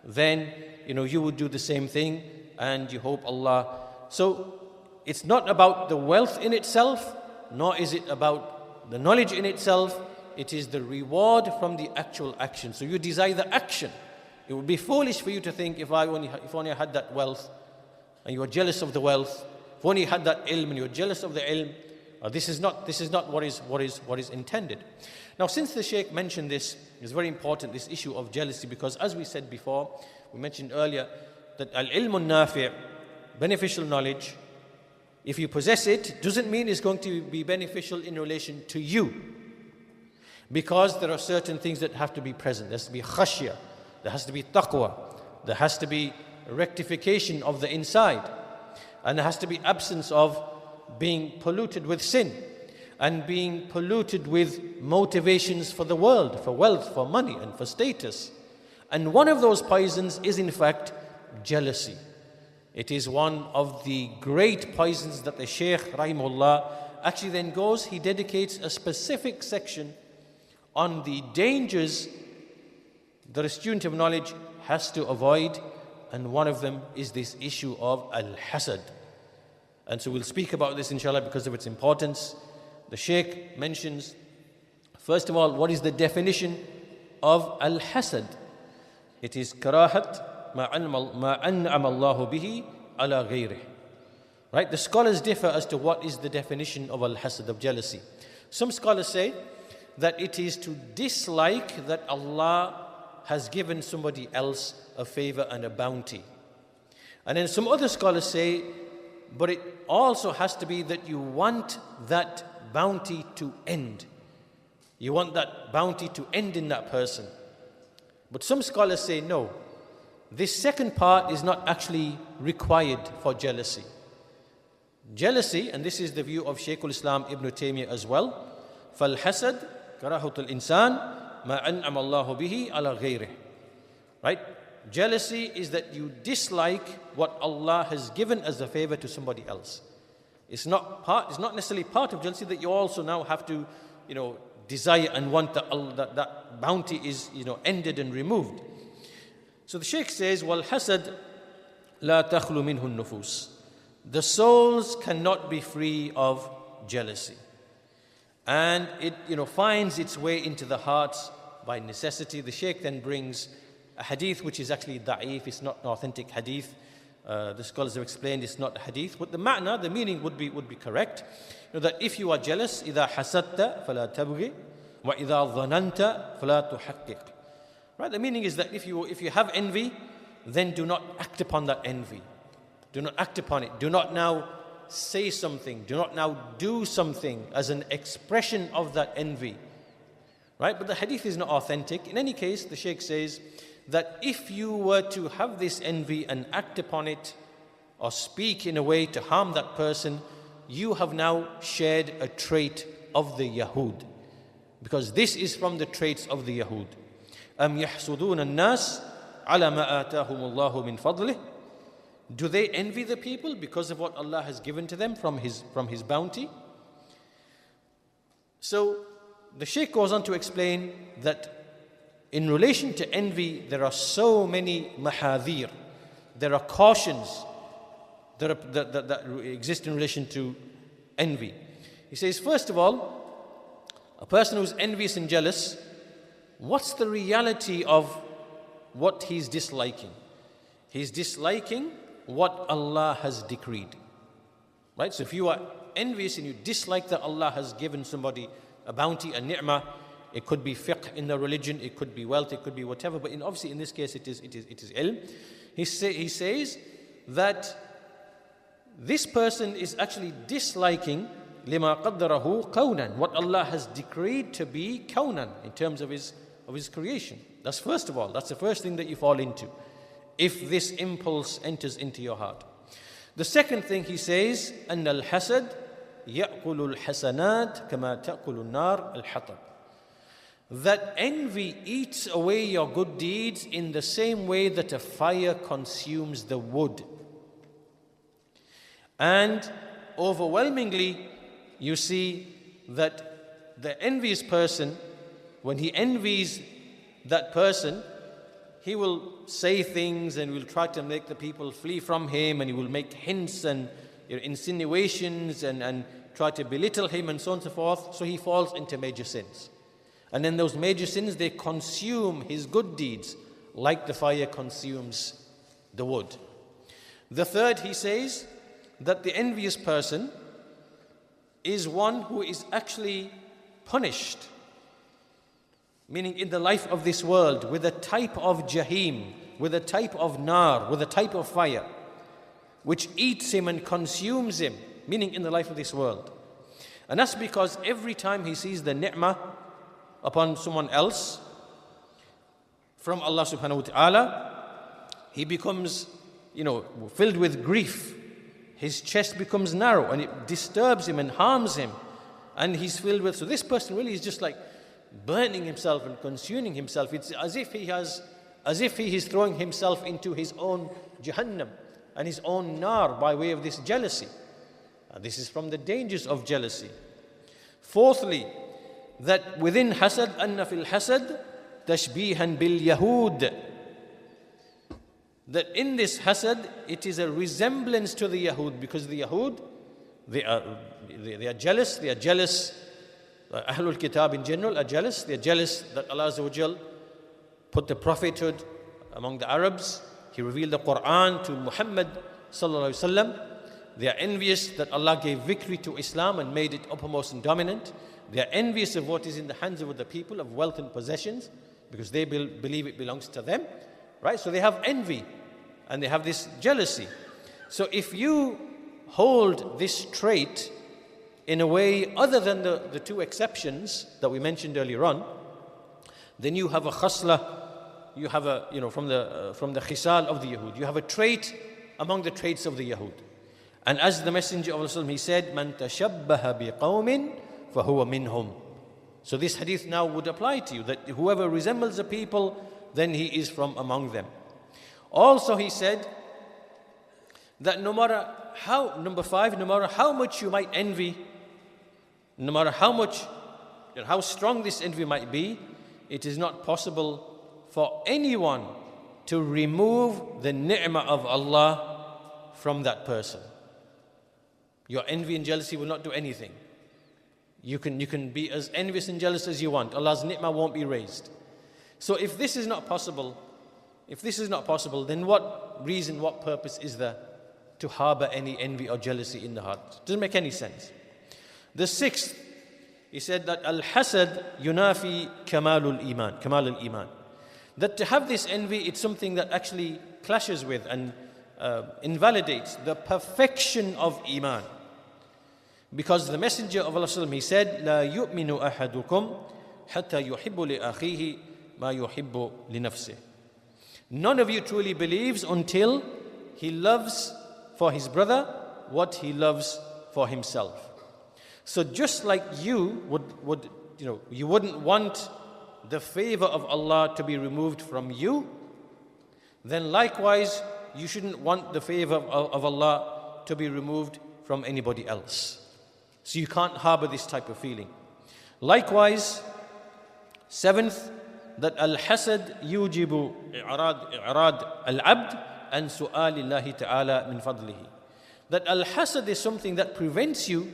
then, you would do the same thing, and you hope Allah. So, it's not about the wealth in itself, nor is it about the knowledge in itself. It is the reward from the actual action. So you desire the action. It would be foolish for you to think, if only I had that wealth, and you are jealous of the wealth, if only you had that ilm and you are jealous of the ilm. This is not what is intended. Now, since the Shaykh mentioned this, it's very important, this issue of jealousy, because as we said before, we mentioned earlier that al-ilm al-nafi', beneficial knowledge, if you possess it, doesn't mean it's going to be beneficial in relation to you. Because there are certain things that have to be present. There has to be khashya, there has to be taqwa, there has to be rectification of the inside, and there has to be absence of being polluted with sin and being polluted with motivations for the world, for wealth, for money, and for status. And one of those poisons is in fact jealousy. It is one of the great poisons that the Shaykh rahimahullah actually then goes, he dedicates a specific section on the dangers that a student of knowledge has to avoid, and one of them is this issue of al-hasad. And so we'll speak about this inshallah because of its importance. The Shaykh mentions, first of all, what is the definition of al-hasad? It is karahat ma an'ama Allahu bihi ala ghayrih. Right? The scholars differ as to what is the definition of al-hasad, of jealousy. Some scholars say that it is to dislike that Allah has given somebody else a favor and a bounty. And then some other scholars say, but it also has to be that you want that bounty to end. You want that bounty to end in that person. But some scholars say no. This second part is not actually required for jealousy. Jealousy, and this is the view of Shaykh al-Islam Ibn Taymiyyah as well, فَالْحَسَدْ كَرَاهَةُ الْإِنسَانِ مَا أَنْعَمَ اللَّهُ بِهِ عَلَى غَيْرِهِ. Right? Jealousy is that you dislike what Allah has given as a favor to somebody else. It's not necessarily part of jealousy that you also now have to, desire and want that bounty is, ended and removed. So the Shaykh says, وَالْحَسَدْ لَا تَخْلُ مِنْهُ النُّفُوسِ. The souls cannot be free of jealousy. And it, finds its way into the hearts by necessity. The Shaykh then brings a hadith which is actually da'if, it's not an authentic hadith. The scholars have explained it's not a hadith, but the meaning would be correct. That if you are jealous, إِذَا حَسَدْتَ فَلَا تَبْغِ وَإِذَا ظَنَنْتَ فَلَا تُحَقِّقْ. Right? The meaning is that if you have envy, then do not act upon that envy. Do not act upon it. Do not now say something. Do not now do something as an expression of that envy. Right? But the hadith is not authentic. In any case, the Shaykh says that if you were to have this envy and act upon it or speak in a way to harm that person, you have now shared a trait of the Yahud. Because this is from the traits of the Yahud. أَمْ يَحْسُدُونَ النَّاسِ عَلَى مَا آتَاهُمُ اللَّهُ مِنْ فَضْلِهِ. Do they envy the people because of what Allah has given to them from His bounty? So the Shaykh goes on to explain that in relation to envy, there are so many mahadhir. There are cautions that exist in relation to envy. He says, first of all, a person who's envious and jealous, what's the reality of what he's disliking? He's disliking what Allah has decreed. Right? So if you are envious and you dislike that Allah has given somebody a bounty, a ni'mah, it could be fiqh in the religion, it could be wealth, it could be whatever, but obviously in this case it is ilm. He says that this person is actually disliking لِمَا قَدَّرَهُ كَوْنًا, what Allah has decreed to be kawnan in terms of His creation. That's first of all, that's the first thing that you fall into, if this impulse enters into your heart. The second thing he says, أَنَّ الْحَسَدْ يَأْكُلُ الْحَسَنَاتِ كَمَا تَأْكُلُ النَّارِ الْحَطَبِ. that envy eats away your good deeds in the same way that a fire consumes the wood. And overwhelmingly, you see that the envious person, when he envies that person, he will say things and will try to make the people flee from him, and he will make hints and insinuations and try to belittle him and so on and so forth. So he falls into major sins. And then those major sins, they consume his good deeds like the fire consumes the wood. The third, he says, that the envious person is one who is actually punished, meaning in the life of this world, with a type of jahim, with a type of nar, with a type of fire, which eats him and consumes him, meaning in the life of this world. And that's because every time he sees the ni'mah upon someone else from Allah subhanahu wa ta'ala, he becomes, filled with grief. His chest becomes narrow and it disturbs him and harms him. And he's filled with, so this person really is just like burning himself and consuming himself. It's as if he is throwing himself into his own Jahannam and his own nar by way of this jealousy. And this is from the dangers of jealousy. Fourthly, that within hasad, anna fil hasad tashbihan bil yahud. That in this hasad, it is a resemblance to the Yahud, because the Yahud, they are jealous. They are jealous. Ahlul Kitab in general are jealous. They are jealous that Allah Azza wa Jal put the prophethood among the Arabs. He revealed the Quran to Muhammad sallallahu alaihi wasallam. They are envious that Allah gave victory to Islam and made it uppermost and dominant. They are envious of what is in the hands of the people, of wealth and possessions, because they believe it belongs to them. Right? So they have envy and they have this jealousy. So if you hold this trait in a way other than the two exceptions that we mentioned earlier on, then you have a khasla, you have a, from the khisal of the Yahud, you have a trait among the traits of the Yahud. And as the Messenger of Allah, he said, "Man tashabbaha biqawmin fahuwa minhum." So this hadith now would apply to you, that whoever resembles a people, then he is from among them. Also he said that no matter how, number 5, no matter how much you might envy, no matter how strong this envy might be, it is not possible for anyone to remove the ni'mah of Allah from that person. Your envy and jealousy will not do anything. You can be as envious and jealous as you want. Allah's ni'mah won't be raised. So if this is not possible, then what reason, what purpose is there to harbor any envy or jealousy in the heart? It doesn't make any sense. The 6th, he said that al-hasad yunafi kamal al-iman. That to have this envy, it's something that actually clashes with and invalidates the perfection of iman. Because the Messenger of Allah, he said, "La yu'minu ahadukum hatta yuhibbu li akhihi ma yuhibbu li nafsihi." None of you truly believes until he loves for his brother what he loves for himself. So just like you you wouldn't want the favor of Allah to be removed from you, then likewise you shouldn't want the favor of Allah to be removed from anybody else. So you can't harbor this type of feeling. Likewise, 7th, that al-hasad yujibu i'rad al-abd an su'alillahi ta'ala min fadlihi. That al-hasad is something that prevents you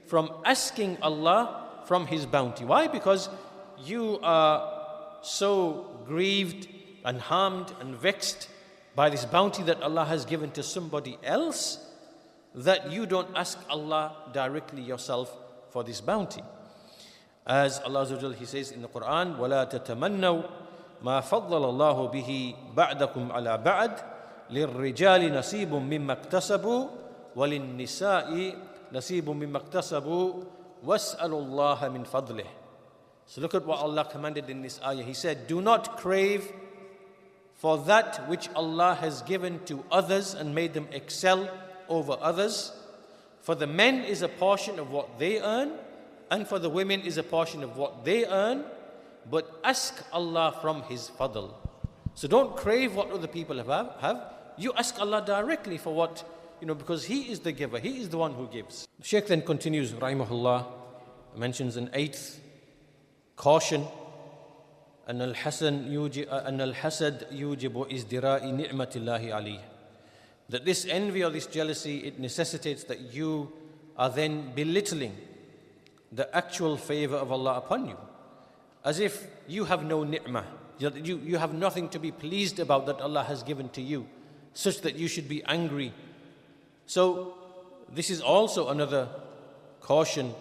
from asking Allah from His bounty. Why? Because you are so grieved and harmed and vexed by this bounty that Allah has given to somebody else, that you don't ask Allah directly yourself for this bounty. As Allah Azza wa Jalla, He says in the Quran, وَلَا تَتَمَنَّوْا مَا فَضَّلَ اللَّهُ بِهِ بَعْدَكُمْ عَلَى بَعْدٍ لِلرِّجَالِ نَصِيبٌ مِّمَّا اكْتَسَبُوا وَلِلنِّسَاءِ نَصِيبٌ مِّمَّا اكْتَسَبُوا وَاسْأَلُوا اللَّهَ مِنْ فَضْلِهِ. So look at what Allah commanded in this ayah. He said, do not crave for that which Allah has given to others and made them excel over others. For the men is a portion of what they earn, and for the women is a portion of what they earn, but ask Allah from His fadl. So don't crave what other people have. You ask Allah directly for what, because He is the giver, He is the one who gives. The Shaykh then continues, rahimahullah, mentions an eighth caution, أن الحسد يوجب ازدراء نعمة الله عليه. That this envy or this jealousy, it necessitates that you are then belittling the actual favor of Allah upon you, as if you have no ni'mah, you have nothing to be pleased about that Allah has given to you, such that you should be angry. So this is also another caution,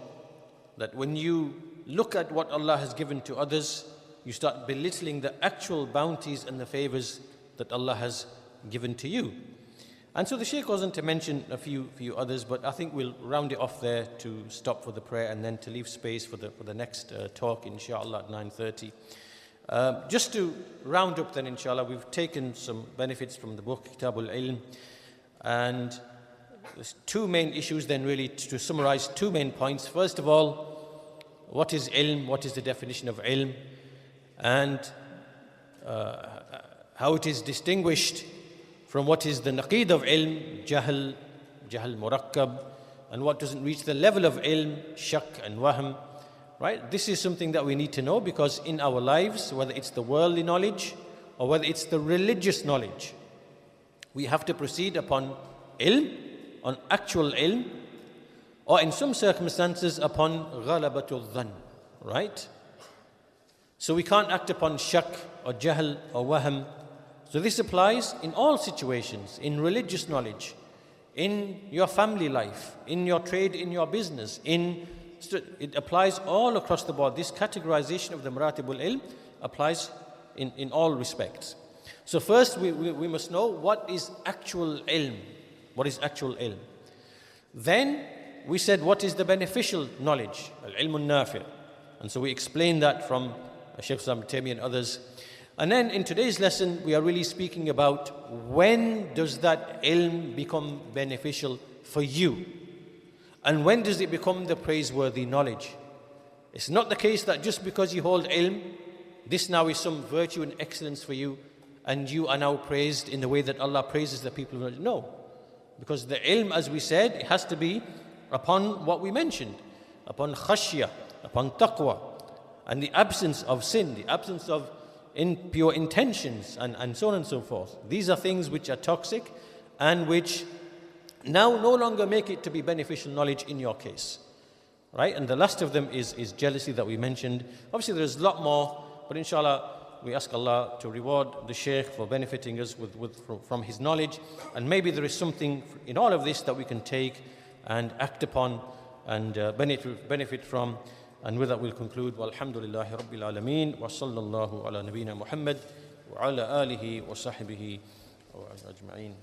that when you look at what Allah has given to others, you start belittling the actual bounties and the favors that Allah has given to you. And so the Shaykh goes on to mention a few others, but I think we'll round it off there to stop for the prayer and then to leave space for the next talk, inshallah, at 9:30. Just to round up then, inshallah, we've taken some benefits from the book Kitab al Ilm, and there's two main issues then, really, to summarize two main points. First of all, what is ilm? What is the definition of ilm? And how it is distinguished from what is the naqid of ilm, jahl murakkab, and what doesn't reach the level of ilm, shak and wahm. Right? This is something that we need to know, because in our lives, whether it's the worldly knowledge or whether it's the religious knowledge, we have to proceed upon ilm, on actual ilm, or in some circumstances upon ghalabatul dhann. Right? So we can't act upon shak or jahl or wahm. So this applies in all situations, in religious knowledge, in your family life, in your trade, in your business, it applies all across the board. This categorization of the maratibul ilm applies in all respects. So first we must know what is actual ilm. What is actual ilm? Then we said, what is the beneficial knowledge? Al-ilmun nafi'. And so we explained that from Shaykh Abu Iyaad and others. And then in today's lesson, we are really speaking about when does that ilm become beneficial for you? And when does it become the praiseworthy knowledge? It's not the case that just because you hold ilm, this now is some virtue and excellence for you, and you are now praised in the way that Allah praises the people of knowledge. No. Because the ilm, as we said, it has to be upon what we mentioned, upon khashya, upon taqwa, and the absence of sin, the absence of impure intentions, and so on and so forth. These are things which are toxic and which now no longer make it to be beneficial knowledge in your case. Right? And the last of them is jealousy that we mentioned. Obviously there's a lot more, but inshallah we ask Allah to reward the Shaykh for benefiting us from his knowledge, and maybe there is something in all of this that we can take and act upon and benefit from. And with that we'll conclude. Walhamdulillahi Rabbil Alameen. Wa sallallahu ala nabiyyina Muhammad wa ala alihi wa sahbihi wa ajma'in.